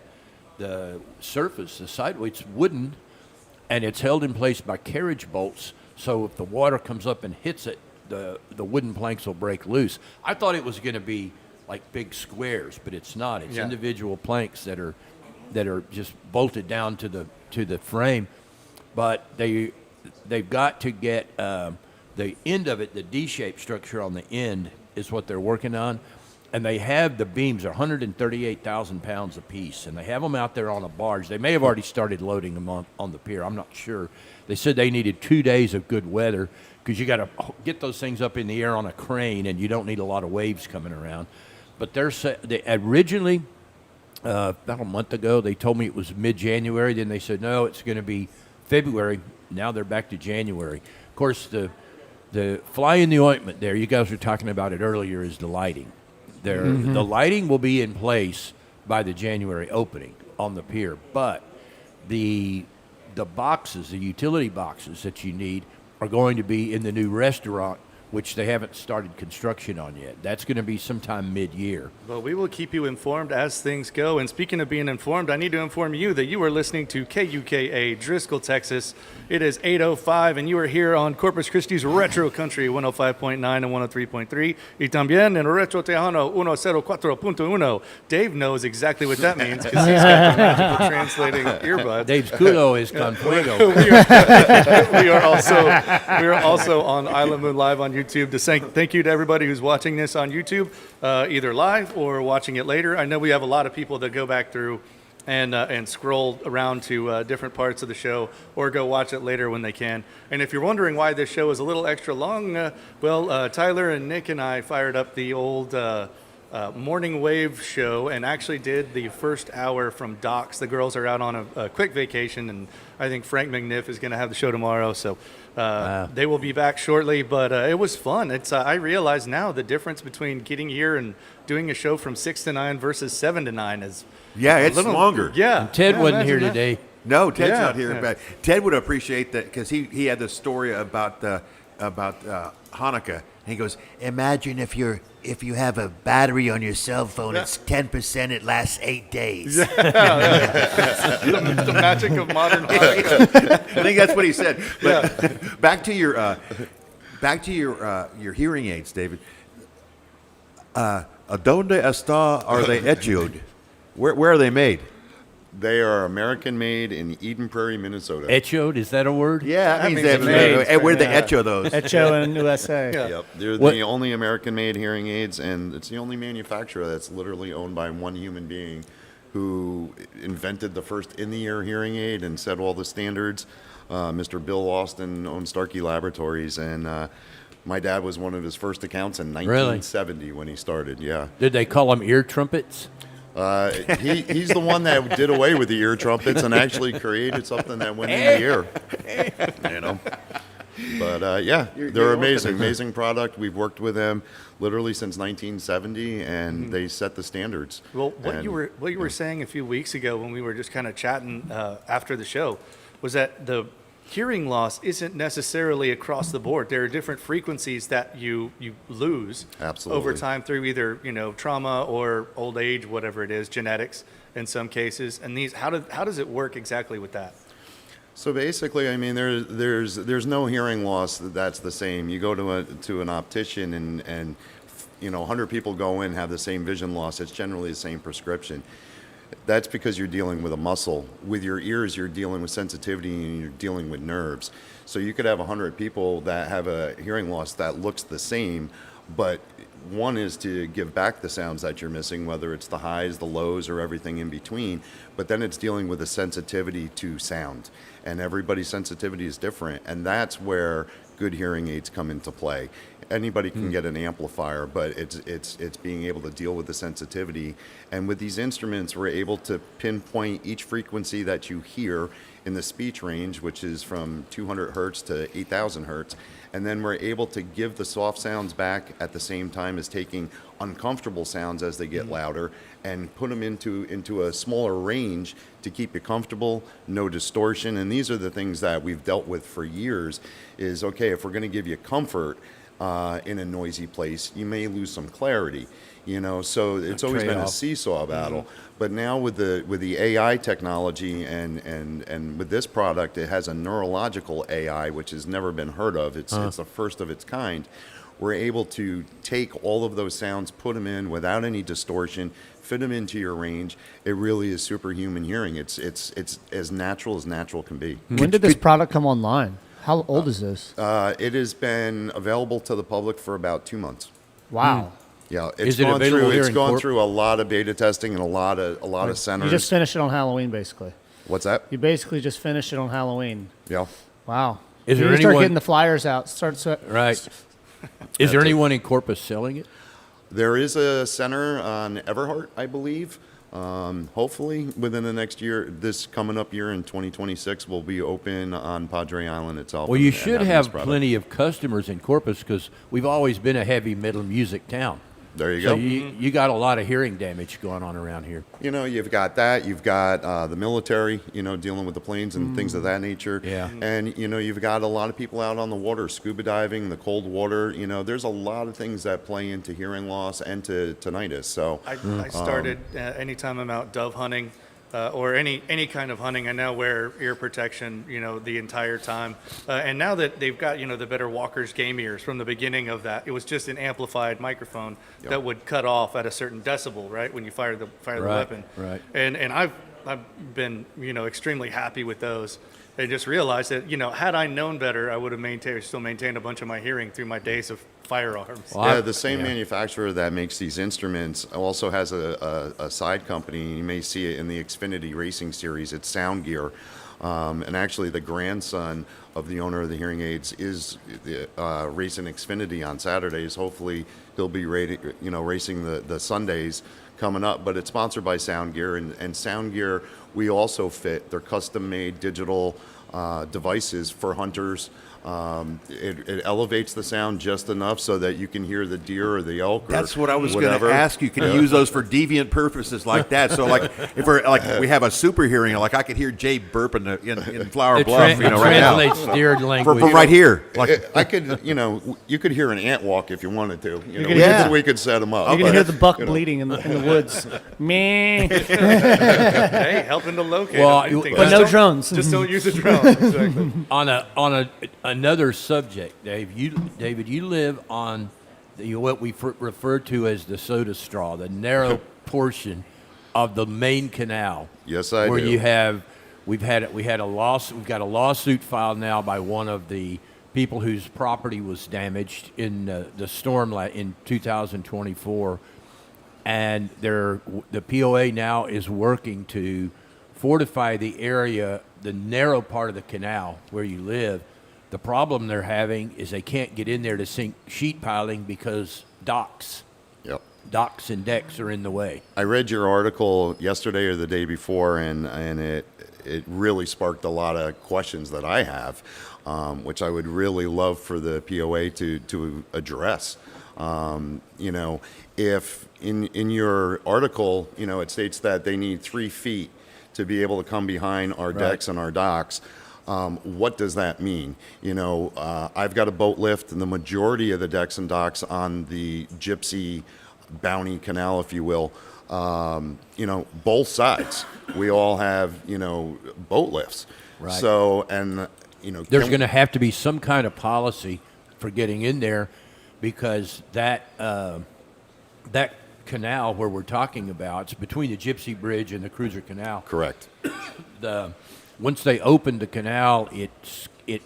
the surface. The sideway, it's wooden, and it's held in place by carriage bolts. So if the water comes up and hits it, the wooden planks will break loose. I thought it was going to be like big squares, but it's not. It's Yeah. individual planks that are just bolted down to the frame. But they've got to get the end of it, the D-shaped structure on the end is what they're working on. And they have the beams are 138,000 pounds apiece, and they have them out there on a barge. They may have already started loading them on the pier. I'm not sure. They said they needed 2 days of good weather because you got to get those things up in the air on a crane, and you don't need a lot of waves coming around. But they originally, about a month ago, they told me it was mid-January. Then they said, no, it's going to be February. Now they're back to January. Of course, the fly in the ointment there, you guys were talking about it earlier, is the lighting. The lighting will be in place by the January opening on the pier, but the boxes, the utility boxes that you need, are going to be in the new restaurant, which they haven't started construction on yet. That's going to be sometime mid-year. But we will keep you informed as things go. And speaking of being informed, I need to inform you that you are listening to KUKA Driscoll, Texas. It is 8:05, and you are here on Corpus Christi's Retro Country 105.9 and 103.3. Y también en Retro Tejano 104.1. Dave knows exactly what that means because he's got the magical translating earbuds. Dave's culo is con fuego. we are also on Island Moon Live on YouTube. To say thank you to everybody who's watching this on YouTube, either live or watching it later. I know we have a lot of people that go back through and scroll around to different parts of the show or go watch it later when they can. And if you're wondering why this show is a little extra long, Tyler and Nick and I fired up the old Morning Wave show and actually did the first hour from Docks. The girls are out on a quick vacation, and I think Frank McNiff is going to have the show tomorrow, so they will be back shortly. But it was fun. I realize now the difference between getting here and doing a show from 6 to 9 versus 7 to 9 is It's longer. Yeah. Ted Yeah, wasn't here imagine that. today. No, Ted's Yeah. not here, Yeah. but Ted would appreciate that because he had this story about Hanukkah. And he goes, Imagine if you have a battery on your cell phone, it's 10%, it lasts 8 days. the magic of modern Hanukkah. I think that's what he said. But back to your hearing aids, David. Donde está are they hechos? Where are they made? They are American made in Eden Prairie, Minnesota. Echoed, is that a word? Yeah, That that means means they it's have, made. and where they echo those. Echo in USA. Yep, they're What- the only American-made hearing aids, and it's the only manufacturer that's literally owned by one human being who invented the first in-the-ear hearing aid and set all the standards. Mr. Bill Austin owns Starkey Laboratories, and My dad was one of his first accounts in Really? 1970 when he started. Yeah. Did they call them ear trumpets? He's the one that did away with the ear trumpets and actually created something that went in the ear. You know. But yeah, they're amazing, amazing product. We've worked with them literally since 1970, and they set the standards. Well, what And- you were saying a few weeks ago when we were just kind of chatting after the show was that the hearing loss isn't necessarily across the board. There are different frequencies that you lose Absolutely. over time through either trauma or old age, whatever it is, genetics in some cases. And these, how does it work exactly with that? So basically, I mean, there's no hearing loss that's the same. You go to an optician and 100 people go in have the same vision loss. It's generally the same prescription. That's because you're dealing with a muscle. With your ears, you're dealing with sensitivity and you're dealing with nerves. So you could have 100 people that have a hearing loss that looks the same, but one is to give back the sounds that you're missing, whether it's the highs, the lows, or everything in between. But then it's dealing with a sensitivity to sound. And everybody's sensitivity is different. And that's where good hearing aids come into play. Anybody can get an amplifier, but it's being able to deal with the sensitivity. And with these instruments, we're able to pinpoint each frequency that you hear in the speech range, which is from 200 hertz to 8,000 hertz. And then we're able to give the soft sounds back at the same time as taking uncomfortable sounds as they get louder and put them into a smaller range to keep you comfortable, no distortion. And these are the things that we've dealt with for years is, okay, if we're going to give you comfort in a noisy place, you may lose some clarity. So it's always been a trade-off. seesaw battle. But now with the AI technology and with this product, it has a neurological AI, which has never been heard of. It's the first of its kind. We're able to take all of those sounds, put them in without any distortion, fit them into your range. It really is superhuman hearing. It's as natural can be. When did this product come online? How old is this? It has been available to the public for about 2 months. Wow. Yeah, Is it available here it's in gone Corp? through a lot of beta testing and a lot of centers. You just finished it on Halloween, basically. What's that? You basically just finished it on Halloween. Yeah. Wow. Is you there need to start anyone- getting the flyers out. Right. Is there anyone in Corpus selling it? There is a center on Everhart, I believe. Hopefully within the next year, this coming up year in 2026, will be open on Padre Island itself. Well, you and should having this have product. plenty of customers in Corpus because we've always been a heavy metal music town. There you So go. you got a lot of hearing damage going on around here. You've got that. You've got the military, dealing with the planes and things of that nature. Yeah. And, you've got a lot of people out on the water, scuba diving, the cold water. There's a lot of things that play into hearing loss and to tinnitus. So I started anytime I'm out dove hunting or any kind of hunting, I now wear ear protection, the entire time. And now that they've got, the better Walker's game ears from the beginning of that, it was just an amplified microphone that would cut off at a certain decibel, right, when you fire the weapon. right. And I've been, extremely happy with those. I just realized that, had I known better, I would have still maintained a bunch of my hearing through my days of firearms. Well, Yeah, the same manufacturer that makes these instruments also has a side company. You may see it in the Xfinity Racing Series. It's Sound Gear. And actually, the grandson of the owner of the hearing aids is racing Xfinity on Saturdays. Hopefully, he'll be racing the Sundays coming up. But it's sponsored by Sound Gear. And Sound Gear, we also fit. They're custom-made digital devices for hunters. It elevates the sound just enough so that you can hear the deer or the elk. That's or what I was going whatever. to ask you. Can you use those for deviant purposes like that? So, like, if we're like we have a super hearing, like I could hear Jay burp in Flower It Bluff, tra- right now, translates deer language. from right here. Like, I could, you could hear an ant walk if you wanted to. could hear We could set them up. You can But, hear the buck bleeding in the woods. Meh. Hey, helping to locate Well, them and things. but Just no don't- drones. Just don't use a drone. Exactly. on another subject, Dave. You live on what we refer to as the soda straw, the narrow portion of the main canal. Yes, I where do. We've got a lawsuit filed now by one of the people whose property was damaged in the storm in 2024, and the POA now is working to fortify the area, the narrow part of the canal where you live, The problem they're having is they can't get in there to sink sheet piling because docks and decks are in the way. I read your article yesterday or the day before, and it really sparked a lot of questions that I have, which I would really love for the POA to address. You know, if in your article, you know, it states that they need 3 feet to be able to come behind our decks and our docks. What does that mean? You know, I've got a boat lift, and the majority of the decks and docks on the Gypsy Bounty Canal, if you will, you know, both sides, we all have, you know, boat lifts. Right. So, and, you know, There's going to have to be some kind of policy for getting in there, because that canal where we're talking about, it's between the Gypsy Bridge and the Cruiser Canal. correct. Once they opened the canal, it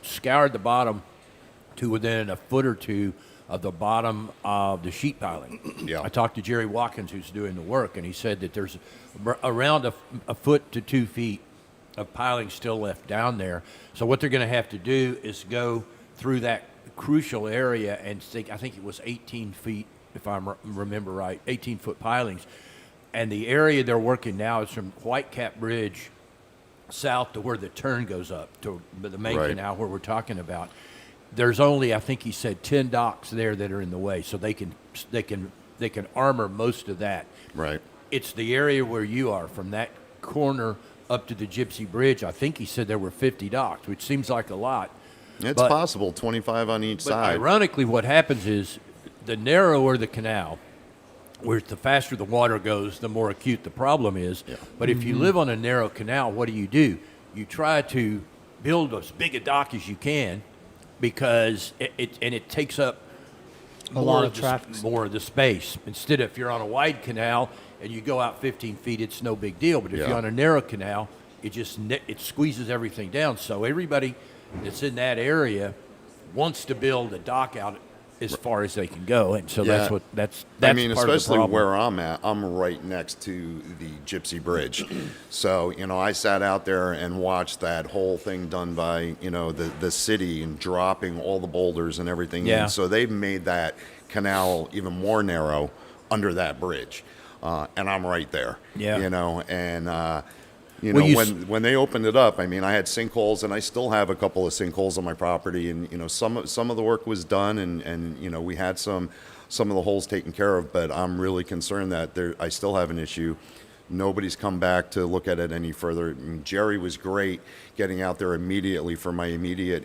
scoured the bottom to within a foot or two of the bottom of the sheet piling. Yeah. I talked to Jerry Watkins, who's doing the work, and he said that there's around a foot to 2 feet of piling still left down there. So what they're going to have to do is go through that crucial area and I think it was 18 feet, if I remember right, 18-foot pilings. And the area they're working now is from Whitecap Bridge south to where the turn goes up to the main Right. canal where we're talking about. There's only, I think he said, 10 docks there that are in the way, so they can armor most of that. Right. It's the area where you are, from that corner up to the Gypsy Bridge. I think he said there were 50 docks, which seems like a lot. It's But- possible, 25 on each But side. ironically, what happens is the narrower the canal, where the faster the water goes, the more acute the problem is. Yeah. But if you live on a narrow canal, what do? You try to build as big a dock as you can, because it takes up lot of traffic. more of the space. Instead, if you're on a wide canal and you go out 15 feet, it's no big deal. But if Yeah. you're on a narrow canal, it squeezes everything down. So everybody that's in that area wants to build a dock out as far as they can go, and so that's I mean, part of the especially problem. where I'm at, I'm right next to the Gypsy Bridge. So, you know, I sat out there and watched that whole thing done by, you know, the city, and dropping all the boulders and everything Yeah. in. So they've made that canal even more narrow under that bridge. And I'm right there. Yeah. You know, and, you Well, know, you when they opened it up, I mean, I had sinkholes, and I still have a couple of sinkholes on my property, and you know, some of the work was done, and you know, we had some of the holes taken care of, but I'm really concerned that I still have an issue. Nobody's come back to look at it any further. I mean, Jerry was great getting out there immediately for my immediate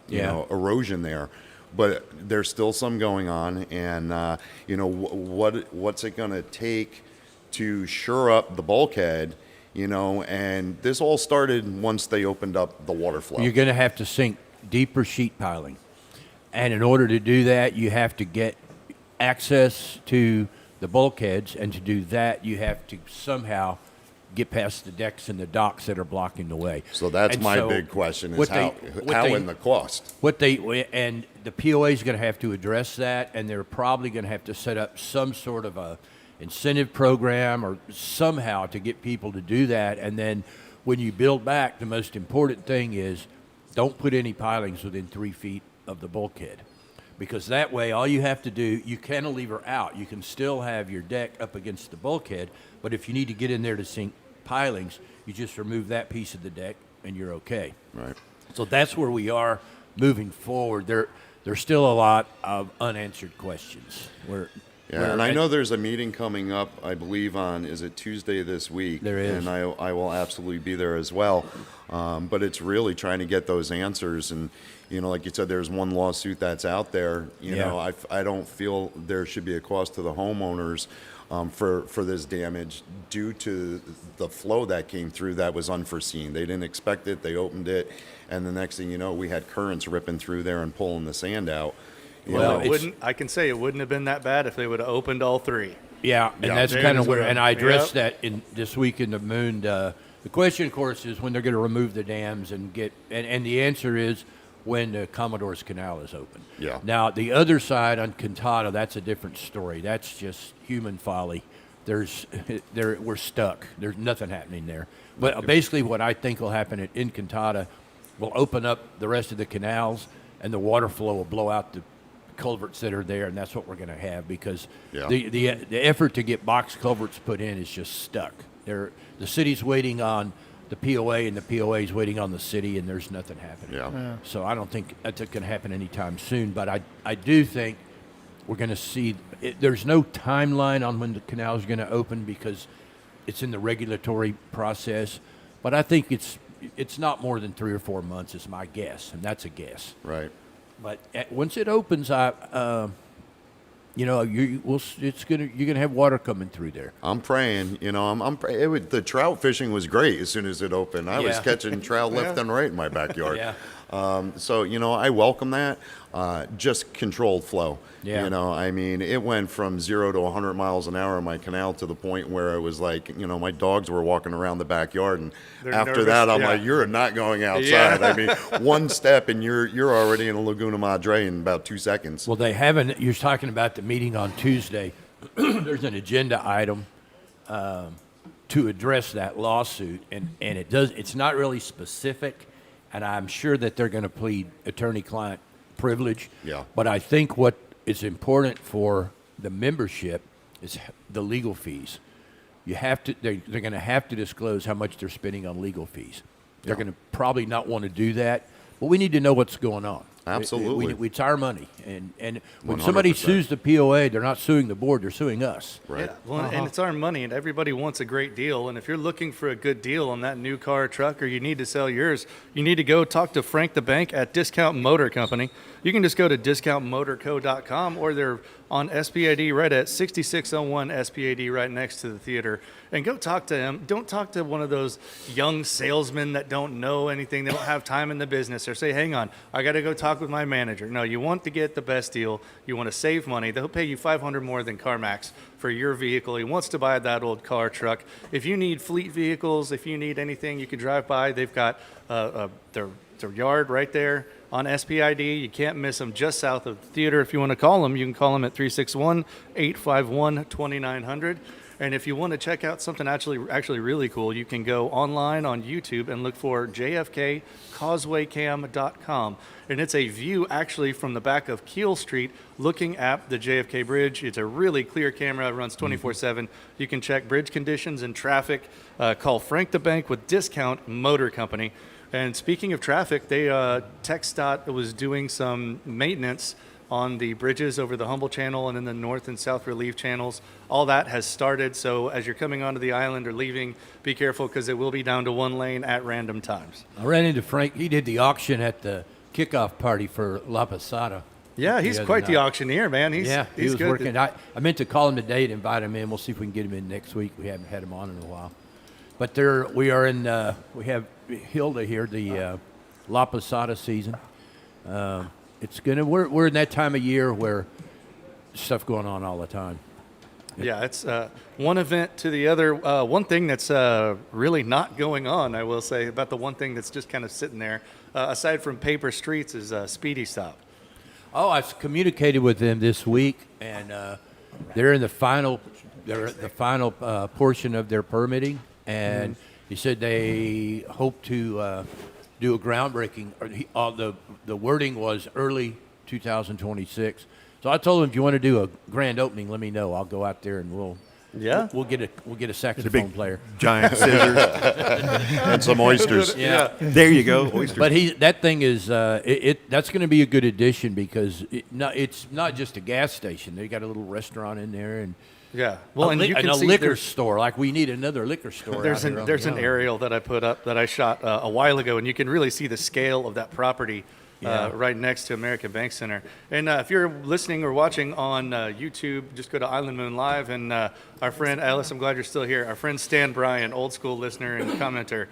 you know, erosion there. But there's still some going on, and you know, what's it going to take to shore up the bulkhead? You know, and this all started once they opened up the water flow. You're going to have to sink deeper sheet piling, and in order to do that, you have to get access to the bulkheads, and to do that, you have to somehow get past the decks and the docks that are blocking the way. So that's And my so big question: is what how they- and the cost. And the POA is going to have to address that, and they're probably going to have to set up some sort of a incentive program or somehow to get people to do that. And then when you build back, the most important thing is don't put any pilings within 3 feet of the bulkhead, because that way all you have to do, you cantilever out. You can still have your deck up against the bulkhead, but if you need to get in there to sink pilings, you just remove that piece of the deck and you're okay. Right. So that's where we are moving forward. There's still a lot of unanswered questions. Yeah, and I know there's a meeting coming up, I believe is it Tuesday this week? There is. And I will absolutely be there as well. But it's really trying to get those answers. And, you know, like you said, there's one lawsuit that's out there. You know, I don't feel there should be a cost to the homeowners for this damage due to the flow that came through that was unforeseen. They didn't expect it. They opened it. And the next thing you know, we had currents ripping through there and pulling the sand out. You Well, know, I can say it wouldn't have been that bad if they would have opened all 3. Yeah, and Yeah. that's There kind it of is. where, and I addressed Yep. that in this week in the Moon. The question, of course, is when they're going to remove the dams and and the answer is when the Commodore's Canal is open. Yeah. Now, the other side on Cantata, that's a different story. That's just human folly. We're stuck. There's nothing happening there. But basically what I think will happen in Cantata we'll open up the rest of the canals, and the water flow will blow out the culverts that are there, and that's what we're going to have because Yeah. the effort to get box culverts put in is just stuck. The city's waiting on the POA, and the POA is waiting on the city, and there's nothing happening. Yeah. So I don't think that's going to happen anytime soon, but I do think we're going to see there's no timeline on when the canal is going to open because it's in the regulatory process, but I think it's not more than 3 or 4 months is my guess, and that's a guess. Right. But once it opens, you're gonna have water coming through there. I'm praying, the trout fishing was great as soon as it opened. I was Yeah. catching trout left and right in my backyard. Yeah. So, I welcome that. Just controlled flow. Yeah. It went from 0 to 100 miles an hour in my canal to the point where it was like, my dogs were walking around the backyard. And They're after nervous, that, I'm yeah. like, you're not going outside. Yeah. One step and you're already in a Laguna Madre in about 2 seconds. Well, they haven't. You're talking about the meeting on Tuesday. There's an agenda item to address that lawsuit, and it's not really specific, and I'm sure that they're going to plead attorney-client privilege. Yeah. But I think what is important for the membership is the legal fees. You have to. They're going to have to disclose how much they're spending on legal fees. They're going to probably not want to do that, but we need to know what's going on. Absolutely. It's our money, and when somebody 100%. sues the POA, they're not suing the board; they're suing us. Right. Yeah, well, and it's our money, and everybody wants a great deal. And if you're looking for a good deal on that new car or truck, or you need to sell yours, you need to go talk to Frank the Bank at Discount Motor Company. You can just go to discountmotorco.com, or they're on SPAD right at 6601 SPAD right next to the theater. And go talk to him. Don't talk to one of those young salesmen that don't know anything. They don't have time in the business. Or say, hang on, I got to go talk with my manager. No, you want to get the best deal. You want to save money. They'll pay you $500 more than CarMax for your vehicle. He wants to buy that old car, truck. If you need fleet vehicles, if you need anything, you can drive by. They've got their yard right there on SPID. You can't miss them just south of the theater. If you want to call them, you can call them at 361-851-2900. And if you want to check out something actually really cool, you can go online on YouTube and look for jfkcausewaycam.com. And it's a view actually from the back of Keel Street looking at the JFK Bridge. It's a really clear camera. It runs 24/7. You can check bridge conditions and traffic. Call Frank the Bank with Discount Motor Company. And speaking of traffic, TxDOT was doing some maintenance on the bridges over the Humboldt Channel and in the North and South Relief channels. All that has started, so as you're coming onto the island or leaving, be careful because it will be down to one lane at random times. I ran into Frank. He did the auction at the kickoff party for La Posada. Yeah, he's other quite the night. auctioneer, man. He He's was good. working. I meant to call him today to invite him in. We'll see if we can get him in next week. We haven't had him on in a while. But we have Hilda here, the La Posada season. We're in that time of year where stuff going on all the time. Yeah, it's one event to the other. One thing that's really not going on, I will say, about the one thing that's just kind of sitting there, aside from paper streets, is Speedy Stop. Oh, I've communicated with them this week, and they're in the final portion of their permitting, and he said they hope to do a groundbreaking. The wording was early 2026. So I told him, if you want to do a grand opening, let me know. I'll go out there and we'll get a saxophone player. Giant scissors. And some oysters. Yeah. There you go. Oysters. But that thing is that's going to be a good addition because it's not just a gas station. They got a little restaurant in there and Yeah, well, and you can a see liquor there's- store. Like we need another liquor store. There's out here on there's the an island. aerial that I put up that I shot a while ago, and you can really see the scale of that property right next to American Bank Center. And if you're listening or watching on YouTube, just go to Island Moon Live. And our friend Alice, I'm glad you're still here. Our friend Stan Bryan, old school listener and commenter,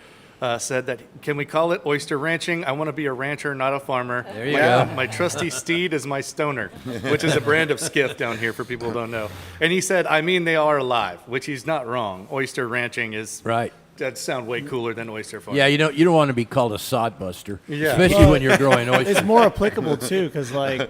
said that, can we call it oyster ranching? I want to be a rancher, not a farmer. There you go. My trusty steed is my stoner, which is a brand of skiff down here for people who don't know. And he said, I mean, they are alive, which he's not wrong. Oyster ranching is Right. that sound way cooler than oyster farming. Yeah, you don't want to be called a sod buster, Yeah. especially when you're growing oysters. It's more applicable too, because the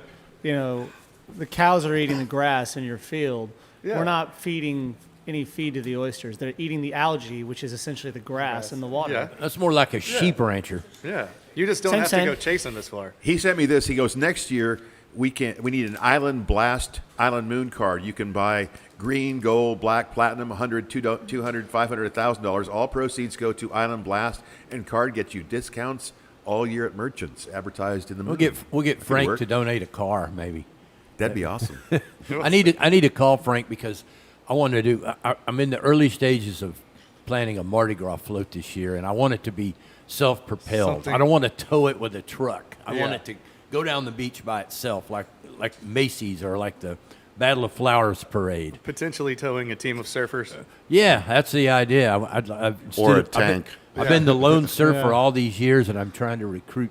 cows are eating the grass in your field. Yeah. We're not feeding, any feed to the oysters. They're eating the algae, which is essentially the grass in the water. Yeah. That's more like a sheep rancher. Yeah. You just don't Same, have same. to go chasing this far. He sent me this. He goes, next year we need an Island Blast Island Moon card. You can buy green, gold, black, platinum, $100, $200, $500, $1,000. All proceeds go to Island Blast, and card gets you discounts all year at merchants. Advertised in the We'll movie. get Could Frank work. to donate a car, maybe. That'd be awesome. I need to call Frank because I want to do. I'm in the early stages of planning a Mardi Gras float this year, and I want it to be self-propelled. Something- I don't want to tow it with a truck. I want Yeah. it to go down the beach by itself, like Macy's or like the Battle of Flowers parade. Potentially towing a team of surfers. Yeah, that's the idea. Or a tank. I've been the lone surfer all these years, and I'm trying to recruit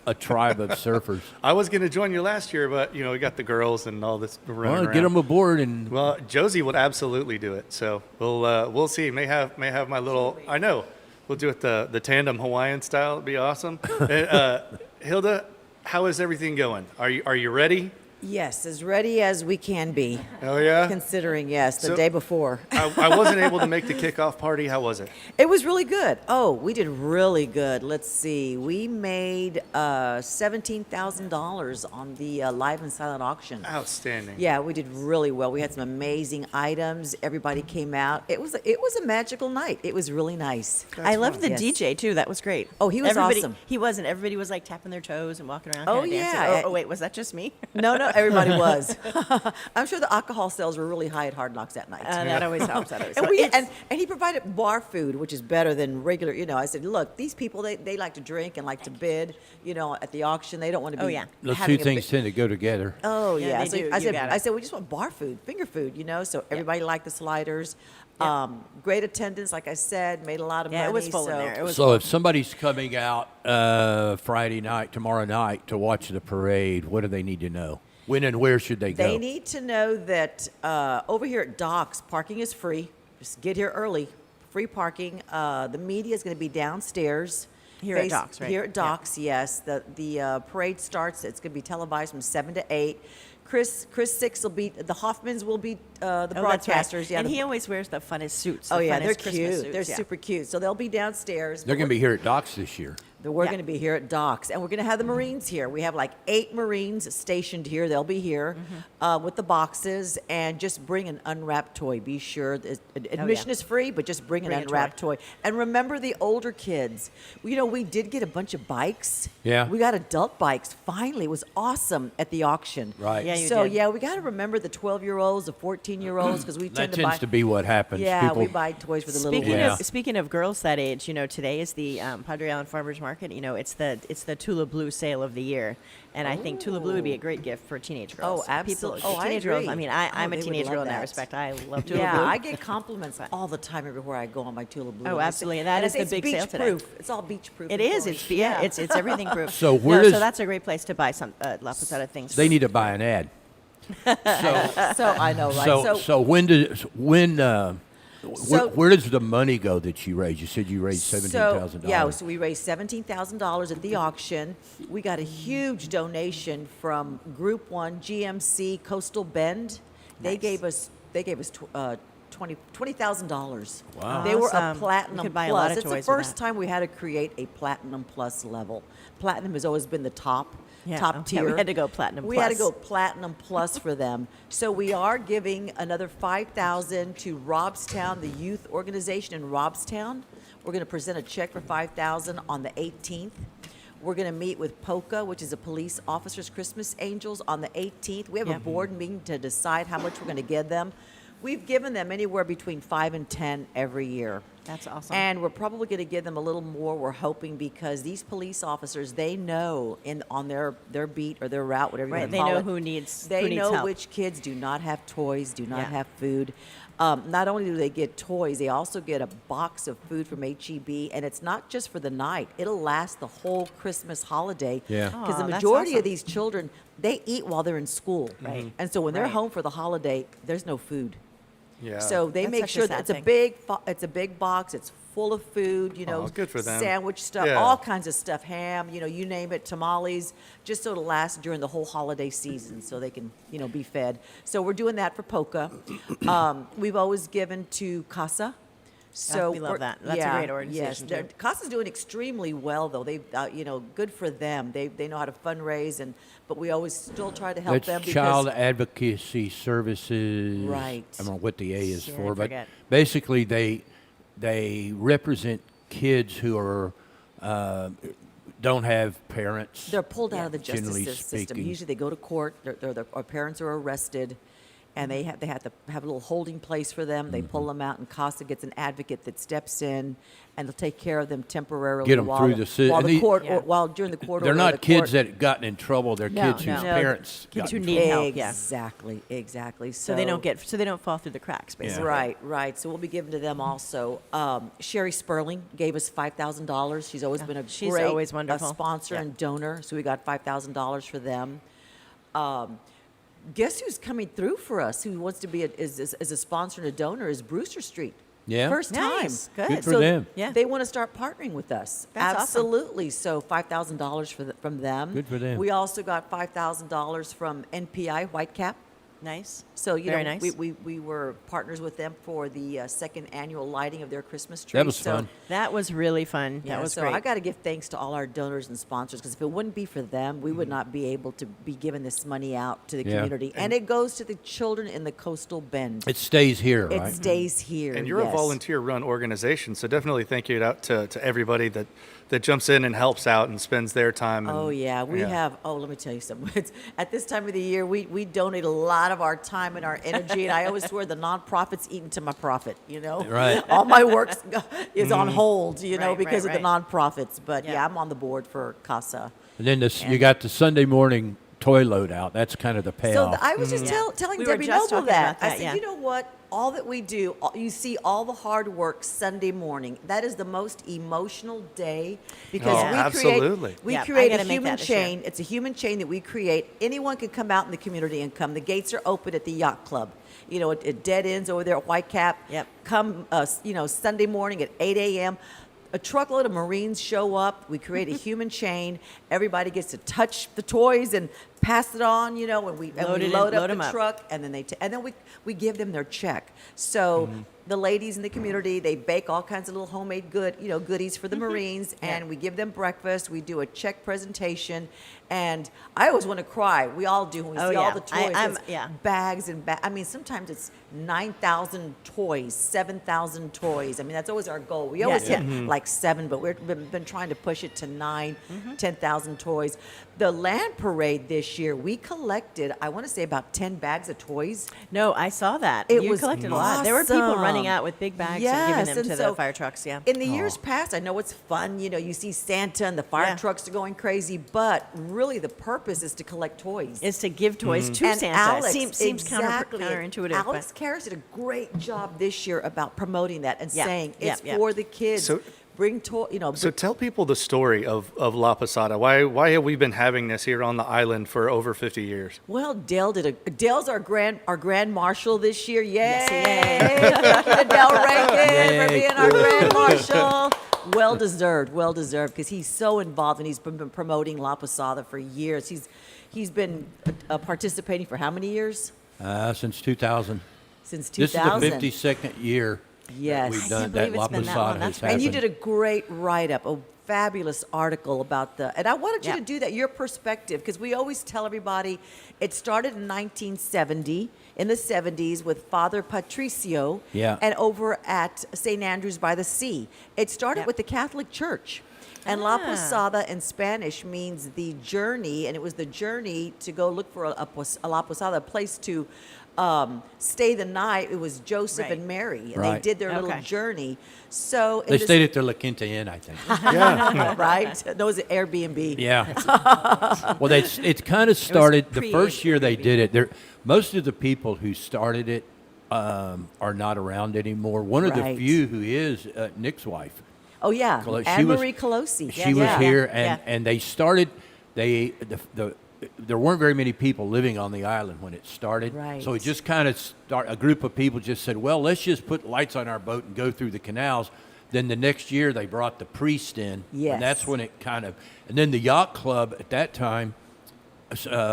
a tribe of surfers. I was going to join you last year, but we got the girls and all this running Well, around. get them aboard and Well, Josie would absolutely do it. So we'll see. May have my little. I know. We'll do it the tandem Hawaiian style. It'd be awesome. Hilda, how is everything going? Are you ready? Yes, as ready as we can be, Oh yeah. considering, yes, the So- day before. I wasn't able to make the kickoff party. How was it? It was really good. Oh, we did really good. Let's see. We made $17,000 on the live and silent auction. Outstanding. Yeah, we did really well. We had some amazing items. Everybody came out. It was a magical night. It was really nice. I loved the Yes. DJ too. That was great. Oh, he was Everybody, awesome. He wasn't. Everybody was like tapping their toes and walking around. Oh, kinda dancing. yeah. Oh, wait, was that just me? No, everybody was. I'm sure the alcohol sales were really high at Hard Knocks that night. That always helps. That always And, helps. we, It's- and he provided bar food, which is better than regular. I said, look, these people they like to drink and like to bid. At the auction, they don't want to be. Oh, yeah. those two having a things bid- tend to go together. Oh Yeah, yeah, they so do. I You said, got it. I said we just want bar food, finger food. So everybody liked the sliders. Great attendance, like I said, made a lot of money. Yeah, it was full in so- there. It was So if somebody's coming out Friday night, tomorrow night to watch the parade, what do they need to know? When and where should they go? They need to know that over here at Docks, parking is free. Just get here early. Free parking. The media is going to be downstairs. Here at Docks, right? Here at Yeah. Docks, yes. The parade starts. It's going to be televised from 7 to 8. Chris Six will be, the Hoffmans will be the Oh, that's right. broadcasters. Yeah, and the- he always wears the funnest suits. oh the yeah, funnest they're Christmas cute. Suits, They're yeah. super cute. So they'll be downstairs. They're going to be here at Docks this year. We're Yeah. going to be here at Docks, and we're going to have the Marines here. We have like 8 Marines stationed here. They'll be here with the boxes, and just bring an unwrapped toy. Be sure that admission is free, but just bring an Bring a unwrapped toy. And remember the older kids. We did get a bunch of bikes. Yeah. We got adult bikes. Finally, it was awesome at the auction. Right. Yeah, you so did. yeah, we got to remember the 12-year-olds, the 14-year-olds, because we That tend to tends buy. to be what happens. Yeah, People, we buy toys for the little Speaking ones. Yeah. speaking of girls that age, today is the Padre Island Farmers Market. It's the Tula Blue sale of the year, and I think Tula Blue would be a great gift for teenage girls. Oh, absolutely. People, Oh, I teenage girls. agree. I mean, Oh, I'm a they would teenage love girl in that that. respect. I love Tula Yeah, Blue. I get compliments all the time everywhere I go on my Tula Blue. Oh, And I say- absolutely. And that is the it's big beach sale today. proof. It's all beach proof. It and is. gosh, It's everything proof. So where does- so that's a great place to buy some La Posada things. They need to buy an ad. So I know, right? So So- where does the money go that you raise? You said you raised $17,000. So we raised $17,000 at the auction. We got a huge donation from Group One, GMC, Coastal Bend. They Nice. gave us $20,000. Wow. They were a Awesome. platinum You could buy a plus. lot of It's the toys with first that. time we had to create a platinum plus level. Platinum has always been the top Yeah, top okay, tier. we had to go platinum We had to plus. go platinum plus for them. So we are giving another $5,000 to Robstown, the youth organization in Robstown. We're going to present a check for $5,000 on the 18th. We're going to meet with POCA, which is a Police Officers Christmas Angels, on the 18th. We have a Yep. board meeting to decide how much we're going to give them. We've given them anywhere between 5 and 10 every year. That's awesome. And we're probably going to give them a little more, we're hoping, because these police officers, they know on their beat or their route, whatever you Right, want to they call know it. who needs- They who needs know help. which kids do not have toys, do not Yeah. have food. Not only do they get toys, they also get a box of food from HEB, and it's not just for the night. It'll last the whole Christmas holiday. Yeah. Because the Aw, that's majority of awesome. these children, they eat while they're in school. Right. And so when they're Right. home for the holiday, there's no food. Yeah. So they That's make such a sure sad that thing. it's a big box. It's full of food, Oh, good for them. sandwich stuff, Yeah. all kinds of stuff, ham, you name it, tamales, just so it'll last during the whole holiday season so they can, be fed. So we're doing that for Poca. We've always given to Casa. So we love we're- that. That's a great organization, Yes, too. Casa's doing extremely well though. They, good for them. They know how to fundraise, but we always still try to help That's them Child Advocacy Services. Right. I don't know what the A is Yeah, I for, but forget. basically they represent kids who are don't have parents. they're pulled out of the generally justice system. speaking. Usually they go to court. Our parents are arrested, and they have to have a little holding place for them. They Mm-hmm. pull them out, and CASA gets an advocate that steps in and they'll take care of them temporarily. Get 'em while through the, the sy- while and the the- court, Yeah. or while during the court. They're order, not the kids court- that had gotten in trouble. They're No, kids no. whose No. parents Kids got who in need trouble. help, yeah. Exactly. So they don't fall through the cracks, basically. Right. So we'll be giving to them also. Sherry Sperling gave us $5,000. She's always been a She's great always wonderful. sponsor Yeah. and donor. So we got $5,000 for them. Guess who's coming through for us? Who wants to be is a sponsor and a donor? Is Brewster Street. Yeah. First time. Nice. Good. Good for So them. Yeah. They want to start partnering with us. That's awesome. Absolutely. So $5,000 from them. Good for them. We also got $5,000 from NPI Whitecap. Nice. So Very know, nice. we were partners with them for the second annual lighting of their Christmas tree. That was So, fun. That was really fun. Yeah, that was so great. I got to give thanks to all our donors and sponsors because if it wouldn't be for them, we would not be able to be giving this money out to the Yeah. community. And it goes to the children in the coastal bend. It stays here, It right? stays here. And you're a yes. volunteer-run organization, so definitely thank you out to everybody that jumps in and helps out and spends their time. And, Oh yeah, we have. Oh, let me tell you something. It's, at this time of the year, we donate a lot of our time and our energy, and I always swear the nonprofits eat into my profit. Right. All my work is on hold, Right, because right, of the nonprofits. But yeah, Yeah. I'm on the board for CASA. And then you got the Sunday morning toy load out. That's kind of the So payoff. I was just telling We were Debbie just Noble talking that. about that, I said, yeah. you know what? All that we do, you see all the hard work Sunday morning. That is the most emotional day because Oh, absolutely. we Yeah, I create a gotta make human that this year. chain. It's a human chain that we create. Anyone can come out in the community and come. The gates are open at the yacht club. It dead ends over there at Whitecap. Yep. Come, Sunday morning at 8 a.m. A truckload of Marines show up. We create a human chain. Everybody gets to touch the toys and pass it on, and we Load it in, load up load the 'em up. truck, and then we give them their check. So the ladies in the community, they bake all kinds of little homemade goodies for the Marines, and we give them breakfast. We do a check presentation, and I always want to cry. We all do when we Oh, see all yeah. the toys. I'm- It's yeah. bags and bags. I mean, sometimes it's 9,000 toys, 7,000 toys. I mean, that's always our goal. We always Yeah. hit like 7, but we've been trying to push it to 9, 10,000 toys. The land parade this year, we collected, I want to say about 10 bags of toys. No, I saw that. It you was collected a lot. There were people awesome. running out with big bags and Yes, giving them to and the so fire trucks. Yeah. In the years past, I know it's fun. You see Santa and the fire Yeah. trucks are going crazy, but really the purpose is to collect toys. Is to give toys to And Santa. Alex, seems exactly. counterintuitive. Alex Karras did a great job this year about promoting that and Yeah, saying yeah, it's yeah. for the kids. So- Bring toy, So tell people the story of La Posada. Why have we been having this here on the island for over 50 years? Well, Dale's our grand marshal this year. Yay! Yes, Thank you to Dale Rankin for Yay, being our grand marshal. Well deserved, because he's so involved and he's been promoting La Posada for years. He's been participating for how many years? Since 2000. Since This is 2000. the 52nd year Yes. we've I done can't that. believe La it's been that Posada long. has That's happened. And you did a great write-up, a fabulous article about and I wanted you Yeah. to do that, your perspective, because we always tell everybody it started in 1970, in the 70s with Father Patricio, Yeah. and over at St. Andrews by the Sea. It started Yep. with the Catholic Church. And La Posada in Spanish means the journey, and it was the journey to go look for a La Posada, a place to stay the night. It was Joseph Right. and Mary, and they Right. did their little Okay. journey. So in They this- stayed at their La Quinta Inn, I think. right? Those are Airbnb. Yeah. Well, it kind of started the first year they pre-Airbnb. did it. Most of the people who started it are not around anymore. One of the Right. few who is Nick's wife. Oh yeah, She Anne was- Marie Colosi. She was Yeah. here, Yeah. and they started. The there weren't very many people living on the island when it started. Right. So it just kind of a group of people just said, well, let's just put lights on our boat and go through the canals. Then the next year they brought the priest in. Yes. And that's when it kind of, and then the yacht club at that time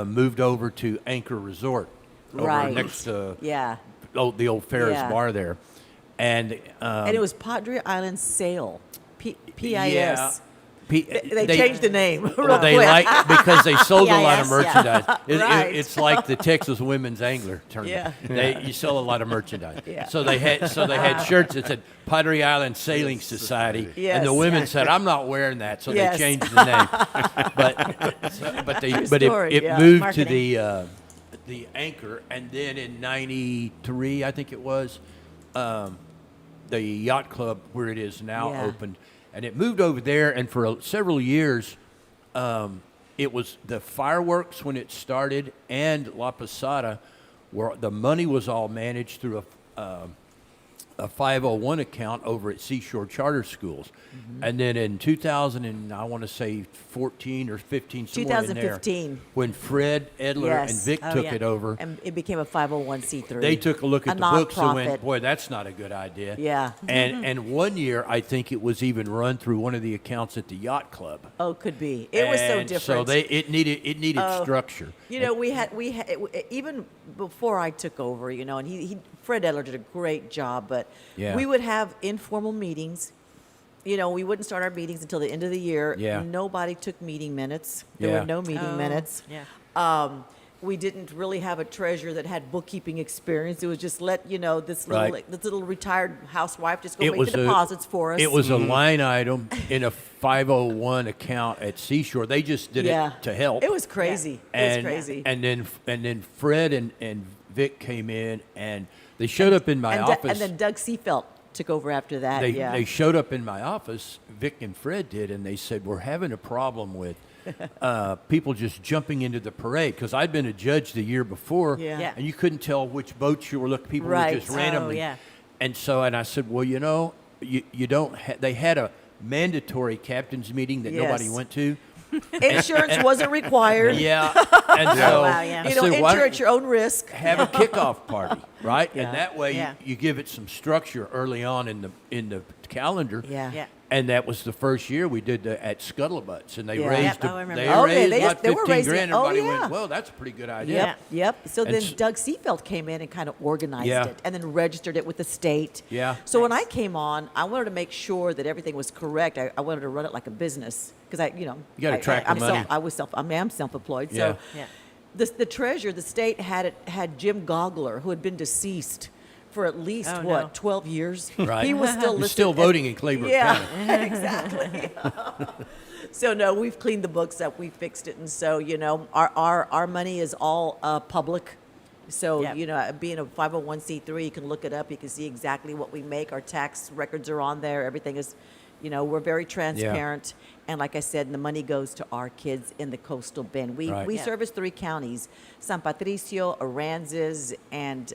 moved over to Anchor Resort. Over Right. next to Yeah. the old Ferris Yeah. bar there. And And it was Padre Island Sail, PIS. yeah. They changed the name. Well, real they quick. like because they sold a lot of PIS, yeah. merchandise. Right. It's like the Texas Women's Angler Tournament. Yeah. You sell a lot of merchandise. Yeah. So they had shirts that said Padre Island Sailing Society, Yes. and the women said, "I'm not wearing that," so Yes. they changed the name. But True it story, yeah. moved Marketing. to the Anchor, and then in '93, I think it was, the yacht club where it is now Yeah. opened. And it moved over there, and for several years, it was the fireworks when it started and La Posada, where the money was all managed through a 501 account over at Seashore Charter Schools. Mm-hmm. And then in 2000, and I want to say 14 or 15, somewhere in there, 2015. when Fred Edler and Yes. Vic Oh, took yeah. it over, And it became a 501c3. they took a look at a the books and nonprofit. went, boy, that's not a good idea. Yeah. And one year, I think it was even run through one of the accounts at the yacht club. Oh, could be. It was so And different. So it needed structure. You know, we had even before I took over, you know, and Fred Edler did a great job, but Yeah. we would have informal meetings. You know, we wouldn't start our meetings until the end of the year. Yeah. Nobody took meeting minutes. There Yeah. were no meeting Oh, minutes. yeah. We didn't really have a treasurer that had bookkeeping experience. It was just this little retired housewife just go make the deposits for us. It was a line item in a 501 account at Seashore. They just did Yeah. it to help. It was crazy. It was crazy. And then Fred and Vic came in, and they showed up in my office. And then Doug Seafelt took over after that. They showed up in my office, Vic and Fred did, and they said, we're having a problem with people just jumping into the parade. Because I'd been a judge the year before, Yeah. Yeah. and you couldn't tell which boats you were looking. People Right. were just Oh, randomly. yeah. And I said, well, you know, you don't. They had a mandatory captain's meeting that nobody Yes. went to. Insurance wasn't required. Yeah. And so Wow, yeah. I You know, said, why enter don't at your own risk. have a kickoff party, right? Yeah. And that way Yeah. you give it some structure early on in the calendar. Yeah. Yeah. And that was the first year we did at Scuttlebutts, and they Yeah. raised Yep. Oh, I remember they that. Oh, raised they about were 15 raising grand. it. Oh, Everybody yeah. went, well, that's a pretty good idea. Yep, yep. So And then s- Doug Seafelt came in and kind of organized Yeah. it and then registered it with the state. Yeah. So when I came on, I wanted to make sure that everything was correct. I wanted to run it like a business because You gotta track the I'm money. I'm self-employed. Yeah. So Yeah. the treasurer, the state had Jim Gogler, who had been deceased for at least Oh, no. 12 years. Right. He was still He's listed still as- voting in Claybrook Yeah, County. exactly. So no, we've cleaned the books up, we fixed it, and so you know our money is all public. So Yep. you know, being a 501c3, you can look it up. You can see exactly what we make. Our tax records are on there. Everything is, you know, we're very transparent. And like I said, the money goes to our kids in the coastal bend. We Right. Yeah. service 3 counties: San Patricio, Aransas, and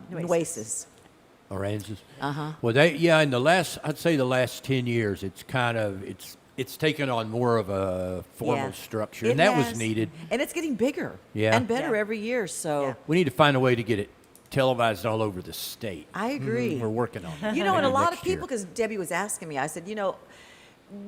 Nueces. Aransas. Uh-huh. Well, I'd say the last 10 years, it's taken on more of a formal Yeah. structure, It and that has. was needed. And it's getting bigger Yeah. and better Yeah. every year. So Yeah. We need to find a way to get it televised all over the state. I agree. We're working on it. You know, and a Maybe lot next of people, year. because Debbie was asking me, I said, you know,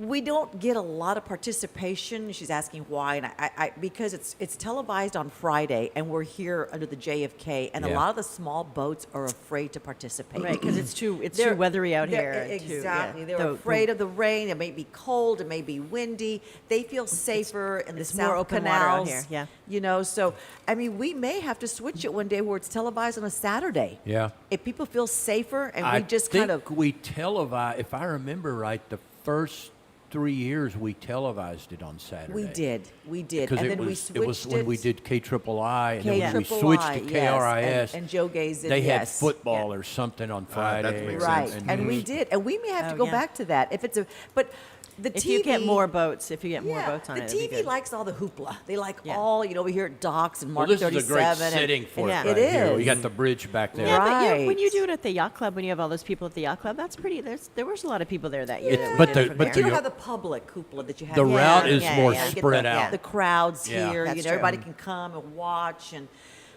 we don't get a lot of participation. She's asking why, and I because it's televised on Friday, and we're here under the JFK, and a Yeah. lot of the small boats are afraid to participate. Right, because it's too They're- weathery out they're- here. and too- Exactly. yeah. They're The- afraid of the rain. It may be cold. It may be windy. They feel safer in the it's more South open water out Canals. here, yeah. You know, so I mean, we may have to switch it one day where it's televised on a Saturday. Yeah. If people feel safer, and I we just think kind of we televised, if I remember right, the first 3 years we televised it on Saturday. we did, Because and it then we was, switched it was when we did KIII, and then when we KIII, switched to yes, KRIS, and Joe Gazin, they had yes. football or something on that Friday. makes Right, sense. and we did, and we may have to Oh, go yeah. back to that if it's but. The if you get TV more boats, if you get more Yeah, boats on the it, it'd be TV good. likes all the hoopla. They like Yeah. all, over here at Docks and Mark Well, this 37. is a great and- setting for Yeah. it right It here. is. You got the bridge back there. Yeah, but when Right. you do it at the yacht club, when you have all those people at the yacht club, that's pretty. There was a lot of people there that year. that But we the- did from but there. You don't the- have the public cupola that you have The here. route is Yeah, more yeah, yeah. You get spread the, out. The crowds Yeah. here, That's true. everybody can come and watch. And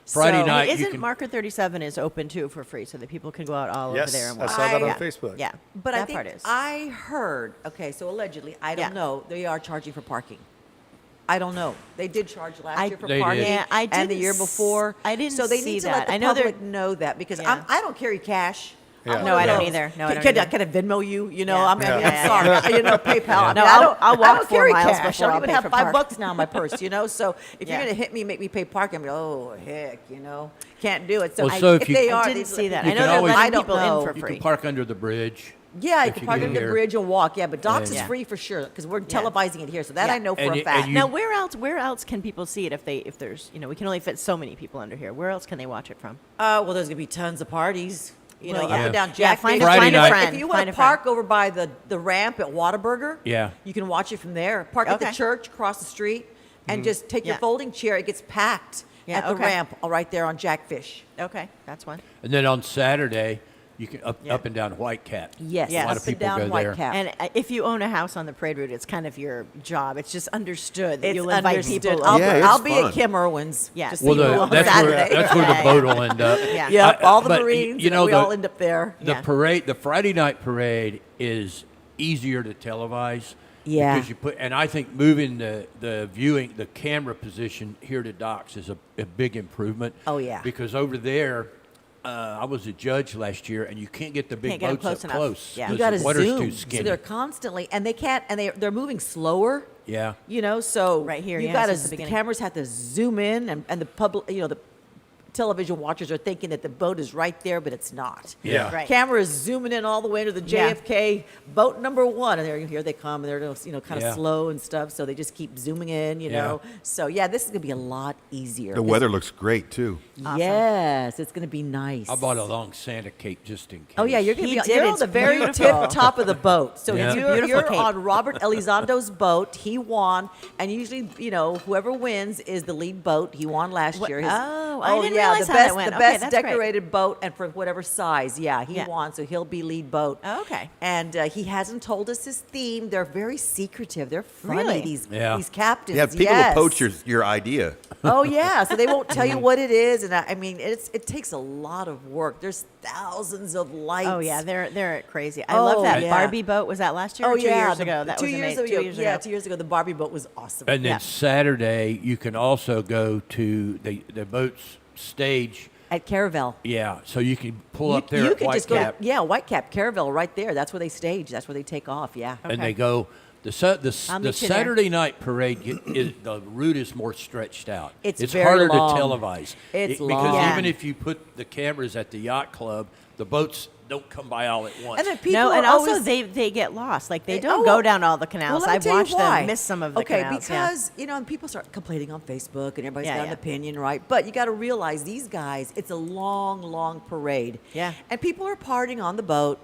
Friday so- night, you Isn't can- Marker 37 is open too for free, so that people can go out all Yes, over there and I watch. saw that on Yeah. Facebook. Yeah, But that I think part is. I heard, okay, so allegedly, I don't Yeah. know, they are charging for parking. I don't know. They did charge last year for They did. parking, Yeah, I and the didn't year before. I didn't So they see need to that. let the I know they're- public know that because Yeah. I don't carry cash. Yeah. I'm No, one I of don't those. either. No, I don't can, either. can I Venmo you? You know, Yeah. I mean, Yeah. I'm sorry. You know, PayPal. I mean, No, I don't, I'll I walk don't 4 carry miles cash. I before don't I'll even pay have for $5 park. now in my purse. You know, so if Yeah. you're gonna hit me, make me pay parking, I'm like, oh heck, can't do it. So, Well, so if if you- they I are, didn't they see let that. people I know know. they're letting I don't people in know. for You free. can park under the bridge. Yeah, you if can you park get under the here. bridge and walk. Yeah, but Docks Yeah. is free for sure because we're Yeah. televising it here, so that Yeah. I know for And a you- fact. and you- Now, where else can people see it if there's we can only fit so many people under here. Where else can they watch it from? Well, there's gonna be tons of parties. Well, Up yeah. and down Yeah, Jack. find a- Friday find a night- friend, If you want find to a friend. park over by the ramp at Whataburger, Yeah. you can watch it from there. Park at the Okay. church across the street, and just take your Yeah. folding chair. It gets packed Yeah, at the okay. ramp right there on Jackfish. Okay, that's one. And then on Saturday, you can up Yeah. and down Whitecap. Yes, Yes. A lot up of and people down go there. Whitecap. And if you own a house on the parade route, it's kind of your job. It's just understood that It's you'll invite understood. people. I'll, Yeah, it's I'll be fun. at Kim Irwin's. Yeah. Just Well, so you know, on that's Saturday. where the Yeah, boat yeah. will end up. Yeah. Yep, all the But, Marines. you know, we all end up there. The Yeah. parade, the Friday night parade, is easier to televise. Yeah. Because you put, and I think moving the viewing, the camera position here to Docks is a big improvement. Oh, yeah. Because over there, I was a judge last year, and you can't get the big Can't get 'em boats close up enough. close. Yeah. You 'cause got to the water's zoom. too So skinny. they're constantly, and they can't, and they're moving slower. Yeah. So Right here, you yeah, got since the to, the beginning. cameras have to zoom in, and the public, the television watchers are thinking that the boat is right there, but it's not. Yeah. Right. Camera is zooming in all the way to the Yeah. JFK boat number 1, and here they come, and they're kind of Yeah. slow and stuff. So they just keep zooming in, know. So yeah, this is gonna be a lot easier. The weather looks great too. Yes, it's gonna be nice. I bought a long Santa cape just in case. Oh yeah, you're gonna He be did, you're on it's the very beautiful. tip top of the boat. So Yeah. It's a you're, beautiful cape. on Robert Elizondo's boat. He won, and usually whoever wins is the lead boat. He won last year. Oh, I didn't yeah, realize the how best that went. the Okay, best that's great. decorated boat, and for whatever size. Yeah, he Yeah. won, so he'll be lead boat. Oh, okay. And he hasn't told us his theme. They're very secretive. They're funny. Really? These captains. Yeah, people yes. will poach your idea. Oh yeah, so they won't tell you what it is, and I mean it takes a lot of work. There's thousands of lights. Oh yeah, they're crazy. I love Oh, that yeah. Barbie boat. Was that last year Oh or 2 yeah, years ago? That 2 was years amazing. ago. 2 years Yeah, ago. 2 years ago, the Barbie boat was awesome. And then Yeah. Saturday, you can also go to the boat's stage. At Caravel. Yeah, so you can pull You, up there you at could just go. Whitecap, Whitecap, Caravel, right there. That's where they stage. That's where they take off. Yeah. and Okay. they go. The I'll the meet you there. Saturday night parade, the route is more stretched out. It's it's very harder long. to televise. It's Because long. Yeah. even if you put the cameras at the yacht club, the boats don't come by all at once. And then people No, and are also always, they get lost. Like they They- don't oh, go well- down all the canals. Well, let me I've tell you watched why. them miss some of the okay, canals. yeah. because and people start complaining on Facebook, and everybody's Yeah, got an yeah. opinion, right? But you got to realize these guys. It's a long, long parade. Yeah. And people are partying on the boat.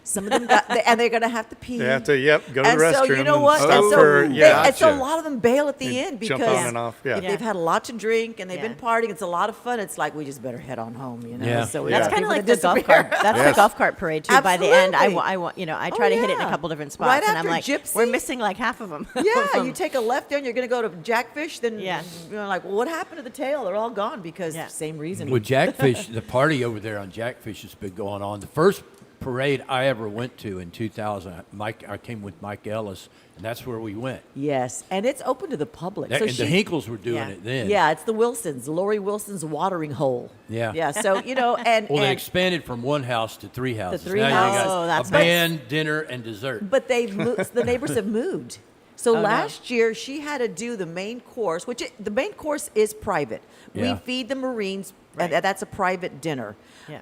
Some of them and they're going to have to pee. They have to, go to the And restroom. so you know and what? stop And so, for, and so Gotcha. a lot of them bail at the You end jump because on and off, yeah. they've had a lot to drink and they've Yeah. been partying. It's a lot of fun. It's like we just better head on home, Yeah. So we That's got kind of people like to the golf disappear. cart. That's the Yes. golf cart parade too. By the end, Absolutely. I try to hit it in a yeah. couple different spots, Right and I'm after like, Gypsy. we're missing like half of them. Yeah, you take a left there and you're going to go to Jackfish, then Yeah. you're like, well, what happened to the tail? They're all gone because Yeah. same reason. With Jackfish, the party over there on Jackfish has been going on. The first parade I ever went to in 2000, I came with Mike Ellis, and that's where we went. Yes, and it's open to the public. So And the Hinkles were doing Yeah. it then. yeah, it's the Wilsons, Lori Wilson's watering hole. Yeah. Yeah, so, and, Well, they and expanded from one house to three houses. three now houses. you got Oh, that's a nice. band, dinner, and dessert. but the neighbors have moved. So no. last year she had to do the main course, the main course is private. Yeah. We feed the Marines, Right. and that's a private dinner. Yeah.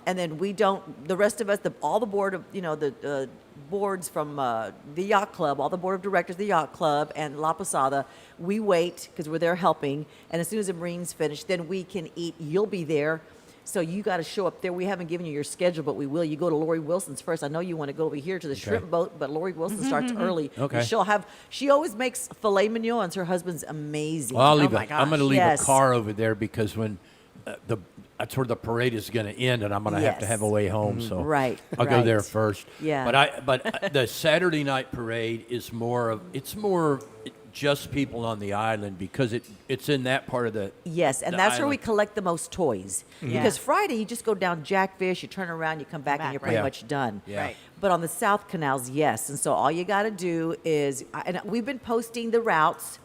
And then we don't. The rest of us, all the board of the boards from the yacht club, all the board of directors of the yacht club and La Posada, we wait because we're there helping. And as soon as the Marines finish, then we can eat. You'll be there. So you got to show up there. We haven't given you your schedule, but we will. You go to Lori Wilson's first. I know you want to go over here to the shrimp boat, but Lori Wilson starts early. Okay. And she always makes filet mignons. Her husband's amazing. Well, I'm my going to gosh. leave Yes. a car over there because when that's where the parade is going to end, and I'm going to have to Yes. have a way home. So Right, I'll go there right. first. Yeah. But the Saturday night parade is more just people on the island because it's in that part of the Yes, and the that's where we island. collect the most toys. Yeah. Because Friday, you just go down Jackfish, you turn around, you come back, and back, you're right. pretty Yeah. much done. Yeah. Right. But on the South Canals, yes. And so all you got to do is, and we've been posting the routes,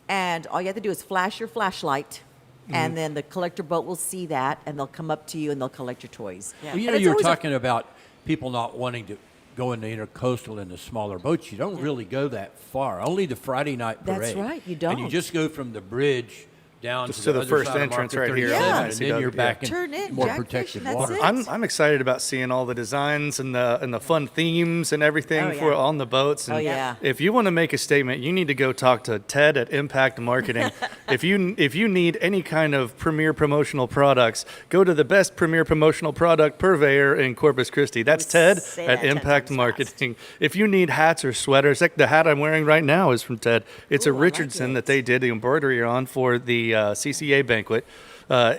and all you have to do is flash your flashlight, and then the collector boat will see that, and they'll come up to you and they'll collect your toys. Yeah. Well, you And know, it's you were always a- talking about people not wanting to go in the intercoastal in the smaller boats. You don't really go that far. Only the Friday night parade. That's right, you And you don't. just go from the bridge down Just to to the other first side of entrance Market right here 37, on and ICW, then you're yeah. back Turn in, in more Jackfish, protected and that's water. it. I'm excited about seeing all the designs and the fun themes and everything Oh, yeah. for on the boats. And Oh, yeah. If you want to make a statement, you need to go talk to Ted at Impact Marketing. If you need any kind of premier promotional products, go to the best premier promotional product purveyor in Corpus Christi. That's Ted say at that 10 Impact times Marketing. If you need hats or sweaters, like the hat I'm wearing right now is from Ted. It's Ooh, a I like Richardson it. that they did the embroidery on for the CCA banquet.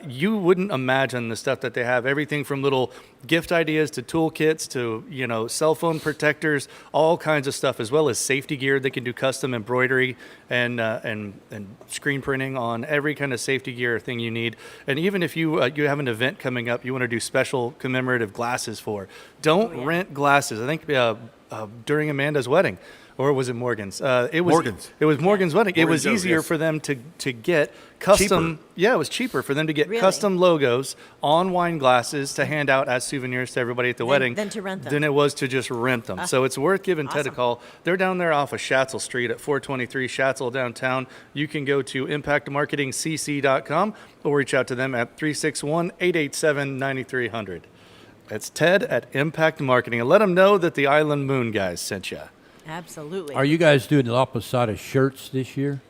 You wouldn't imagine the stuff that they have. Everything from little gift ideas to toolkits to cell phone protectors, all kinds of stuff, as well as safety gear. They can do custom embroidery and screen printing on every kind of safety gear thing you need. And even if you have an event coming up, you want to do special commemorative glasses for. Don't rent glasses. I think during Amanda's wedding. Or was it Morgan's? It was Morgan's. It was Morgan's wedding. It Morgan's was Oak, easier yes. for them to get custom. Cheaper. Yeah, it was cheaper for them to get Really? custom logos on wine glasses to hand out as souvenirs to everybody at the wedding than to rent them. than it was to just rent them. So it's worth giving Ted a awesome. call. They're down there off of Schatzel Street at 423 Schatzel downtown. You can go to impactmarketingcc.com or reach out to them at 361-887-9300. That's Ted at Impact Marketing. And let them know that the Island Moon guys sent you. Absolutely. Are you guys doing La Posada shirts this year?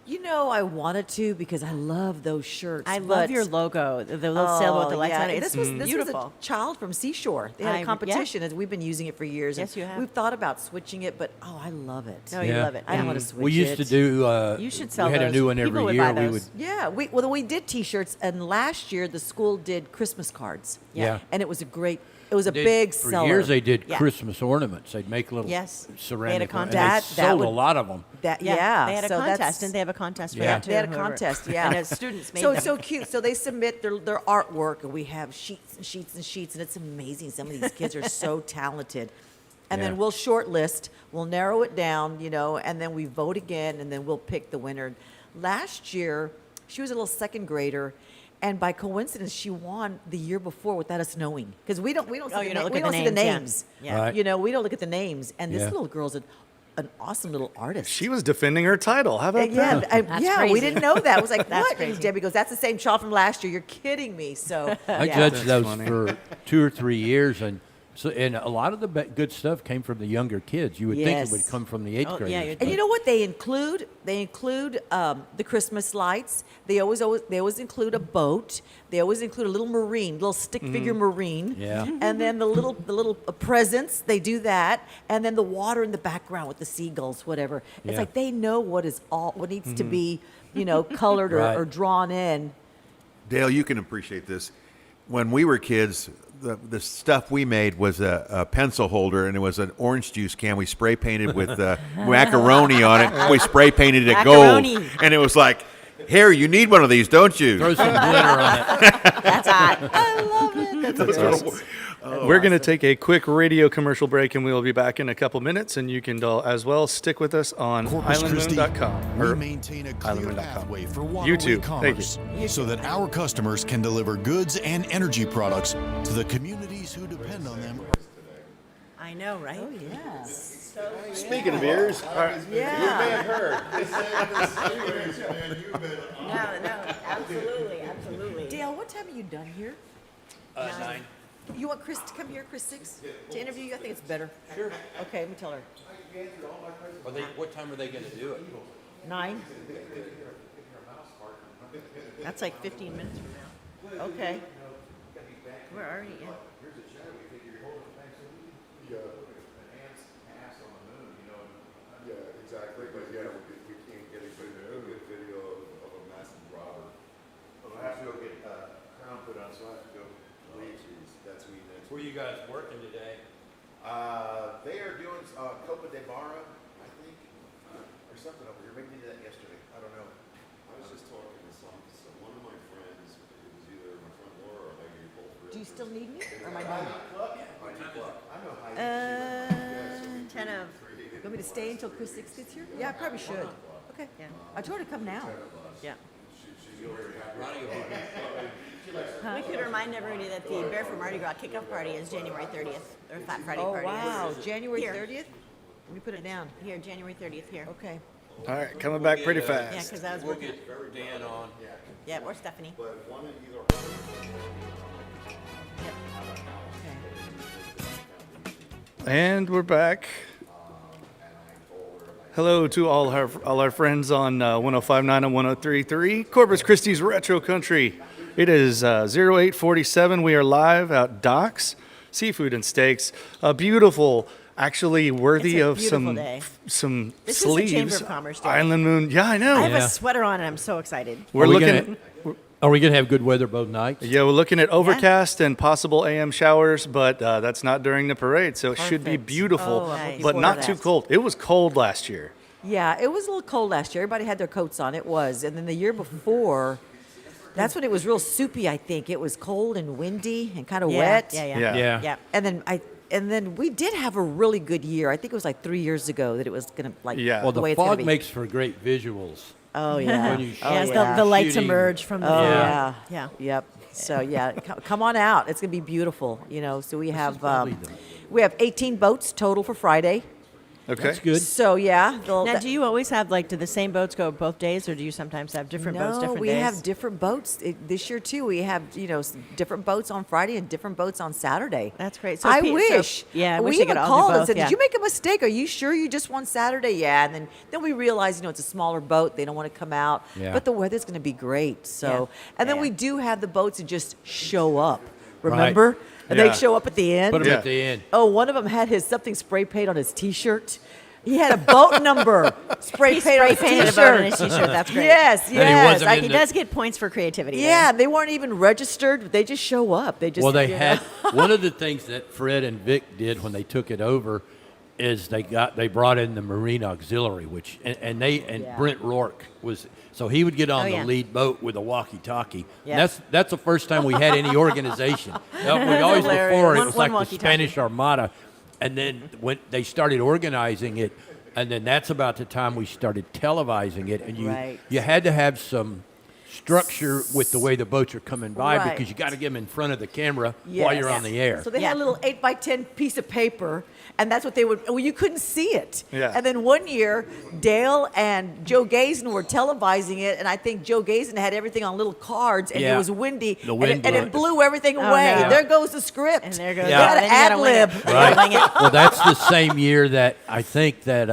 You know, I wanted to because I love those shirts. I love but- your logo, the little sailboat with the lights yeah. on it. This It's was beautiful. a child from Seashore. They had yeah. a competition, and we've been using it for years. Yes, and you have. We've thought about switching it, but I love it. No, you love it. I don't Yeah. want to switch We used to it. do. You should sell We had a those. new one People every would year. buy We those. would. Yeah, we did T-shirts, and last year the school did Christmas cards. Yeah. and it was a Did- big for seller. years they did Yeah. Christmas ornaments. They'd make little Yes. They had a ceramic ones, and contest. they That sold would- a lot of them. That Yeah, yeah, they had a so contest, that's- and they have a contest for Yeah. that too. They had a whoever- contest, yeah. And as students made so them. it's so cute. So they submit their artwork, and we have sheets and sheets and sheets, and it's amazing. Some of these kids are so talented. And Yeah. then we'll shortlist, we'll narrow it down, and then we vote again, and then we'll pick the winner. Last year, she was a little second grader, and by coincidence, she won the year before without us knowing, because we don't see you the, don't na- look we at don't the see the names, names. yeah. Yeah. Right. We don't look at the names, and this Yeah. little girl's an awesome little artist. She was defending her title. How about Yeah, that? That's we crazy. didn't know that. I was like, That's what? crazy. And Debbie goes, that's the same child from last year. You're kidding me. So I yeah. judged those funny. for 2 or 3 years, and a lot of the good stuff came from the younger kids. You would think it would Yes. come from the 8th Oh, yeah, graders. you'd And you know what they include? They include the Christmas lights. They always include a boat. They always include a little little stick figure marine. Yeah. And then the little presents. They do that. And then the water in the background with the seagulls, whatever. It's Yeah. like they know what needs to be, colored Right. or drawn in. Dale, you can appreciate this. When we were kids, the stuff we made was a pencil holder, and it was an orange juice can. We spray painted with macaroni on it. We spray painted it Macaroni. gold, and it was like, "Here, you need one of these, don't you?" Throw some glitter on it. That's hot. I love it. That's awesome. We're going to take a quick radio commercial break, and we'll be back in a couple minutes. And you can as well stick with us on Corpus Christi, islandmoon.com. we or maintain a clear islandmoon.com. pathway for waterway YouTube. Thank commerce so that our customers can deliver goods and energy products to the communities who depend on them. I know, right? Oh, yeah. Speaking of ears, Yeah. No, absolutely. Dale, what time are you done here? 9. You want Chris to come here, Chris 6, to interview you? I think it's better. Sure. Okay, let me tell her. What time are they going to do it? 9? That's like 15 minutes from now. Okay. We're already in. Yeah, exactly. But yeah, we can't get a good video of a massive robber. But I have to go get crown put on, so I have to go leave. That's me next. Where you guys working today? They are doing Copa de Barra, I think, or something over here. Maybe they did that yesterday. I don't know. I was just talking to one of my friends. It was either my friend Laura or Heidi. Both. Do you still need me? Or am I done? I know how 10 of. You want me to stay until Chris Six gets here? Yeah, I probably should. Okay. Yeah. I told her to come now. Yeah. We could remind everybody that the Barefoot Mardi Gras kickoff party is January 30th, or Fat Friday Oh, party. wow. is January here. 30th? Let me put it down. Here, January 30th here. Okay. All right, coming back pretty fast. Yeah, because I was We'll working. get Dan on. Yeah, or Stephanie. But one of either. And we're back. Hello to all our friends on 105.9 and 103.3 Corpus Christi's Retro Country. It is 0847. We are live at Doc's Seafood and Steaks. A beautiful, actually worthy It's a of beautiful day. some This is the sleeves. Chamber of Commerce Day. Island Moon. Yeah, I know. I have Yeah. a sweater on and I'm so excited. We're Are we looking. Are we gonna have good weather both nights? Yeah, we're looking at overcast and possible AM showers, but that's not during the parade, so it should be Perfect. beautiful, Oh, Nice. but before not that. too cold. It was cold last year. Yeah, it was a little cold last year. Everybody had their coats on. It was. And then the year before, that's when it was real soupy, I think. It was cold and windy and kind of wet. Yeah, Yeah. Yeah. Yeah. And then we did have a really good year. I think it was like 3 years ago that it was going to Yeah. Well, the the way it's gonna fog be. makes for great visuals. Oh yeah. When you Yeah, shoot the lights shooting. emerge from the Oh fog. yeah. Yeah. Yep. So yeah, come on out. It's gonna be beautiful. You know. So we have probably the- we have 18 boats total for Friday. Okay. That's good. So yeah. Now, do you always have, like, do the same boats go both days, or do you sometimes have different boats different we days? have different boats this year too. We have different boats on Friday and different boats on Saturday. That's great. So I so- wish. yeah, I we wish they even could all do called and both, said, yeah. "Did you make a mistake? Are you sure you just want Saturday?" Yeah, and then we realized it's a smaller boat. They don't want to come out. Yeah. But the weather's going to be great. So Yeah. and then Yeah. we do have the boats that just show up. Right. Remember? And Yeah. they show up at the end. Put them Yeah. at the end. Oh, one of them had his something spray paint on his T-shirt. He had a boat number spray He paint on spray his painted a boat on T-shirt. his T-shirt. That's great. Yes, he yes. wasn't in He the- does get points for creativity. Yeah, there. they weren't even registered. They just show up. They just Well, they you know. had one of the things that Fred and Vic did when they took it over is they brought in the Marine Auxiliary, which and Yeah. Brent Rourke was so he would get on Oh, the yeah. lead boat with a walkie-talkie. Yeah. That's the first time we had any organization. We always hilarious. before it One- was one like the walkie-talkie. Spanish Armada, and then when they started organizing it, and then that's about the time we started televising it, and Right. you had to have some structure with the way the boats are coming by Right. because you got to get them in front of the camera while you're Yes. on the air. So they Yeah. had a little 8x10 piece of paper, and that's what they would. Well, you couldn't see it. Yeah. And then one year, Dale and Joe Gazen were televising it, and I think Joe Gazen had everything on little cards, and Yeah. it was windy, The and, wind and blew it it. blew everything Oh, away. no. There goes the script. And there goes. Yeah. You gotta Then you gotta wing it. ad-lib. You gotta wing it. Well, that's the same year that I think that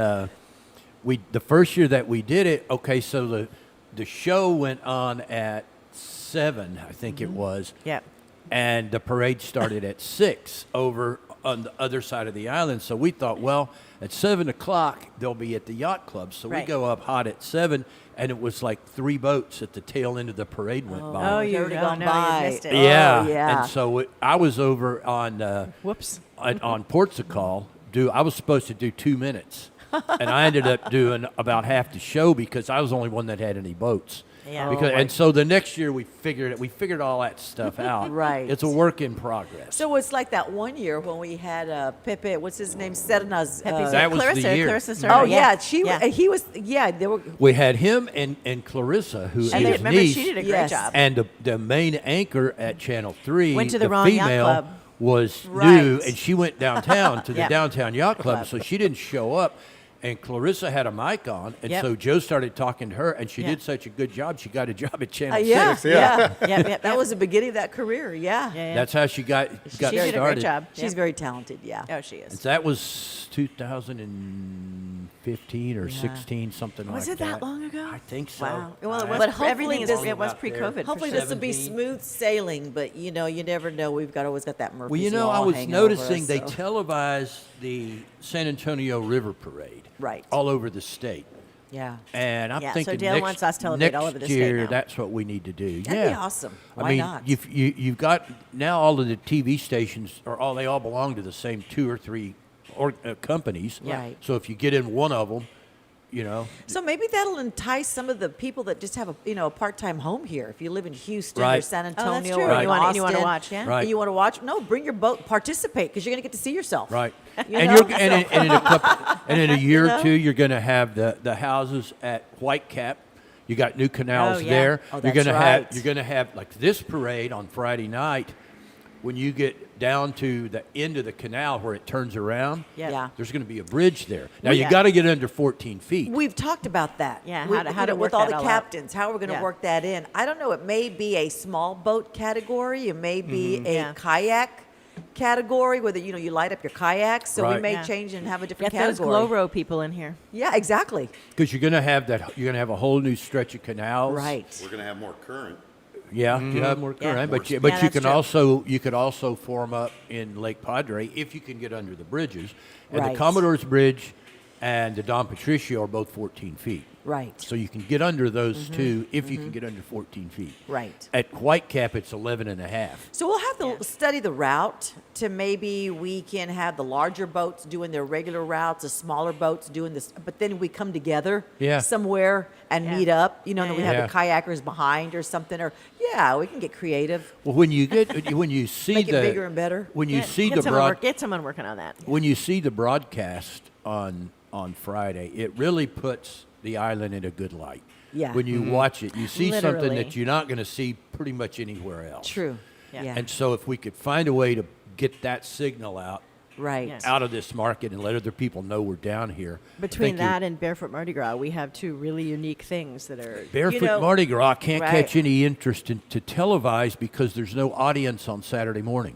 the first year that we did it. Okay, so the show went on at 7, I think it was. Yep. And the parade started at 6 over on the other side of the island. So we thought, well, at 7 o'clock they'll be at the yacht club. So we Right. go up hot at 7, and it was like 3 boats at the tail end of the parade went by. Oh, It's you already oh, gone no, by. you missed it. Yeah, Oh, yeah. and so I was over on Whoops. on Portugal. I was supposed to do 2 minutes, and I ended up doing about half the show because I was the only one that had any boats. Yeah. Because and so the next year we figured all that stuff out. Right. It's a work in progress. So it's like that one year when we had Pepe, what's his name, Serena's. Pepe's That was the Clarissa, year. Clarissa Serna, Oh yeah, she. Yeah. He was. Yeah, they were. We had him and Clarissa, who is And his remember, niece, she did a great Yes. job. and the main anchor at Channel 3, Went to the wrong yacht female, club. was Right. new, and she went downtown to the Yeah. downtown yacht club, Club. so she didn't show up. and Clarissa had a mic on, and Yep. so Joe started talking to her, and she Yeah. did such a good job. She got a job at Channel Yeah, 6. yeah. Yep, That was the beginning of that career. Yeah. yeah. That's how she got She started. did a great job. She's very talented. Yeah. Oh, she is. That was 2015 or 16, something like that. Was it that long ago? I think so. Wow. Well, it was. But hopefully everything is. this- It was Out there. pre-COVID. for Hopefully sure. this will be 17. smooth sailing, but you know, you never know. We've always got that Murphy's Well, you know, Law I was hanging over noticing us, they so. televised the San Antonio River Parade Right. all over the state. Yeah. And I'm Yeah, so thinking Dale next, wants us to elevate next all over the state year, now. that's what we need to do. That'd yeah. be awesome. I Why mean, not? you've got now all of the TV stations they all belong to the same 2 or 3 companies. Yeah. Right. So if you get in one of them, you know, So maybe that'll entice some of the people that just have a part-time home here. If you live in Houston or Right. San Oh, Antonio that's true. or Right. You want Austin, to watch, yeah. Right. and you want to watch? No, bring your boat, participate because you're going to get to see yourself. right? You and know? you're and in a couple, and in a year know? or two, you're going to have the houses at Whitecap. You got new canals Oh, yeah. there. Oh, you're that's gonna right. you're going to have like this parade on Friday night. When you get down to the end of the canal where it turns around, Yep. Yeah. there's going to be a bridge there. Now We- you got to get under 14 feet. We've talked about that. Yeah, We- how to with work all that the all out. captains. How are we going to Yeah. work that in? I don't know. It may be a small boat category. It may be a Yeah. kayak category, whether you light up your kayaks. So we Right. may Yeah. change and have a Get different those category. glow row people in here. Yeah, exactly. Because you're going to have a whole new stretch of canals. Right. We're going to have more current. Yeah, you have more Yeah. current, More but you, speed. but Yeah, you that's can true. you could also form up in Lake Padre if you can get under the bridges. And Right. the Commodore's Bridge and the Don Patricio are both 14 feet. Right. So you can get under those two if you can get under 14 feet. Right. At Whitecap, it's 11 and a half. So we'll have to study the route to maybe we can have the larger boats doing their regular routes, the smaller boats doing this, but then we come together Yeah. somewhere and Yeah. meet up, and then we have Yeah. the kayakers behind or something, or we can get creative. Well, when you see Make it the bigger and better. when you Get- see get the someone broad work- get someone working on that. when you see the broadcast on Friday, it really puts the island in a good light. Yeah. When you watch it, you see something Literally. that you're not going to see pretty much anywhere else. True. Yeah. Yeah. And so if we could find a way to get that signal Right. Yes. out of this market and let other people know we're down here. I Between think you're- that and Barefoot Mardi Gras, we have two really unique things that are. Barefoot know- Mardi Gras can't Right. catch any interest to televise because there's no audience on Saturday morning.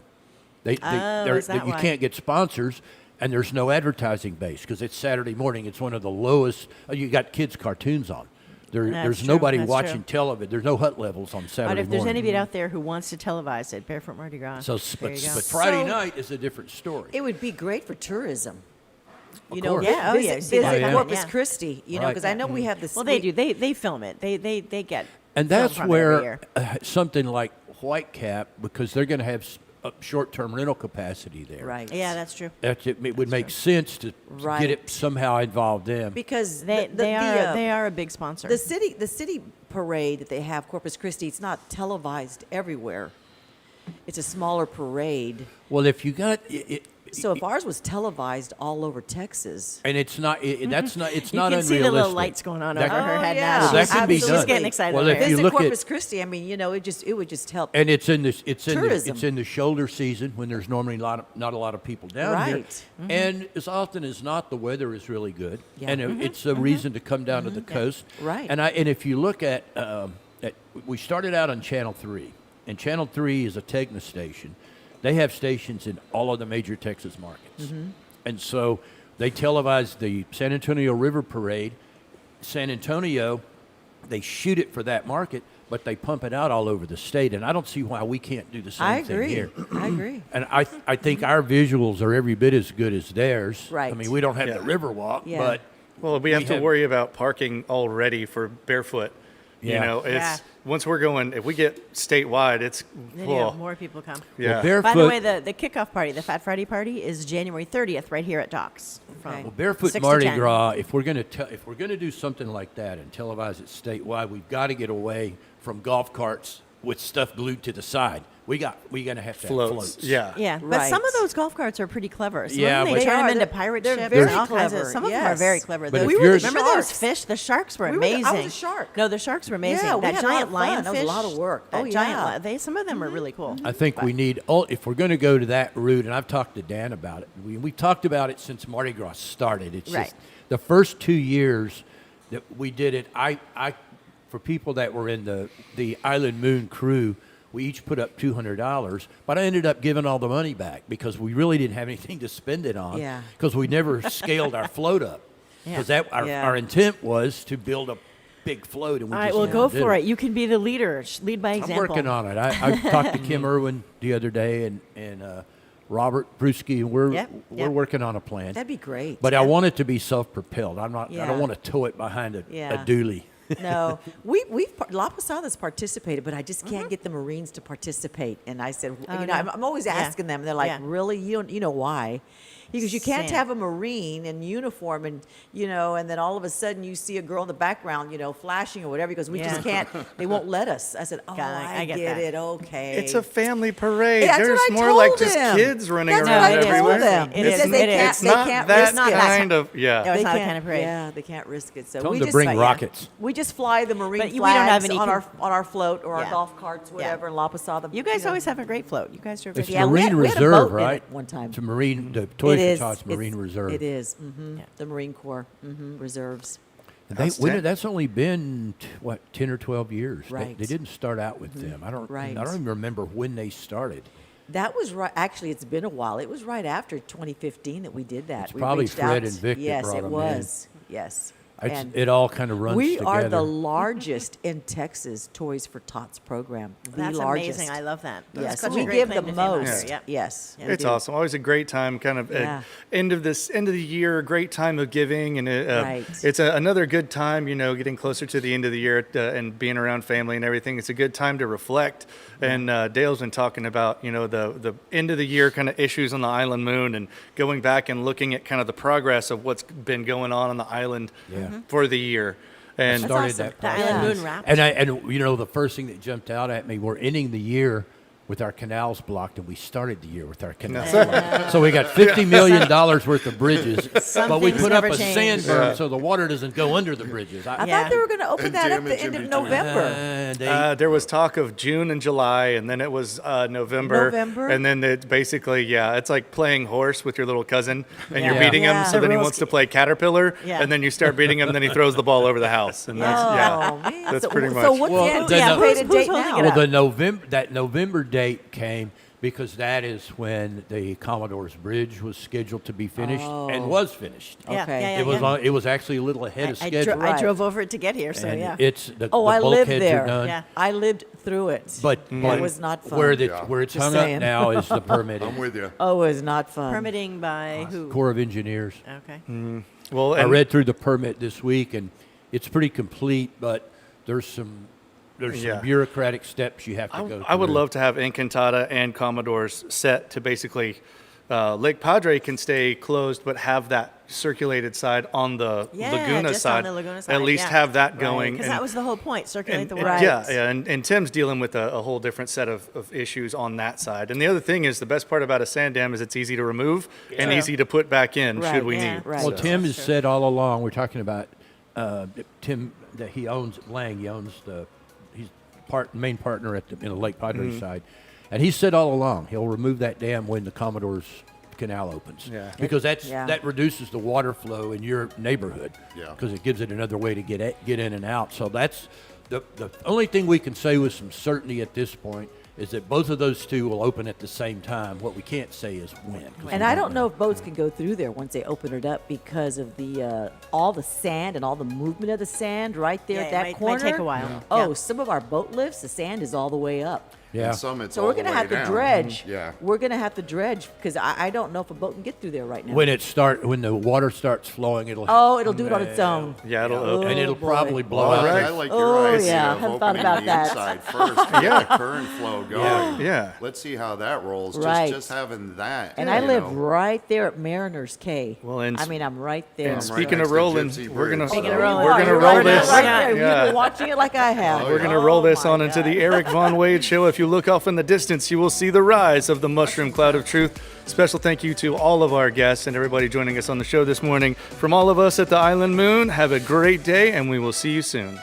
Oh, is that you why? can't get sponsors, and there's no advertising base because it's Saturday morning. It's one of the lowest. You got kids' cartoons on. There's true. nobody That's watching true. television. There's no hut levels on But Saturday if there's morning. anybody out there who wants to televise it, Barefoot Mardi Gras. So, there but, you go. but Friday So- night is a different story. It would be great for tourism. Of You know, course. Yeah, oh, yeah, visit, see that visit happen. Corpus Yeah. Christi. You know, Right. because I know we have this. Well, they do. They film it. They get. And film that's from it every where year. something like Whitecap, because they're going to have short-term rental capacity there. Right. Yeah, that's true. It would make sense to Right. get it somehow involved in. Because They the, they are the, they are a big sponsor. the city parade that they have Corpus Christi. It's not televised everywhere. It's a smaller parade. Well, if you got it, So if ours was televised all over Texas, and it's not, that's not, it's you not can unrealistic. see the little lights going on That- over her Oh, head yeah. now. Well, that She's- can be she's done. getting excited. Well, over if here. you visit look at- Corpus Christi. I mean, it would just help. And it's in Tourism. it's in the shoulder season when there's normally not a lot of people down here. Right. And as often as not, the weather is really good, Yeah. and it's a reason to come down to the coast. Right. And if you look at we started out on Channel 3, and Channel 3 is a Tegna station. They have stations in all of the major Texas markets, and so they televised the San Antonio River Parade. San Antonio, they shoot it for that market, but they pump it out all over the state, and I don't see why we can't do the same I thing agree. here. I agree. And I think our visuals are every bit as good as theirs. Right. I mean, we don't have the Yeah. river walk, Yeah. but Well, we have to worry about parking already for barefoot. You Yeah. know, it's Yeah. once we're going, if we get statewide, it's They do. whoa. More people come. Yeah. Barefoot, By the way, the kickoff party, the Fat Friday party, is January 30th right here at Docks. From Okay. well, Barefoot 6 to Mardi 10. Gras. If we're going to do something like that and televise it statewide, we've got to get away from golf carts with stuff glued to the side. We're going to have to have floats. Yeah. Yeah, but some of Right. those golf carts are pretty clever. Some Yeah, of them, but- they turn They them are. into They're- pirate they're ships very and all kinds of. clever, Some of them are yes. very clever. But The- if you're- remember the those sharks. fish? The sharks were We were the- amazing. I was a shark. No, the sharks were amazing. Yeah, we that had a lot giant of fun. lionfish. That was a lot of work. That Oh, giant yeah. some of them are really cool. I think we need, if we're going to go to that route, and I've talked to Dan about it. We talked about it since Mardi Gras started. It's Right. just the first 2 years that we did it, I for people that were in the Island Moon crew, we each put up $200, but I ended up giving all the money back because we really didn't have anything to spend it on. Yeah. Because we never scaled our float up. Because Yeah. our intent was to build a big float, and we All right, just well, never go did for it. You can be the leader. Lead by I'm example. working on it. I talked to Kim Irwin the other day and Robert Brusky, and we're Yep, we're yep. working on a plan. That'd be great. But I want it to be self-propelled. I Yeah. don't want to tow it behind a Yeah. dually. No, La Posadas participated, but I just can't get the Marines to participate. And I said, Oh, know, I'm always Yeah. asking them. They're like, Yeah. really? You know why? Because you can't Sand. have a Marine in uniform and, and then all of a sudden you see a girl in the background, flashing or whatever, because we just Yeah. can't, they won't let us. I said, oh, Got it. I I get get that. it. Okay. It's a family parade. That's There's what I more told like just him. kids running That's around what I everywhere. told them. It He is. says they It is. can't, It's they not can't that risk it. kind of, yeah. No, it's They not that can't- kind of parade. Yeah, they can't risk it. So Tell we them to just bring rockets. We just fly the Marine But we flags don't have any on con- our float or our Yeah. golf carts, whatever, in La Posada. You guys always have a great float. You guys do a great It's Yeah, job. we Marine had- we had a Reserve, boat in right? it one time. It's a Marine. The It Toys is. for Tots Marine Reserve. It is. Yeah. The Marine Corps reserves. That's only been 10 or 12 years. Right. They didn't start out with them. I don't even remember when they started. That was right. Actually, it's been a while. It was right after 2015 that we did that. It's We probably reached Fred out. and Vic that Yes, brought it 'em in. was. Yes. And It all kind of runs we together. are the largest in Texas Toys for Tots program. The That's largest. amazing. I love that. That's Yes, such a we great give claim the to fame out most. there. Yep. Yes, we It's do. awesome. Always a great time, kind of Yeah. end of the year, a great time of giving, and Right. it's another good time. Getting closer to the end of the year and being around family and everything. It's a good time to reflect. And Dale's been talking about the end of the year kind of issues on the Island Moon and going back and looking at kind of the progress of what's been going on the island for the year. And started awesome. that The process. Island Moon Wrap. And the first thing that jumped out at me, we're ending the year with our canals blocked, and we started the year with our canals blocked. So we got $50 million worth of bridges, Some but we things put up never a change. sand berm so the water doesn't go under the bridges. I Yeah. thought they were going to open that up the end of November. there was talk of June and July, and then it was November. November? And then it's basically, it's like playing horse with your little cousin, and you're Yeah. beating him, Yeah. so then he wants to play caterpillar, Yeah. and then you start beating him, and then he throws the ball over the house. And that's, Oh, man. that's So- pretty So much. what's Well, the then anticipated who's date holding now? it Well, up? that November date came because that is when the Commodore's Bridge was scheduled to be finished and was finished. Yeah, Okay. yeah, yeah, It was yeah. it was actually a little ahead of schedule. I drove over it to get here, so and yeah. it's the Oh, I lived bulkheads there. are done. Yeah. I lived through it. But it was not fun. Where it's Just hung saying. up now is the permitting. I'm with you. Oh, it was not fun. Permitting by who? Corps of Engineers. Okay. Well, I and- read through the permit this week, and it's pretty complete, but there's some Yeah. bureaucratic steps you have to go through. I would love to have Encantada and Commodores set to basically Lake Padre can stay closed, but have that circulated side on the Yeah, Laguna just side. on the Laguna side, At least yeah. have that going. Because and- that was the whole point. Circulate the and- water. Yeah, and Tim's dealing with a whole different set of issues on that side. And the other thing is the best part about a sand dam is it's easy to remove and True. easy to put back in Right, should we yeah. need. Right. Well, So- Tim has said all along, we're talking about Tim, that he owns Lang, he owns he's main partner in the Lake Padre Mm-hmm. side. And he said all along, he'll remove that dam when the Commodore's Canal opens. Yeah. Because Yeah. that reduces the water flow in your neighborhood. Yeah. Because it gives it another way to get in and out. So that's the only thing we can say with some certainty at this point is that both of those two will open at the same time. What we can't say is when. 'cause And we I don't know if boats can go through there once they open it up because of the all the sand and all the movement of the sand right there Yeah, at it that might corner. take a while. Oh, Yeah. some of our boat lifts, the sand is all the way up. Yeah. And some it's So all we're the gonna way have to down. dredge. Yeah. We're gonna have to dredge because I don't know if a boat can get through there right now. When the water starts flowing, it'll it'll do it on its own. Yeah, it'll open. and it'll boy. probably blow Well, out. I like your Oh, idea yeah. of Haven't thought opening about the that. inside first to get the current flow going. Yeah. Let's see how that rolls. Right. Just having that. And you I live know. right there at Mariner's Cay. Well, and I mean, I'm right there. and right speaking next of to rolling, Gypsy we're gonna Bridge. Speaking of rolling. we're gonna You're roll right this. there, right there. Yeah. You've been watching it like I have. We're going to roll this Oh, on my into God. the Eric Von Wade Show. If you look off in the distance, you will see the rise of the mushroom cloud of truth. Special thank you to all of our guests and everybody joining us on the show this morning. From all of us at the Island Moon, have a great day, and we will see you soon.